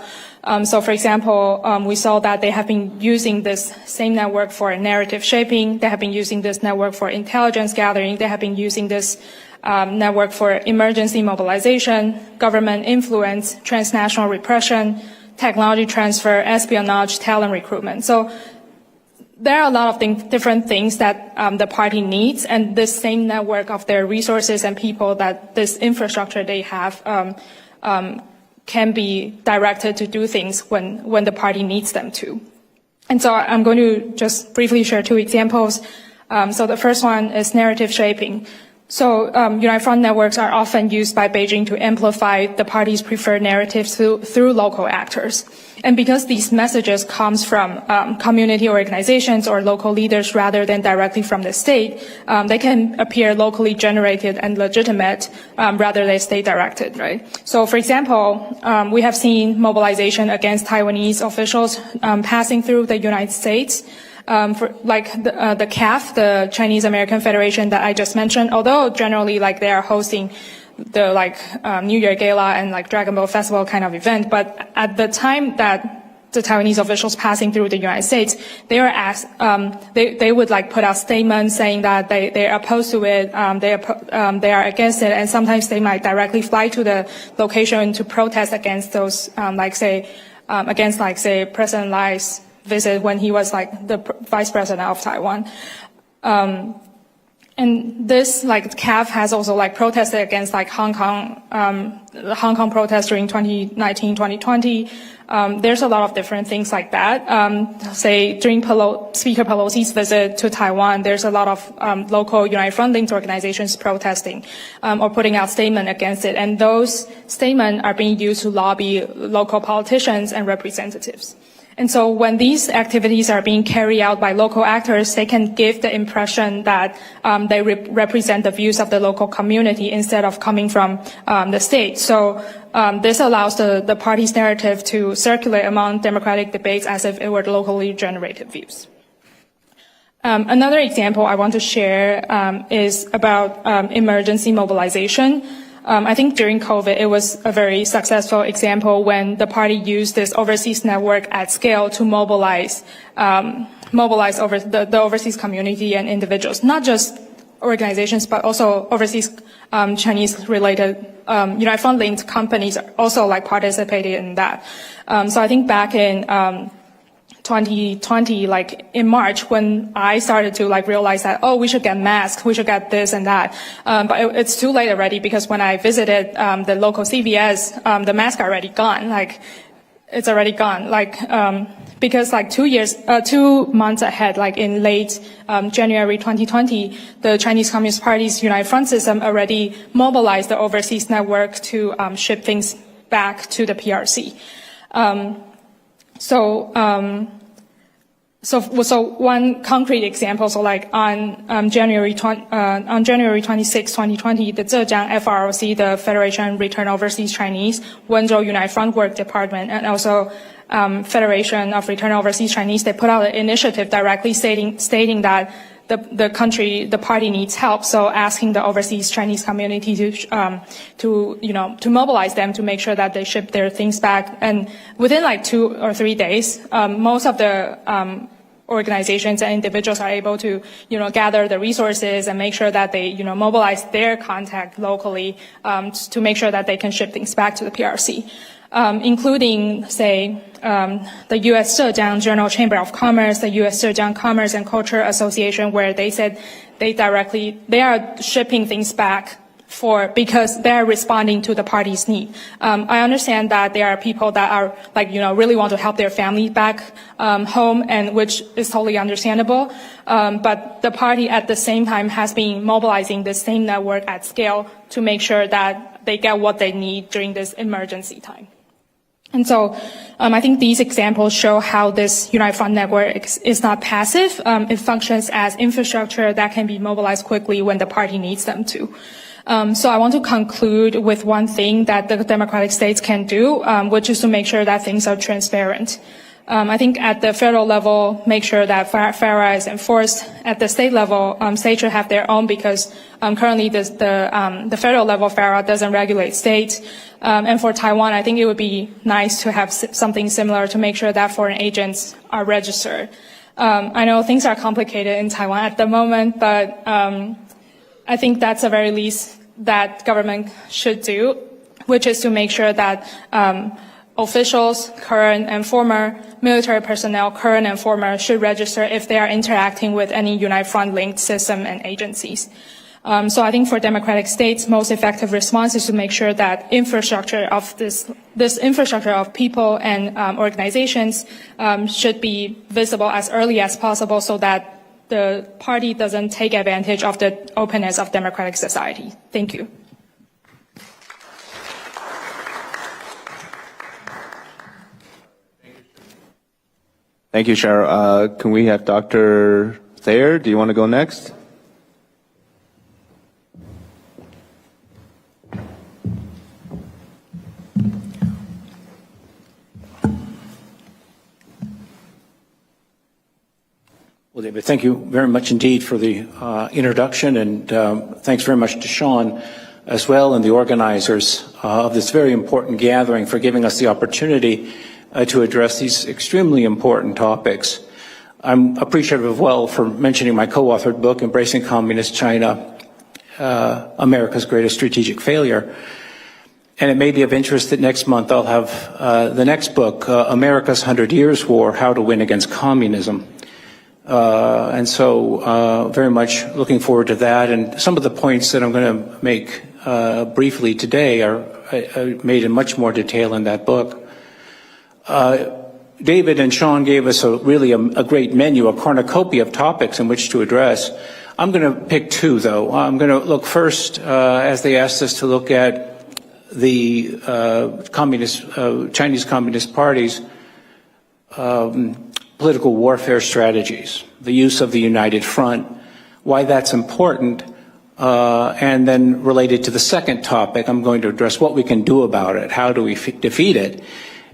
So for example, we saw that they have been using this same network for narrative shaping. They have been using this network for intelligence gathering. They have been using this network for emergency mobilization, government influence, transnational repression, technology transfer, espionage, talent recruitment. So there are a lot of different things that the party needs, and this same network of their resources and people, that this infrastructure they have can be directed to do things when the party needs them to. And so I'm going to just briefly share two examples. So the first one is narrative shaping. So United Front networks are often used by Beijing to amplify the party's preferred narratives through local actors. And because these messages comes from community organizations or local leaders rather than directly from the state, they can appear locally generated and legitimate rather than state directed, right? So for example, we have seen mobilization against Taiwanese officials passing through the United States. For like the CAF, the Chinese American Federation that I just mentioned, although generally like they are hosting the New Year Gala and like Dragon Boat Festival kind of event, but at the time that the Taiwanese officials passing through the United States, they were asked, they would like put out statements saying that they are opposed to it, they are against it, and sometimes they might directly fly to the location to protest against those, against President Lai's visit when he was like the vice president of Taiwan. And this CAF has also protested against Hong Kong protests during 2019, 2020. There's a lot of different things like that. Say during Speaker Pelosi's visit to Taiwan, there's a lot of local United Front linked organizations protesting or putting out statements against it. And those statements are being used to lobby local politicians and representatives. And so when these activities are being carried out by local actors, they can give the impression that they represent the views of the local community instead of coming from the state. So this allows the party's narrative to circulate among democratic debates as if it were locally generated views. Another example I want to share is about emergency mobilization. I think during COVID, it was a very successful example when the party used this overseas network at scale to mobilize over the overseas community and individuals, not just organizations, but also overseas Chinese-related United Front linked companies also participated in that. So I think back in 2020, in March, when I started to realize that, oh, we should get masks, we should get this and that. But it's too late already, because when I visited the local CVS, the masks are already gone. It's already gone. Because 2 months ahead, in late January 2020, the Chinese Communist Party's United Front system already mobilized the overseas network to ship things back to the PRC. So one concrete example, on January 26, 2020, the Zhejiang FROC, the Federation Return Overseas Chinese, Wenzhou United Front Work Department, and also Federation of Return Overseas Chinese, they put out an initiative directly stating that the party needs help. So asking the overseas Chinese community to mobilize them to make sure that they ship their things back. And within 2 or 3 days, most of the organizations and individuals are able to, gather the resources and make sure that they, mobilize their contact locally, to make sure that they can ship things back to the PRC. Including, say, the U.S. Zhejiang General Chamber of Commerce, the U.S. Zhejiang Commerce and Culture Association, where they said they are shipping things back because they are responding to the party's need. I understand that there are people that are really want to help their family back home, and which is totally understandable. But the party at the same time has been mobilizing the same network at scale to make sure that they get what they need during this emergency time. And so I think these examples show how this United Front network is not passive. It functions as infrastructure that can be mobilized quickly when the party needs them to. So I want to conclude with one thing that the democratic states can do, which is to make sure that things are transparent. I think at the federal level, make sure that FARA is enforced. At the state level, states should have their own because currently the federal level FARA doesn't regulate states. And for Taiwan, I think it would be nice to have something similar to make sure that foreign agents are registered. I know things are complicated in Taiwan at the moment, but I think that's the very least that government should do, which is to make sure that officials, current and former, military personnel, current and former, should register if they are interacting with any Unite Front linked system and agencies. So I think for democratic states, most effective response is to make sure that infrastructure of this infrastructure of people and organizations should be visible as early as possible so that the party doesn't take advantage of the openness of democratic society. Thank you. Thank you, Cheryl. Can we have Dr. Thayer? Do you want to go next? Well, David, thank you very much indeed for the introduction, and thanks very much to Sean as well and the organizers of this very important gathering for giving us the opportunity to address these extremely important topics. I'm appreciative as well for mentioning my co-authored book, Embracing Communist China, America's Greatest Strategic Failure. And it may be of interest that next month I'll have the next book, America's 100 Years War, How to Win Against Communism. And so very much looking forward to that. And some of the points that I'm going to make briefly today are made in much more detail in that book. David and Sean gave us a great menu, a cornucopia of topics in which to address. I'm going to pick two, though. I'm going to look first, as they asked us to look at the Chinese Communist Party's political warfare strategies, the use of the United Front, why that's important, and then related to the second topic, I'm going to address what we can do about it, how do we defeat it.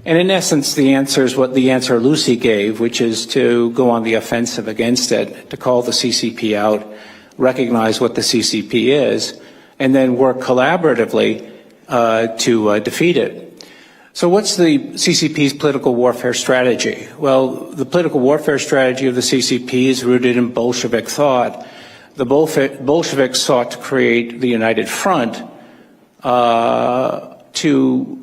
And in essence, the answer is what the answer Lucy gave, which is to go on the offensive against it, to call the CCP out, recognize what the CCP is, and then work collaboratively to defeat it. So what's the CCP's political warfare strategy? Well, the political warfare strategy of the CCP is rooted in Bolshevik thought. The Bolsheviks sought to create the United Front to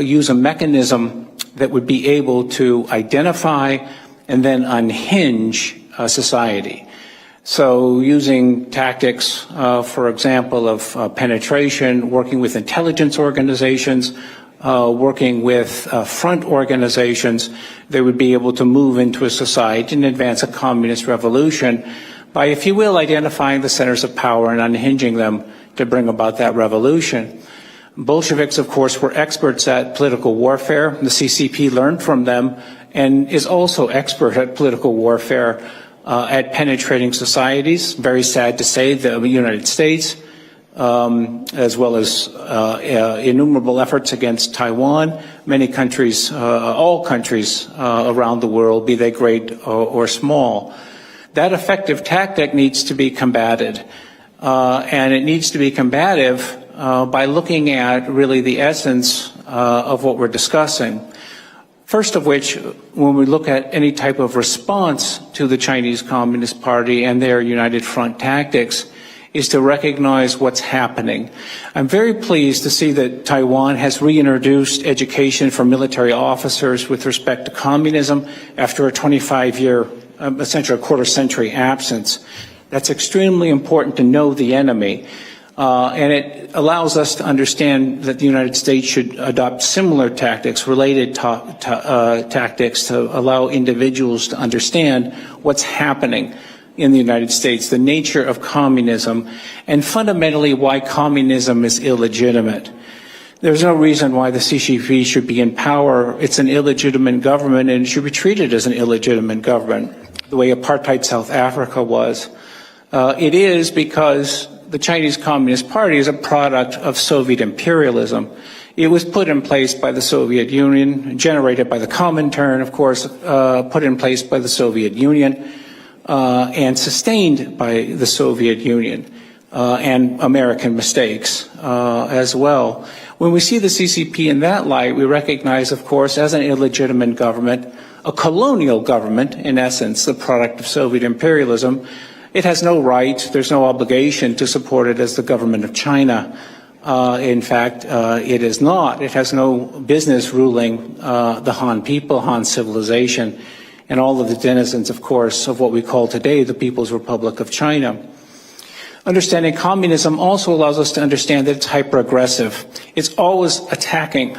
use a mechanism that would be able to identify and then unhinge society. So using tactics, for example, of penetration, working with intelligence organizations, working with front organizations, they would be able to move into a society and advance a communist revolution by, if you will, identifying the centers of power and unhinging them to bring about that revolution. Bolsheviks, of course, were experts at political warfare. The CCP learned from them and is also expert at political warfare, at penetrating societies. Very sad to say, the United States, as well as innumerable efforts against Taiwan, many countries, all countries around the world, be they great or small. That effective tactic needs to be combated, and it needs to be combative by looking at really the essence of what we're discussing. First of which, when we look at any type of response to the Chinese Communist Party and their United Front tactics, is to recognize what's happening. I'm very pleased to see that Taiwan has reintroduced education for military officers with respect to communism after a 25-year, essentially a quarter-century absence. That's extremely important to know the enemy. And it allows us to understand that the United States should adopt similar tactics, related tactics, to allow individuals to understand what's happening in the United States, the nature of communism, and fundamentally why communism is illegitimate. There's no reason why the CCP should be in power. It's an illegitimate government, and it should be treated as an illegitimate government, the way apartheid South Africa was. It is because the Chinese Communist Party is a product of Soviet imperialism. It was put in place by the Soviet Union, generated by the Comintern, of course, put in place by the Soviet Union, and sustained by the Soviet Union, and American mistakes as well. When we see the CCP in that light, we recognize, of course, as an illegitimate government, a colonial government, in essence, the product of Soviet imperialism. It has no right, there's no obligation to support it as the government of China. In fact, it is not. It has no business ruling the Han people, Han civilization, and all of the denizens, of course, of what we call today the People's Republic of China. Understanding communism also allows us to understand that it's hyper-aggressive. It's always attacking,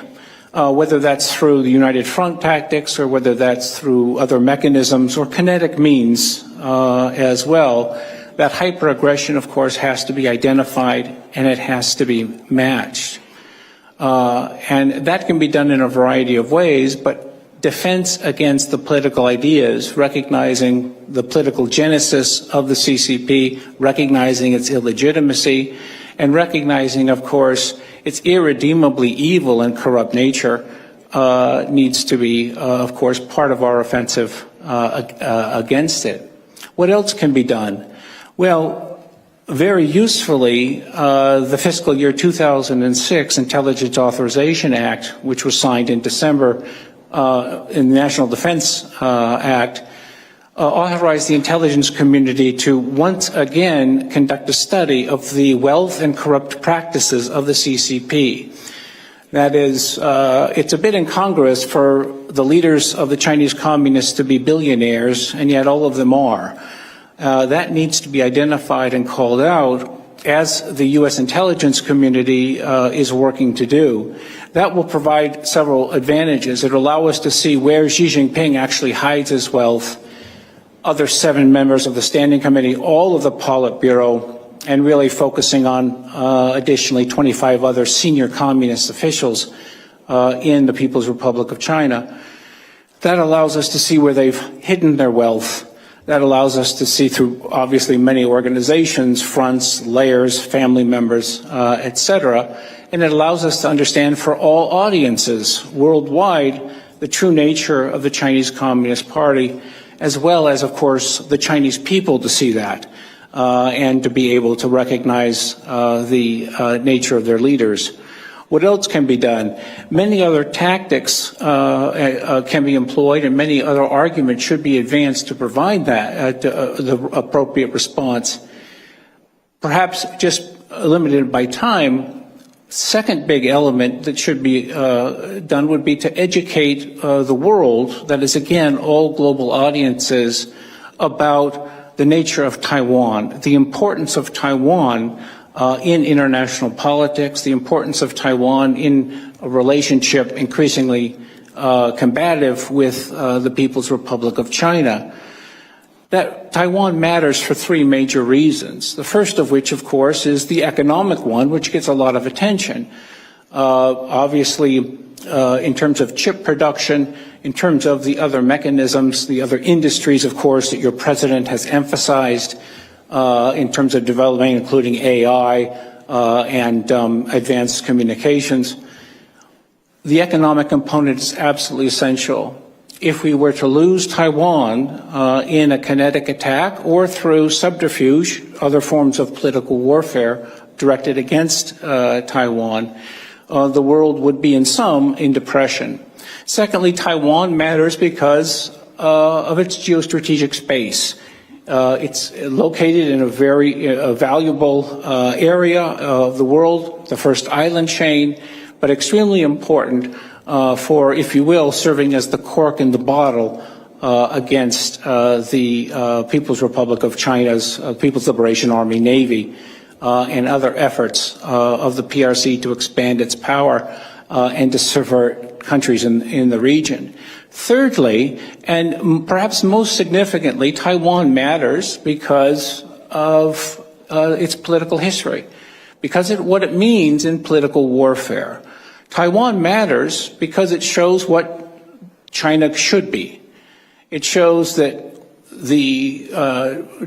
whether that's through the United Front tactics or whether that's through other mechanisms or kinetic means as well. That hyper-aggression, of course, has to be identified and it has to be matched. And that can be done in a variety of ways, but defense against the political ideas, recognizing the political genesis of the CCP, recognizing its illegitimacy, and recognizing, of course, its irredeemably evil and corrupt nature needs to be, of course, part of our offensive against it. What else can be done? Well, very usefully, the fiscal year 2006 Intelligence Authorization Act, which was signed in December in the National Defense Act, authorized the intelligence community to once again conduct a study of the wealth and corrupt practices of the CCP. That is, it's a bit incongruous for the leaders of the Chinese communists to be billionaires, and yet all of them are. That needs to be identified and called out, as the U.S. intelligence community is working to do. That will provide several advantages. It will allow us to see where Xi Jinping actually hides his wealth, other 7 members of the Standing Committee, all of the Politburo, and really focusing on additionally 25 other senior communist officials in the People's Republic of China. That allows us to see where they've hidden their wealth. That allows us to see through, obviously, many organizations, fronts, layers, family members, etc. And it allows us to understand for all audiences worldwide the true nature of the Chinese Communist Party, as well as, of course, the Chinese people to see that and to be able to recognize the nature of their leaders. What else can be done? Many other tactics can be employed, and many other arguments should be advanced to provide that the appropriate response. Perhaps just limited by time, second big element that should be done would be to educate the world, that is again all global audiences, about the nature of Taiwan, the importance of Taiwan in international politics, the importance of Taiwan in a relationship increasingly combative with the People's Republic of China. That Taiwan matters for 3 major reasons. The first of which, of course, is the economic one, which gets a lot of attention. Obviously, in terms of chip production, in terms of the other mechanisms, the other industries, of course, that your president has emphasized in terms of development, including AI and advanced communications. The economic component is absolutely essential. If we were to lose Taiwan in a kinetic attack or through subterfuge, other forms of political warfare directed against Taiwan, the world would be in depression. Secondly, Taiwan matters because of its geostrategic space. It's located in a very valuable area of the world, the first island chain, but extremely important for, if you will, serving as the cork in the bottle against the People's Republic of China's People's Liberation Army Navy and other efforts of the PRC to expand its power and to subvert countries in the region. Thirdly, and perhaps most significantly, Taiwan matters because of its political history, because of what it means in political warfare. Taiwan matters because it shows what China should be. It shows that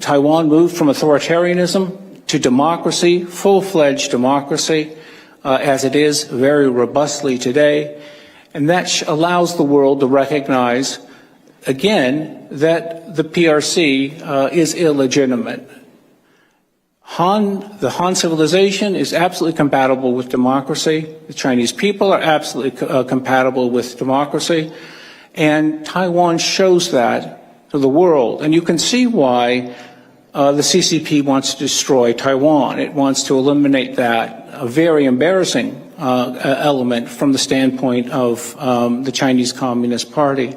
Taiwan moved from authoritarianism to democracy, full-fledged democracy, as it is very robustly today. And that allows the world to recognize, again, that the PRC is illegitimate. The Han civilization is absolutely compatible with democracy. The Chinese people are absolutely compatible with democracy. And Taiwan shows that to the world. And you can see why the CCP wants to destroy Taiwan. It wants to eliminate that, a very embarrassing element from the standpoint of the Chinese Communist Party.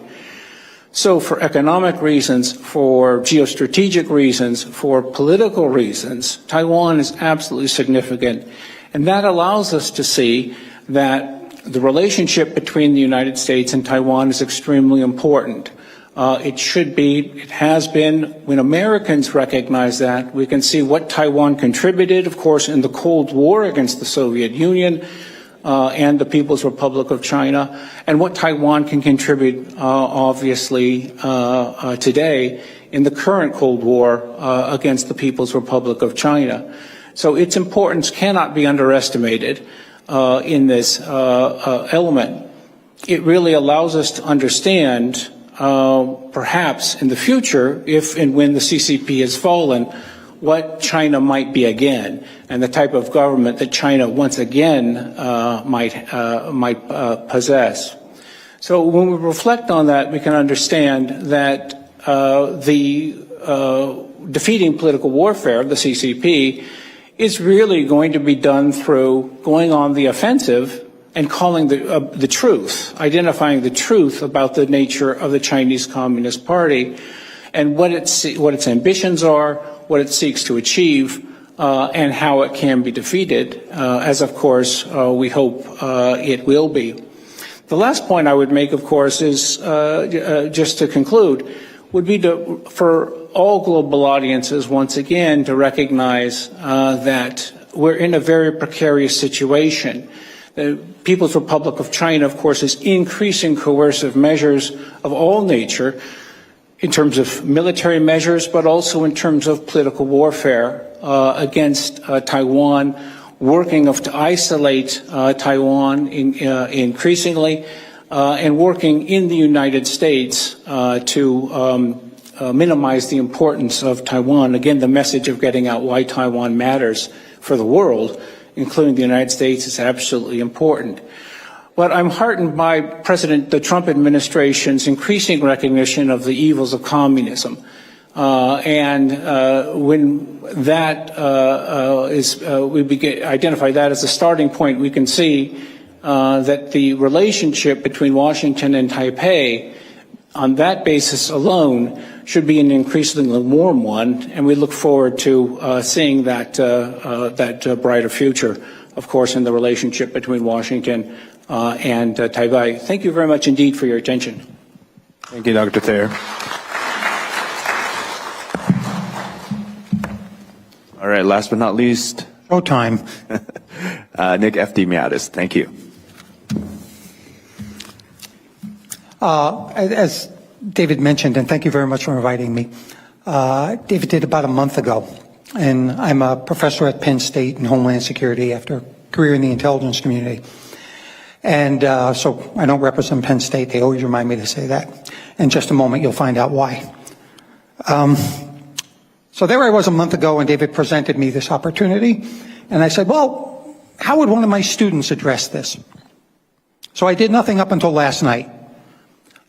So for economic reasons, for geostrategic reasons, for political reasons, Taiwan is absolutely significant. And that allows us to see that the relationship between the United States and Taiwan is extremely important. It should be, it has been. When Americans recognize that, we can see what Taiwan contributed, of course, in the Cold War against the Soviet Union and the People's Republic of China, and what Taiwan can contribute, obviously, today in the current Cold War against the People's Republic of China. So its importance cannot be underestimated in this element. It really allows us to understand, perhaps in the future, if and when the CCP has fallen, what China might be again, and the type of government that China once again might possess. So when we reflect on that, we can understand that the defeating political warfare of the CCP is really going to be done through going on the offensive and calling the truth, identifying the truth about the nature of the Chinese Communist Party and what its ambitions are, what it seeks to achieve, and how it can be defeated, as of course we hope it will be. The last point I would make, of course, is just to conclude, would be for all global audiences once again to recognize that we're in a very precarious situation. The People's Republic of China, of course, is increasing coercive measures of all nature in terms of military measures, but also in terms of political warfare against Taiwan, working to isolate Taiwan increasingly, and working in the United States to minimize the importance of Taiwan. Again, the message of getting out why Taiwan matters for the world, including the United States, is absolutely important. But I'm heartened by the Trump administration's increasing recognition of the evils of communism. And when that we identify that as a starting point, we can see that the relationship between Washington and Taipei, on that basis alone, should be an increasingly warm one, and we look forward to seeing that brighter future, of course, in the relationship between Washington and Taipei. Thank you very much indeed for your attention. Thank you, Dr. Thayer. All right, last but not least. Showtime. Nick F.D. Miatis, thank you. As David mentioned, and thank you very much for inviting me, David did about a month ago, and I'm a professor at Penn State in Homeland Security after a career in the intelligence community. And so I don't represent Penn State. They always remind me to say that. In just a moment, you'll find out why. So there I was a month ago, and David presented me this opportunity. And I said, well, how would one of my students address this? So I did nothing up until last night.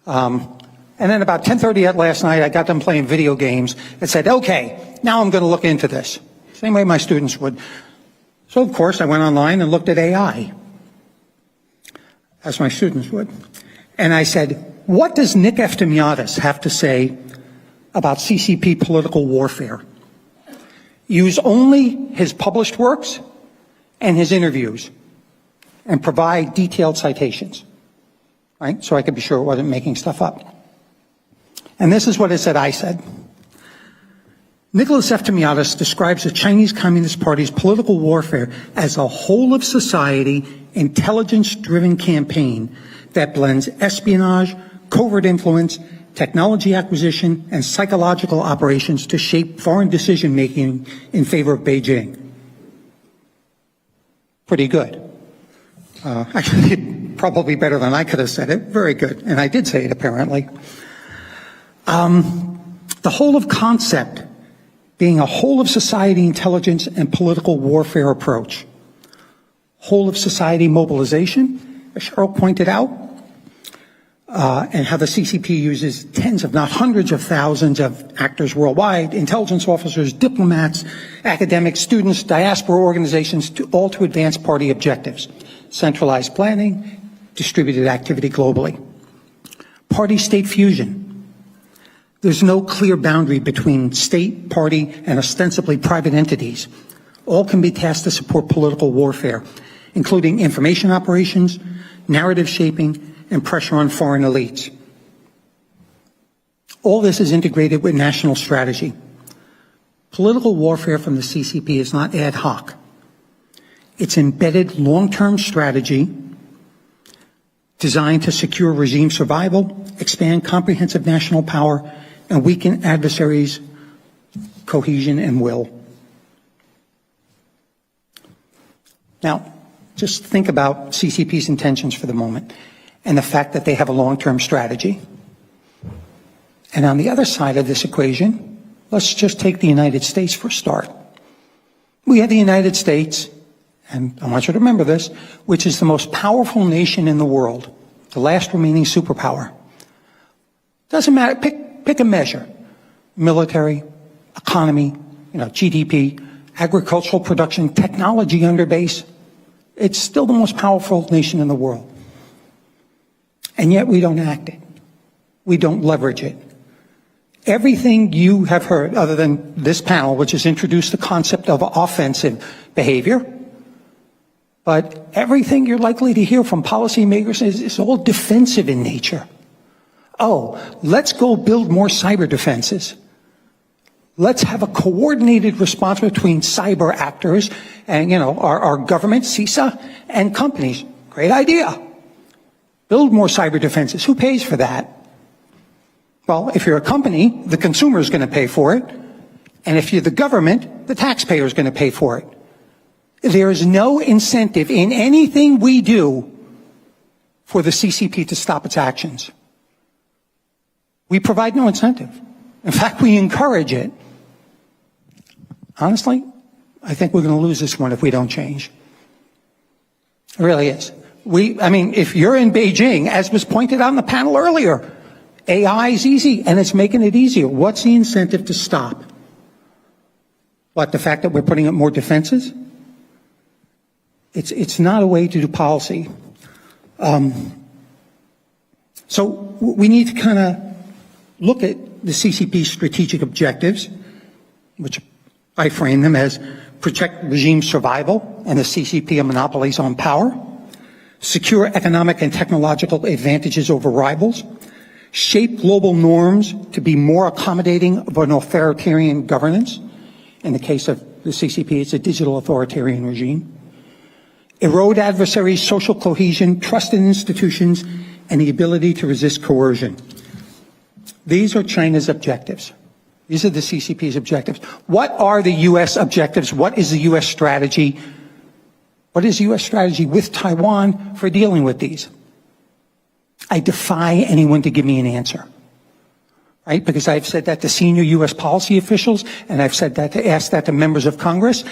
And then about 10:30 at last night, I got them playing video games and said, okay, now I'm going to look into this. Same way my students would. So, of course, I went online and looked at AI, as my students would. And I said, what does Nick F. Miatis have to say about CCP political warfare? Use only his published works and his interviews and provide detailed citations, right? So I could be sure it wasn't making stuff up. And this is what it said I said. Nicholas F. Miatis describes the Chinese Communist Party's political warfare as a whole-of-society, intelligence-driven campaign that blends espionage, covert influence, technology acquisition, and psychological operations to shape foreign decision-making in favor of Beijing. Pretty good. Actually, probably better than I could have said it. Very good. And I did say it, apparently. The whole of concept being a whole of society intelligence and political warfare approach. Whole of society mobilization, as Cheryl pointed out, and how the CCP uses tens, if not hundreds of thousands of actors worldwide, intelligence officers, diplomats, academics, students, diaspora organizations, all to advance party objectives. Centralized planning, distributed activity globally. Party-state fusion. There's no clear boundary between state, party, and ostensibly private entities. All can be tasked to support political warfare, including information operations, narrative shaping, and pressure on foreign elites. All this is integrated with national strategy. Political warfare from the CCP is not ad hoc. It's embedded long-term strategy designed to secure regime survival, expand comprehensive national power, and weaken adversaries' cohesion and will. Now, just think about CCP's intentions for the moment and the fact that they have a long-term strategy. And on the other side of this equation, let's just take the United States for a start. We have the United States, and I want you to remember this, which is the most powerful nation in the world, the last remaining superpower. Doesn't matter, pick a measure. Military, economy, GDP, agricultural production, technology under base. It's still the most powerful nation in the world. And yet we don't act it. We don't leverage it. Everything you have heard, other than this panel, which has introduced the concept of offensive behavior, but everything you're likely to hear from policymakers is all defensive in nature. Oh, let's go build more cyber defenses. Let's have a coordinated response between cyber actors and, our government, CISA, and companies. Great idea. Build more cyber defenses. Who pays for that? Well, if you're a company, the consumer is going to pay for it. And if you're the government, the taxpayer is going to pay for it. There is no incentive in anything we do for the CCP to stop its actions. We provide no incentive. In fact, we encourage it. Honestly, I think we're going to lose this one if we don't change. It really is. If you're in Beijing, as was pointed out on the panel earlier, AI is easy and it's making it easier. What's the incentive to stop? What, the fact that we're putting up more defenses? It's not a way to do policy. So we need to kind of look at the CCP's strategic objectives, which I frame them as protect regime survival and the CCP monopolies on power, secure economic and technological advantages over rivals, shape global norms to be more accommodating of an authoritarian governance. In the case of the CCP, it's a digital authoritarian regime. Erode adversaries' social cohesion, trust in institutions, and the ability to resist coercion. These are China's objectives. These are the CCP's objectives. What are the U.S. objectives? What is the U.S. strategy? What is the U.S. strategy with Taiwan for dealing with these? I defy anyone to give me an answer, right? Because I've said that to senior U.S. policy officials, and I've said that asked that to members of Congress,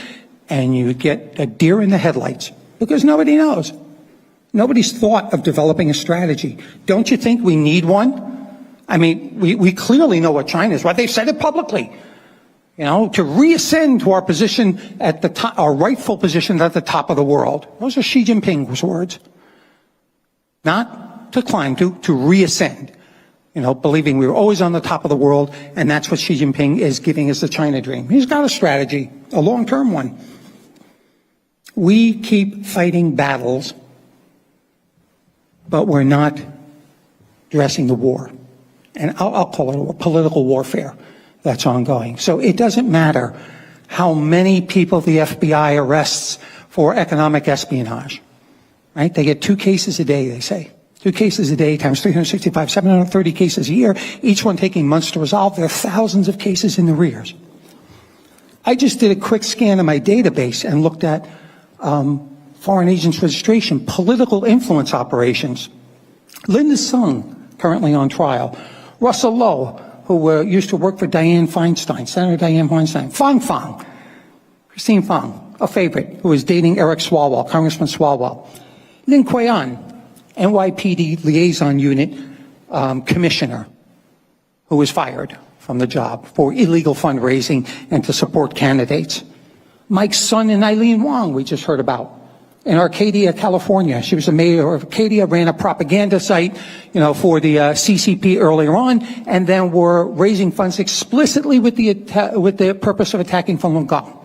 and you get a deer in the headlights because nobody knows. Nobody's thought of developing a strategy. Don't you think we need one? We clearly know what China is, right? They've said it publicly. To reascend to our position at the top, our rightful position at the top of the world. Those are Xi Jinping's words. Not to climb, to reascend. Believing we were always on the top of the world, and that's what Xi Jinping is giving us the China dream. He's got a strategy, a long-term one. We keep fighting battles, but we're not addressing the war. And I'll call it a political warfare that's ongoing. So it doesn't matter how many people the FBI arrests for economic espionage, right? They get 2 cases a day, they say. 2 cases a day times 365, 730 cases a year, each one taking months to resolve. There are thousands of cases in the rears. I just did a quick scan of my database and looked at foreign agents registration, political influence operations. Linda Sung, currently on trial. Russell Lowe, who used to work for Dianne Feinstein, Senator Dianne Feinstein. Fang, Christine Fang, a favorite, who was dating Eric Swalwell, Congressman Swalwell. Lin Kuei-an, NYPD Liaison Unit Commissioner, who was fired from the job for illegal fundraising and to support candidates. Mike's son and Eileen Wong, we just heard about. In Arcadia, California. She was the mayor of Arcadia, ran a propaganda site, for the CCP earlier on, and then were raising funds explicitly with the purpose of attacking Falun Gong.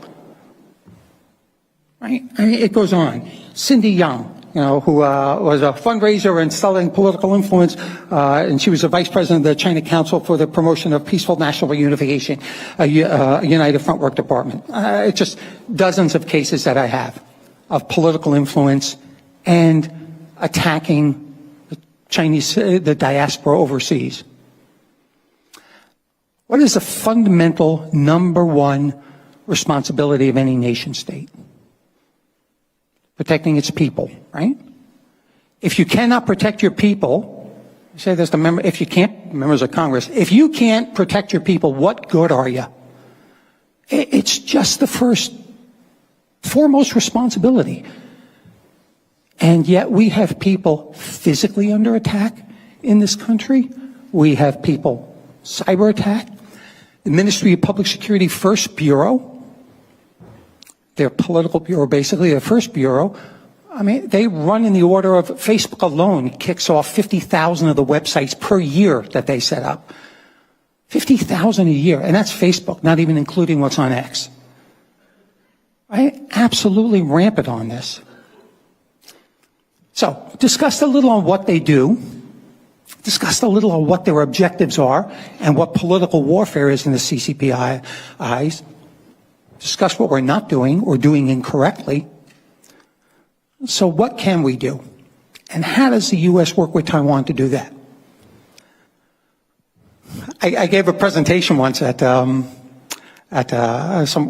Right? And it goes on. Cindy Young, who was a fundraiser and selling political influence, and she was the vice president of the China Council for the Promotion of Peaceful National Reunification, a United Front Work Department. It's just dozens of cases that I have of political influence and attacking the diaspora overseas. What is the fundamental number one responsibility of any nation state? Protecting its people, right? If you cannot protect your people, I say this to members of Congress, if you can't protect your people, what good are you? It's just the foremost responsibility. And yet we have people physically under attack in this country. We have people cyber attacked. The Ministry of Public Security First Bureau, their political bureau basically, their first bureau, they run in the order of, Facebook alone kicks off 50,000 of the websites per year that they set up. 50,000 a year, and that's Facebook, not even including what's on X. Right? Absolutely rampant on this. So, discussed a little on what they do, discussed a little on what their objectives are, and what political warfare is in the CCP eyes, discussed what we're not doing or doing incorrectly. So what can we do? And how does the U.S. work with Taiwan to do that? I gave a presentation once at some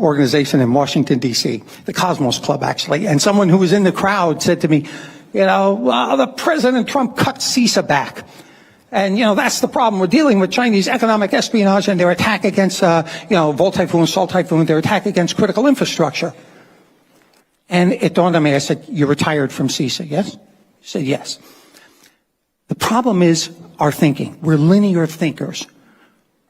organization in Washington, D.C., the Cosmos Club, actually. And someone who was in the crowd said to me, well, the President Trump cut CISA back. And, that's the problem. We're dealing with Chinese economic espionage and their attack against, Volt Typhoon, Salt Typhoon, their attack against critical infrastructure. And it dawned on me, I said, you retired from CISA, yes? He said, yes. The problem is our thinking. We're linear thinkers,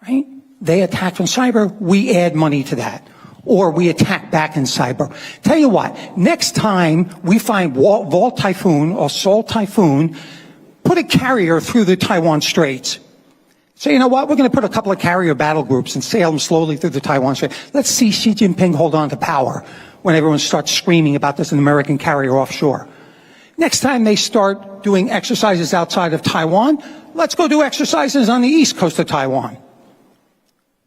right? They attack from cyber, we add money to that. Or we attack back in cyber. Tell you what, next time we find Volt Typhoon or Salt Typhoon, put a carrier through the Taiwan Straits. So you know what, we're going to put a couple of carrier battle groups and sail them slowly through the Taiwan Straits. Let's see Xi Jinping hold on to power when everyone starts screaming about this an American carrier offshore. Next time they start doing exercises outside of Taiwan, let's go do exercises on the east coast of Taiwan.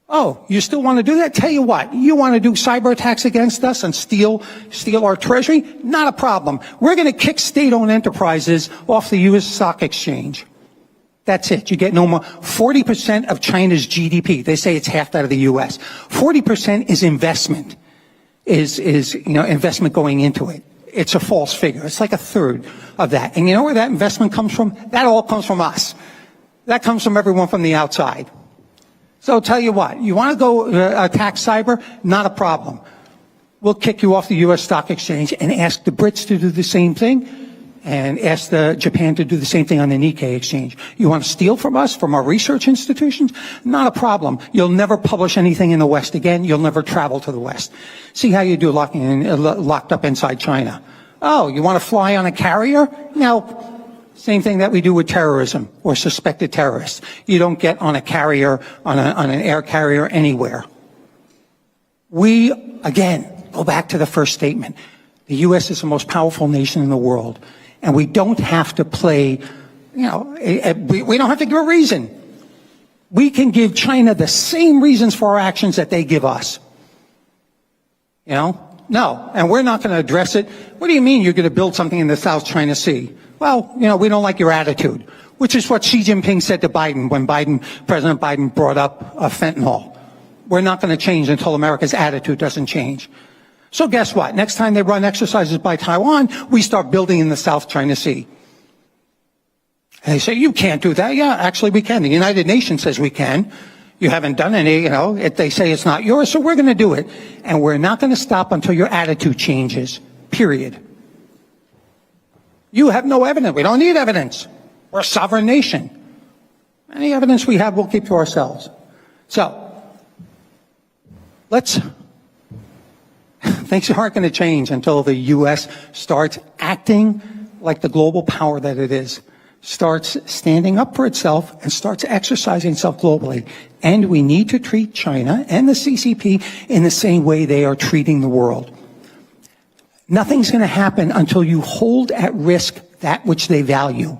Oh, you still want to do that? Tell you what, you want to do cyber attacks against us and steal our treasury? Not a problem. We're going to kick state-owned enterprises off the U.S. stock exchange. That's it. You get no more. 40% of China's GDP. They say it's half that of the U.S. 40% is investment. Is investment going into it. It's a false figure. It's like a third of that. And you know where that investment comes from? That all comes from us. That comes from everyone from the outside. So tell you what, you want to go attack cyber? Not a problem. We'll kick you off the U.S. stock exchange and ask the Brits to do the same thing and ask Japan to do the same thing on the Nikkei exchange. You want to steal from us, from our research institutions? Not a problem. You'll never publish anything in the West again. You'll never travel to the West. See how you do locked up inside China. Oh, you want to fly on a carrier? No. Same thing that we do with terrorism or suspected terrorists. You don't get on a carrier, on an air carrier anywhere. We, again, go back to the first statement. The U.S. is the most powerful nation in the world. And we don't have to play, we don't have to give a reason. We can give China the same reasons for our actions that they give us. No, and we're not going to address it. What do you mean you're going to build something in the South China Sea? Well, we don't like your attitude, which is what Xi Jinping said to Biden when President Biden brought up fentanyl. We're not going to change until America's attitude doesn't change. So guess what? Next time they run exercises by Taiwan, we start building in the South China Sea. And they say, you can't do that. Yeah, actually we can. The United Nations says we can. You haven't done any, they say it's not yours, so we're going to do it. And we're not going to stop until your attitude changes. Period. You have no evidence. We don't need evidence. We're a sovereign nation. Any evidence we have, we'll keep to ourselves. So, things aren't going to change until the U.S. starts acting like the global power that it is, starts standing up for itself, and starts exercising itself globally. And we need to treat China and the CCP in the same way they are treating the world. Nothing's going to happen until you hold at risk that which they value.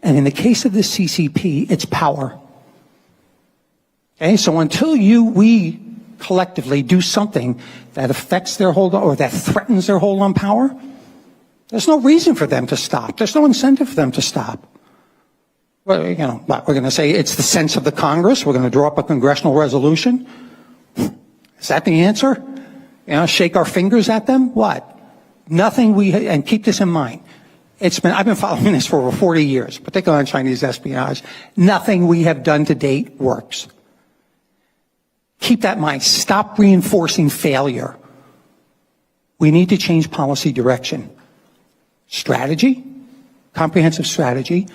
And in the case of the CCP, it's power. Okay, so until we collectively do something that affects their hold on, or that threatens their hold on power, there's no reason for them to stop. There's no incentive for them to stop. Well, what, we're going to say it's the sense of the Congress. We're going to draw up a congressional resolution. Is that the answer? Shake our fingers at them? What? Nothing and keep this in mind. I've been following this for over 40 years, particularly on Chinese espionage. Nothing we have done to date works. Keep that in mind. Stop reinforcing failure. We need to change policy direction. Strategy, comprehensive strategy.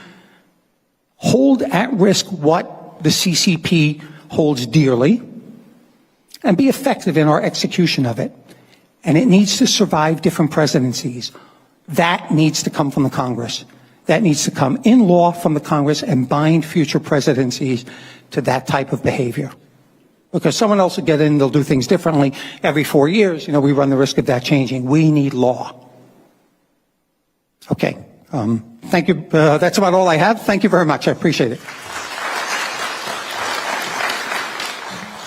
Hold at risk what the CCP holds dearly, and be effective in our execution of it. And it needs to survive different presidencies. That needs to come from the Congress. That needs to come in law from the Congress and bind future presidencies to that type of behavior. Because someone else will get in, they'll do things differently. Every 4 years, we run the risk of that changing. We need law. Okay. Thank you. That's about all I have. Thank you very much. I appreciate it.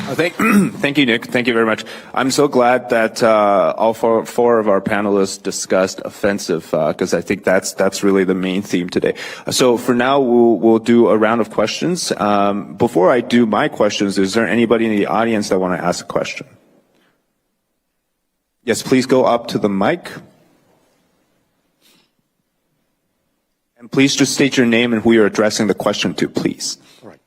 Thank you, Nick. Thank you very much. I'm so glad that all four of our panelists discussed offensive, because I think that's really the main theme today. So for now, we'll do a round of questions. Before I do my questions, is there anybody in the audience that want to ask a question? Yes, please go up to the mic. And please just state your name and who you're addressing the question to, please. All right.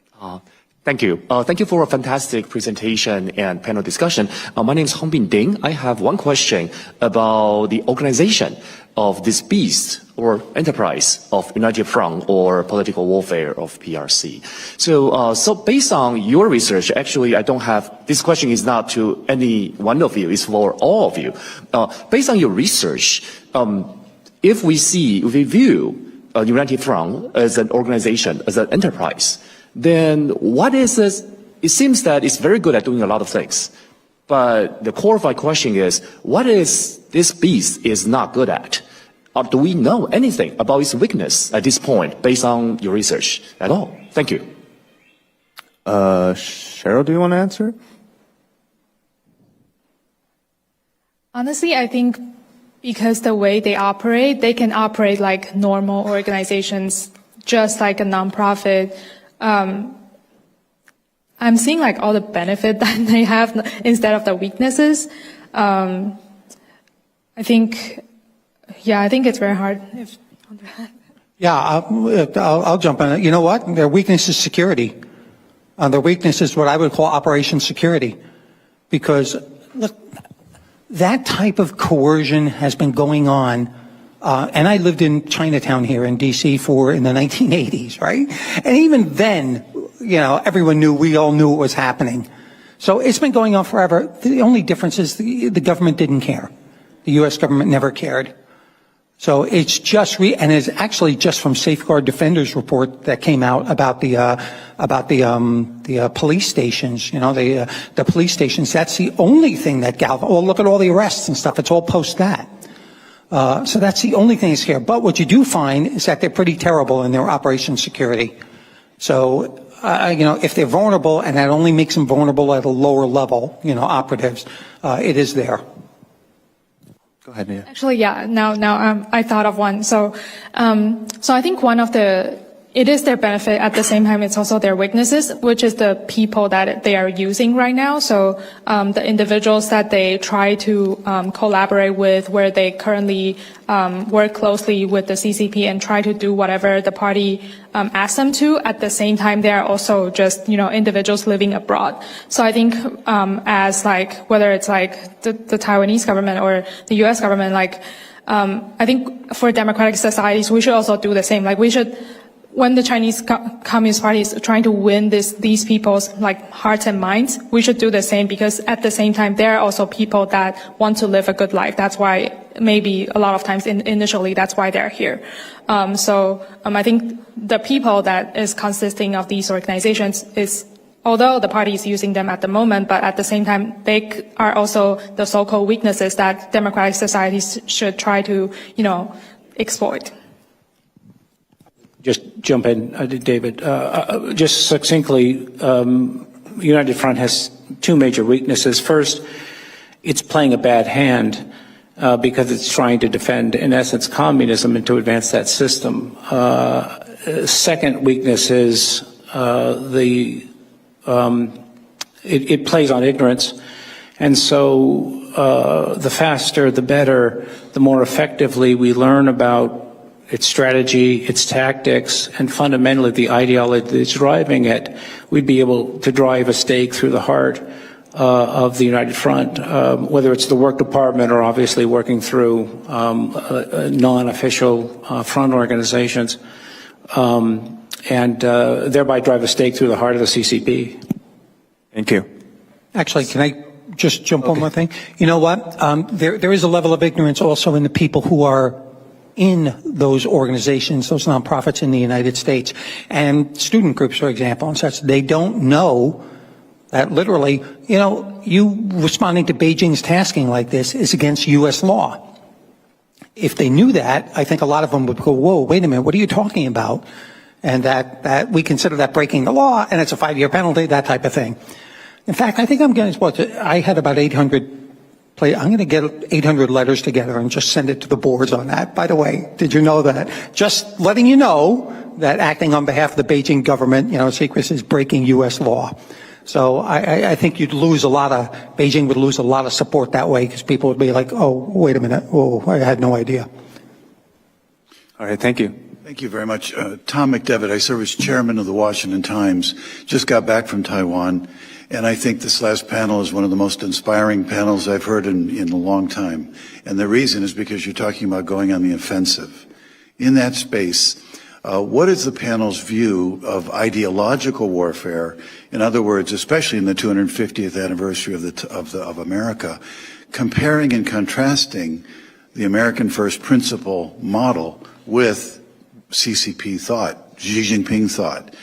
Thank you. Thank you for a fantastic presentation and panel discussion. My name is Hongbin Ding. I have one question about the organization of this beast or enterprise of United Front or political warfare of PRC. So based on your research, actually, this question is not to any one of you, it's for all of you. Based on your research, if we view United Front as an organization, as an enterprise, then what is this? It seems that it's very good at doing a lot of things. But the core of my question is, what is this beast is not good at? Or do we know anything about its weakness at this point based on your research at all? Thank you. Cheryl, do you want to answer? Honestly, I think because the way they can operate like normal organizations, just like a nonprofit. I'm seeing like all the benefit that they have instead of the weaknesses. I think it's very hard. I'll jump on it. You know what? Their weakness is security. Their weakness is what I would call Operation Security. Because, look, that type of coercion has been going on. And I lived in Chinatown here in D.C. in the 1980s, right? And even then, we all knew it was happening. So it's been going on forever. The only difference is the government didn't care. The U.S. government never cared. So it's and it's actually just from Safeguard Defenders report that came out about the police stations, the police stations. That's the only thing that look at all the arrests and stuff. It's all post that. So that's the only thing that's here. But what you do find is that they're pretty terrible in their Operation Security. So, if they're vulnerable, and that only makes them vulnerable at a lower level, operatives, it is there. Go ahead, Nia. Actually, yeah. Now, I thought of one. So I think one of the it is their benefit. At the same time, it's also their weaknesses, which is the people that they are using right now. So the individuals that they try to collaborate with, where they currently work closely with the CCP and try to do whatever the party asks them to. At the same time, they are also just, individuals living abroad. So I think as like, whether it's like the Taiwanese government or the U.S. government, like, I think for democratic societies, we should also do the same. Like we should, when the Chinese Communist Party is trying to win these people's like hearts and minds, we should do the same, because at the same time, there are also people that want to live a good life. That's why maybe a lot of times initially, that's why they're here. I think the people that is consisting of these organizations is, although the party is using them at the moment, but at the same time, they are also the so-called weaknesses that democratic societies should try to, exploit. Just jump in, David. Just succinctly, United Front has two major weaknesses. First, it's playing a bad hand because it's trying to defend, in essence, communism and to advance that system. Second weakness is it plays on ignorance. And so the faster, the better, the more effectively we learn about its strategy, its tactics, and fundamentally the ideology that's driving it, we'd be able to drive a stake through the heart of the United Front, whether it's the work department or obviously working through non-official front organizations, and thereby drive a stake through the heart of the CCP. Thank you. Actually, can I just jump on one thing? You know what? There is a level of ignorance also in the people who are in those organizations, those nonprofits in the United States, and student groups, for example, and such. They don't know that literally, you responding to Beijing's tasking like this is against U.S. law. If they knew that, I think a lot of them would go, whoa, wait a minute, what are you talking about? And that we consider that breaking the law, and it's a 5-year penalty, that type of thing. In fact, I think I'm going to, I had about 800 I'm going to get 800 letters together and just send it to the boards on that. By the way, did you know that? Just letting you know that acting on behalf of the Beijing government, secrecy is breaking U.S. law. So I think Beijing would lose a lot of support that way, because people would be like, oh, wait a minute. Oh, I had no idea. All right, thank you. Thank you very much. Tom McDevitt, I serve as chairman of the Washington Times, just got back from Taiwan. And I think this last panel is one of the most inspiring panels I've heard in a long time. And the reason is because you're talking about going on the offensive. In that space, what is the panel's view of ideological warfare? In other words, especially in the 250th anniversary of America, comparing and contrasting the American first principle model with CCP thought, Xi Jinping thought.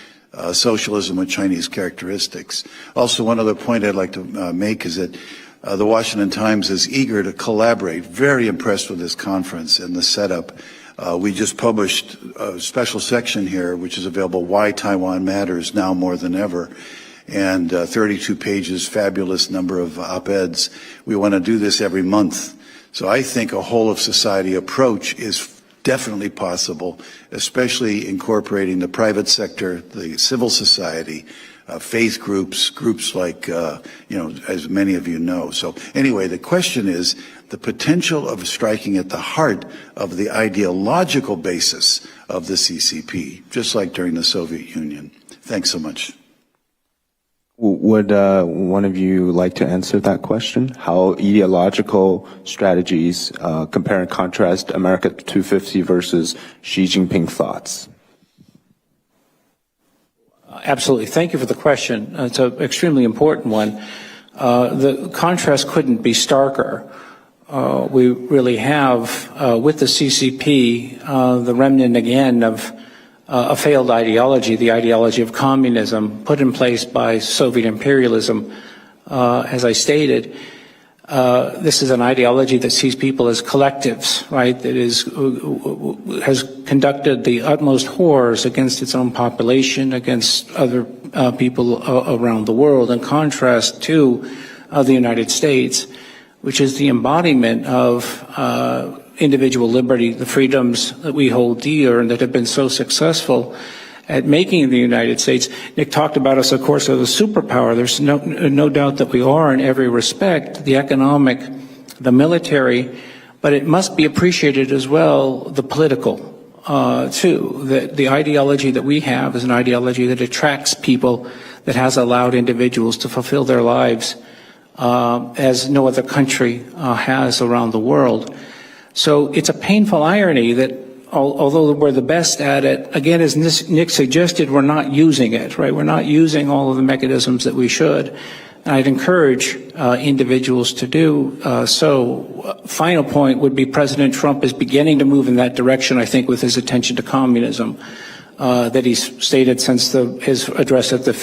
Socialism with Chinese characteristics. Also, one other point I'd like to make is that the Washington Times is eager to collaborate, very impressed with this conference and the setup. We just published a special section here, which is available, Why Taiwan Matters Now More Than Ever, and 32 pages, fabulous number of op-eds. We want to do this every month. So I think a whole-of-society approach is definitely possible, especially incorporating the private sector, the civil society, faith groups like, as many of you know. So anyway, the question is the potential of striking at the heart of the ideological basis of the CCP, just like during the Soviet Union. Thanks so much. Would one of you like to answer that question? How ideological strategies compare and contrast America 250 versus Xi Jinping thoughts? Absolutely. Thank you for the question. It's an extremely important one. The contrast couldn't be starker. We really have, with the CCP, the remnant again of a failed ideology, the ideology of communism put in place by Soviet imperialism. As I stated, this is an ideology that sees people as collectives, right? That has conducted the utmost horrors against its own population, against other people around the world, in contrast to the United States, which is the embodiment of individual liberty, the freedoms that we hold dear and that have been so successful. at making the United States. Nick talked about us, of course, as a superpower. There's no doubt that we are in every respect, the economic, the military, but it must be appreciated as well, the political, too. The ideology that we have is an ideology that attracts people, that has allowed individuals to fulfill their lives as no other country has around the world. So it's a painful irony that although we're the best at it, again, as Nick suggested, we're not using it, right? We're not using all of the mechanisms that we should. And I'd encourage individuals to do so. Final point would be President Trump is beginning to move in that direction, I think, with his attention to communism that he's stated since his address at the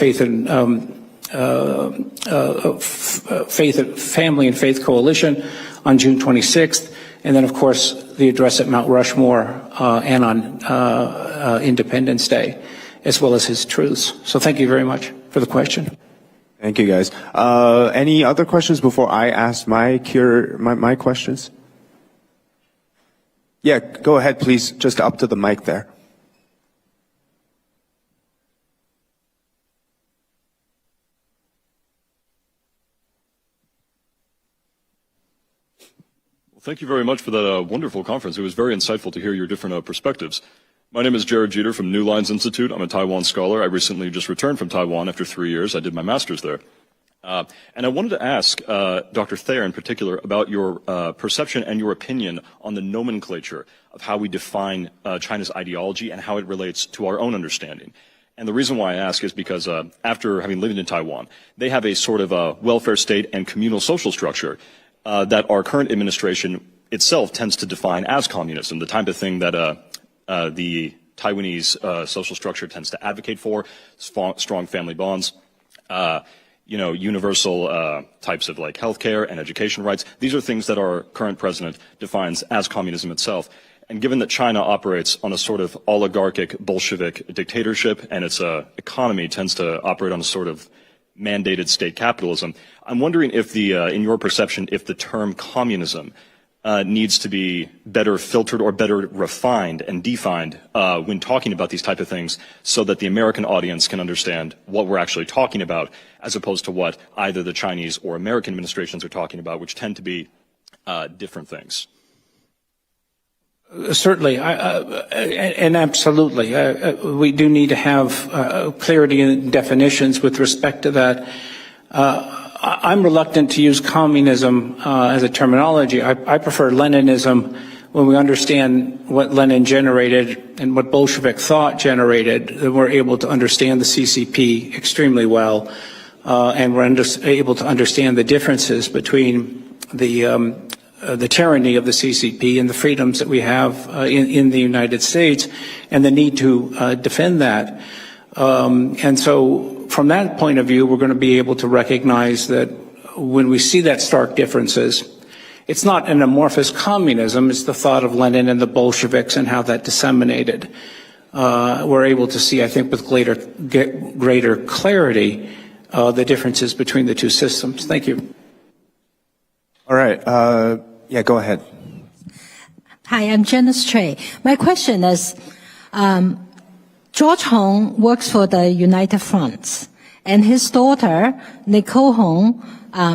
Family and Faith Coalition on June 26th. And then, of course, the address at Mount Rushmore and on Independence Day, as well as his truths. So thank you very much for the question. Thank you, guys. Any other questions before I ask my questions? Yeah, go ahead, please. Just up to the mic there. Thank you very much for that wonderful conference. It was very insightful to hear your different perspectives. My name is Jared Jeter from New Lines Institute. I'm a Taiwan scholar. I recently just returned from Taiwan after 3 years. I did my master's there. And I wanted to ask Dr. Thayer in particular about your perception and your opinion on the nomenclature of how we define China's ideology and how it relates to our own understanding. And the reason why I ask is because after having lived in Taiwan, they have a sort of a welfare state and communal social structure that our current administration itself tends to define as communism, the type of thing that the Taiwanese social structure tends to advocate for, strong family bonds, universal types of like healthcare and education rights. These are things that our current president defines as communism itself. And given that China operates on a sort of oligarchic Bolshevik dictatorship and its economy tends to operate on a sort of mandated state capitalism, I'm wondering if in your perception, if the term communism needs to be better filtered or better refined and defined when talking about these type of things so that the American audience can understand what we're actually talking about as opposed to what either the Chinese or American administrations are talking about, which tend to be different things. Certainly, and absolutely. We do need to have clarity in definitions with respect to that. I'm reluctant to use communism as a terminology. I prefer Leninism when we understand what Lenin generated and what Bolshevik thought generated, then we're able to understand the CCP extremely well, and we're able to understand the differences between the tyranny of the CCP and the freedoms that we have in the United States and the need to defend that. And so from that point of view, we're going to be able to recognize that when we see that stark differences, it's not an amorphous communism, it's the thought of Lenin and the Bolsheviks and how that disseminated. We're able to see, I think, with greater clarity, the differences between the two systems. Thank you. All right. Yeah, go ahead. Hi, I'm Janice Choi. My question is, George Hong works for the United Front, and his daughter, Nicole Hong,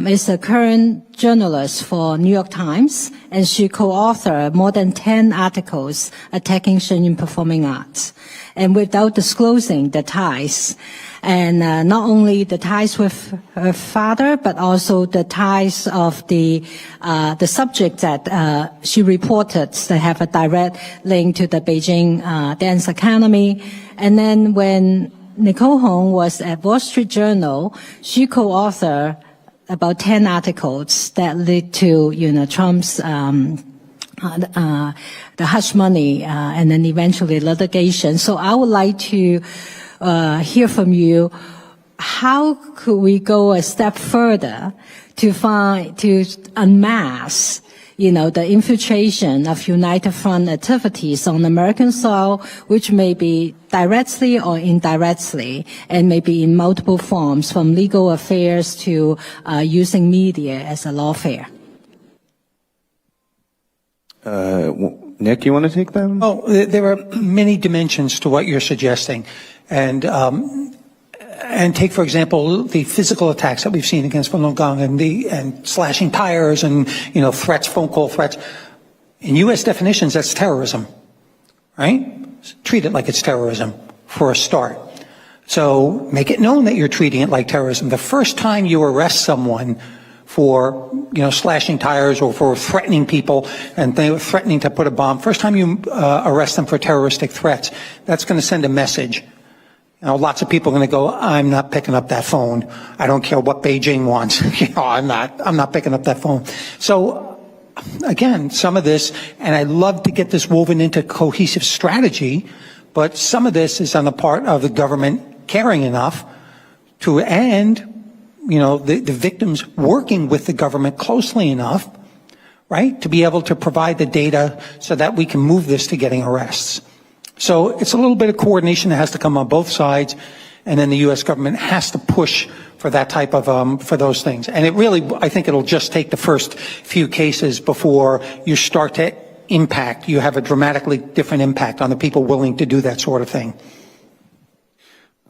is a current journalist for New York Times, and she co-authored more than 10 articles attacking Shenyang Performing Arts, and without disclosing the ties. And not only the ties with her father, but also the ties of the subject that she reported that have a direct link to the Beijing Dance Academy. And then when Nicole Hong was at Wall Street Journal, she co-authored about 10 articles that lead to, Trump's the hush money and then eventually litigation. So I would like to hear from you, how could we go a step further to unmask, the infiltration of United Front activities on American soil, which may be directly or indirectly, and maybe in multiple forms, from legal affairs to using media as a lawfare? Nick, you want to take that? Oh, there are many dimensions to what you're suggesting. And take, for example, the physical attacks that we've seen against Falun Gong and slashing tires and, threats, phone call threats. In U.S. definitions, that's terrorism, right? Treat it like it's terrorism for a start. So make it known that you're treating it like terrorism. The first time you arrest someone for, slashing tires or for threatening people and they were threatening to put a bomb, first time you arrest them for terroristic threats, that's going to send a message. Lots of people are going to go, I'm not picking up that phone. I don't care what Beijing wants. I'm not picking up that phone. So again, some of this, and I love to get this woven into cohesive strategy, but some of this is on the part of the government caring enough to, and, the victims working with the government closely enough, right, to be able to provide the data so that we can move this to getting arrests. So it's a little bit of coordination that has to come on both sides, and then the U.S. government has to push for that type of, for those things. And it really, I think it'll just take the first few cases before you start to impact. You have a dramatically different impact on the people willing to do that sort of thing.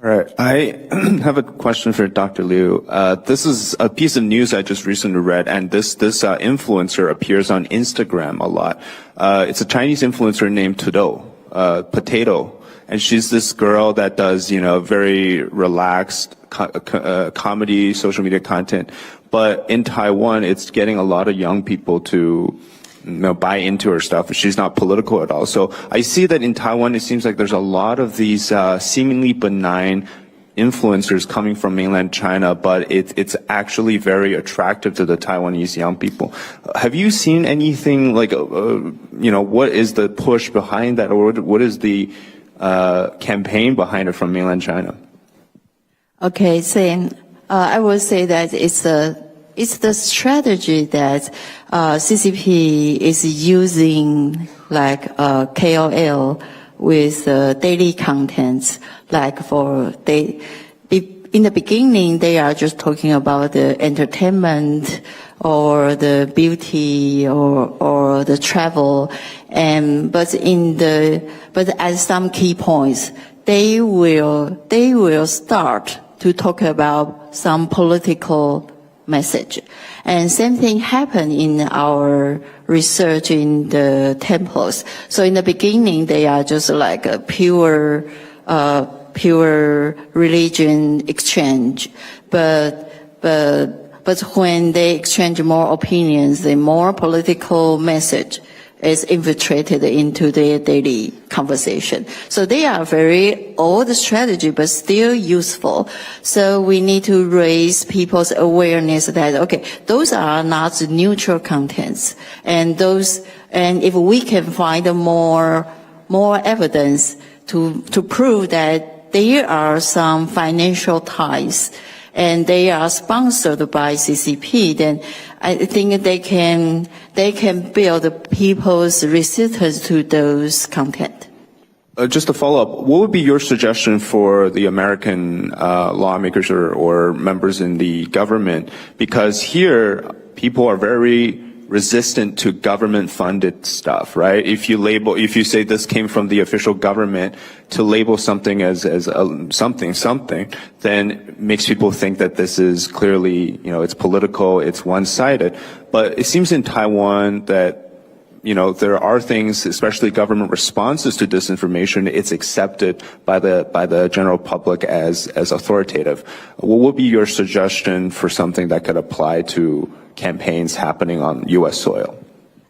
All right. I have a question for Dr. Liu. This is a piece of news I just recently read, and this influencer appears on Instagram a lot. It's a Chinese influencer named Potato. And she's this girl that does, very relaxed comedy, social media content. But in Taiwan, it's getting a lot of young people to, buy into her stuff. She's not political at all. So I see that in Taiwan, it seems like there's a lot of these seemingly benign influencers coming from mainland China, but it's actually very attractive to the Taiwanese young people. Have you seen anything like, what is the push behind that, or what is the campaign behind it from mainland China? Okay, so I would say that it's the strategy that CCP is using, like KOL with daily contents, like in the beginning they are just talking about the entertainment or the beauty or the travel, but at some key points they will start to talk about some political message. And same thing happened in our research in the temples. So in the beginning, they are just like a pure religion exchange. But when they exchange more opinions, the more political message is infiltrated into their daily conversation. So they are very old strategy, but still useful. So we need to raise people's awareness that, okay, those are not neutral contents. And if we can find more evidence to prove that there are some financial ties and they are sponsored by CCP, then I think they can build people's resistance to those content. Just to follow up, what would be your suggestion for the American lawmakers or members in the government? Because here, people are very resistant to government-funded stuff, right? If you say this came from the official government, to label something as something, then makes people think that this is clearly, it's political, it's one-sided. But it seems in Taiwan that, there are things, especially government responses to disinformation, it's accepted by the general public as authoritative. What would be your suggestion for something that could apply to campaigns happening on U.S. soil?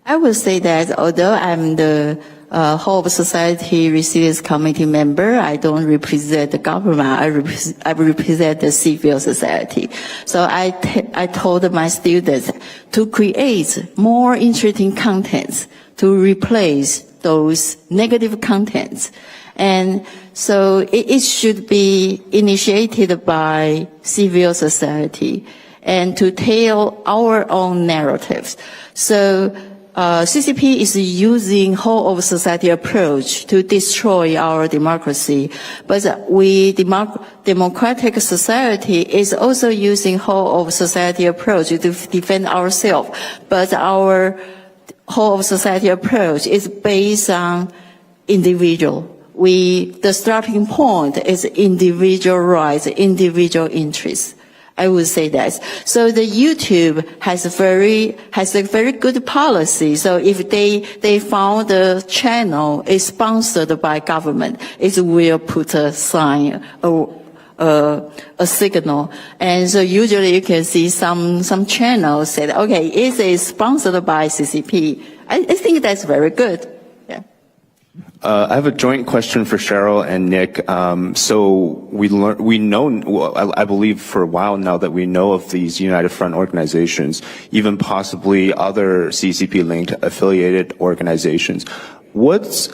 I would say that although I'm the Hope Society Resilience Committee member, I don't represent the government. I represent the civil society. So I told my students to create more interesting contents to replace those negative contents. And so it should be initiated by civil society and to tell our own narratives. So CCP is using whole of society approach to destroy our democracy, but democratic society is also using whole of society approach to defend ourselves. But our whole of society approach is based on individual. the starting point is individual rights, individual interests. I would say that. So the YouTube has a very good policy. So if they found the channel is sponsored by government, it will put a sign, a signal. And so usually you can see some channels said, okay, it is sponsored by CCP. I think that's very good. I have a joint question for Cheryl and Nick. So we know, I believe for a while now that we know of these United Front organizations, even possibly other CCP-linked affiliated organizations. What's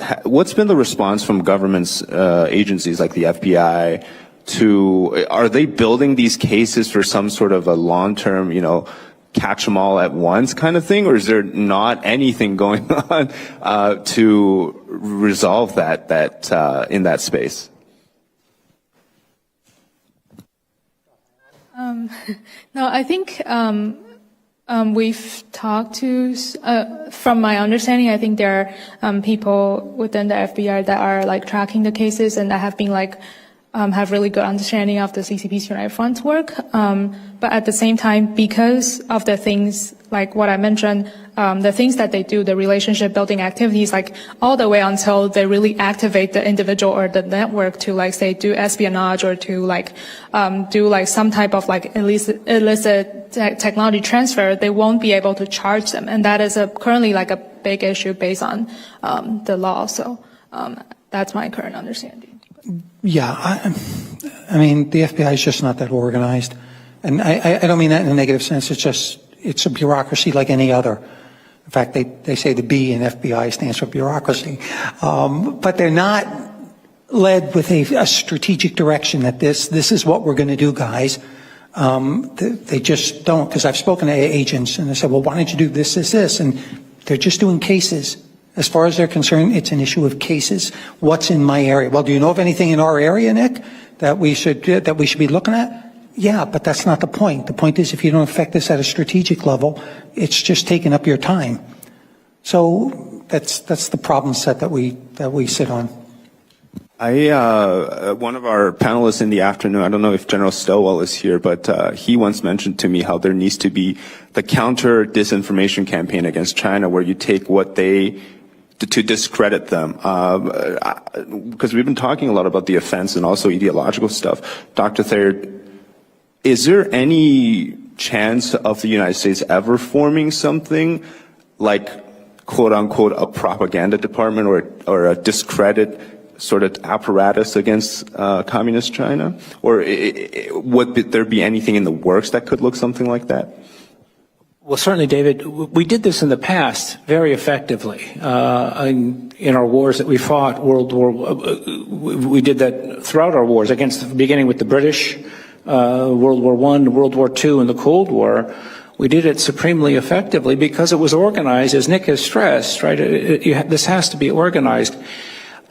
been the response from governments, agencies like the FBI are they building these cases for some sort of a long-term, catch them all at once kind of thing, or is there not anything going on to resolve that in that space? No, I think we've talked to, from my understanding, I think there are people within the FBI that are like tracking the cases and that have been like have really good understanding of the CCP's United Front's work. But at the same time, because of the things like what I mentioned, the things that they do, the relationship building activities, like all the way until they really activate the individual or the network to like say do espionage or to like do like some type of like illicit technology transfer, they won't be able to charge them. And that is currently like a big issue based on the law. So that's my current understanding. Yeah, I mean, the FBI is just not that organized. And I don't mean that in a negative sense. It's a bureaucracy like any other. In fact, they say the B in FBI stands for bureaucracy. But they're not led with a strategic direction that this is what we're going to do, guys. They just don't, because I've spoken to agents and they said, well, why don't you do this, this, this? And they're just doing cases. As far as they're concerned, it's an issue of cases. What's in my area? Well, do you know of anything in our area, Nick, that we should be looking at? Yeah, but that's not the point. The point is, if you don't affect this at a strategic level, it's just taking up your time. So that's the problem set that we sit on. One of our panelists in the afternoon, I don't know if General Stowell is here, but he once mentioned to me how there needs to be the counter disinformation campaign against China, where you take what to discredit them, because we've been talking a lot about the offense and also ideological stuff. Dr. Thayer, is there any chance of the United States ever forming something like, quote unquote, a propaganda department or a discredit sort of apparatus against communist China? Or would there be anything in the works that could look something like that? Well, certainly, David, we did this in the past very effectively. In our wars that we fought, we did that throughout our wars, beginning with the British, World War I, World War II, and the Cold War. We did it supremely effectively because it was organized, as Nick has stressed, right? This has to be organized.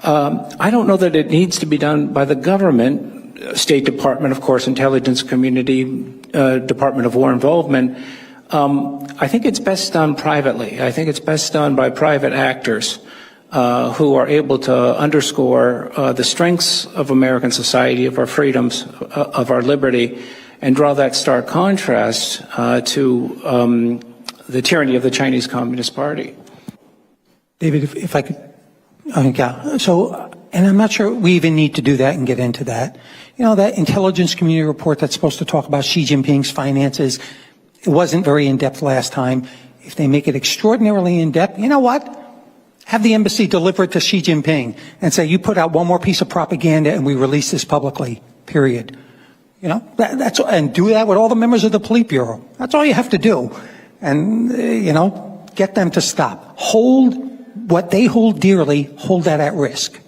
I don't know that it needs to be done by the government, State Department, of course, intelligence community, Department of War involvement. I think it's best done privately. I think it's best done by private actors who are able to underscore the strengths of American society, of our freedoms, of our liberty, and draw that stark contrast to the tyranny of the Chinese Communist Party. David, if I could, yeah. So, and I'm not sure we even need to do that and get into that. That intelligence community report that's supposed to talk about Xi Jinping's finances, it wasn't very in-depth last time. If they make it extraordinarily in-depth, you know what? Have the embassy deliver it to Xi Jinping and say, you put out one more piece of propaganda and we release this publicly, period. And do that with all the members of the Politburo. That's all you have to do. And, get them to stop. Hold what they hold dearly, hold that at risk.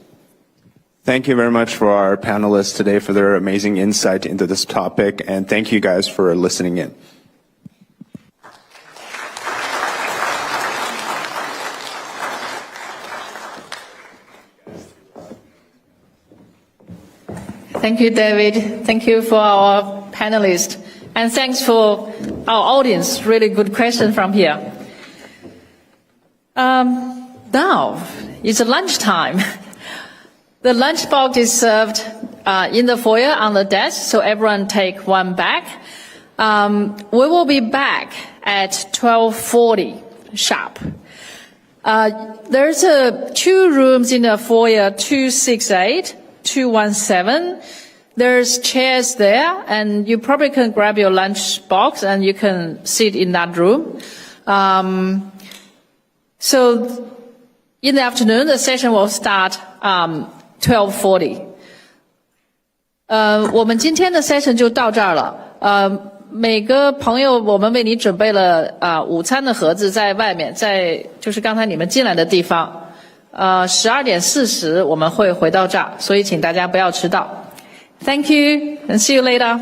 Thank you very much for our panelists today for their amazing insight into this topic. And thank you guys for listening in. Thank you, David. Thank you for our panelists. And thanks for our audience. Really good question from here. Now, it's lunchtime. The lunchbox is served in the foyer on the desk, so everyone take one bag. We will be back at 12:40 sharp. There's two rooms in the foyer, 268, 217. There's chairs there, and you probably can grab your lunch box and you can sit in that room. So in the afternoon, the session will start 12:40. 我们今天的 session 就到这儿了。每个朋友，我们为你准备了午餐的盒子在外面，在就是刚才你们进来的地方。12:40我们会回到这儿，所以请大家不要迟到。Thank you and see you later.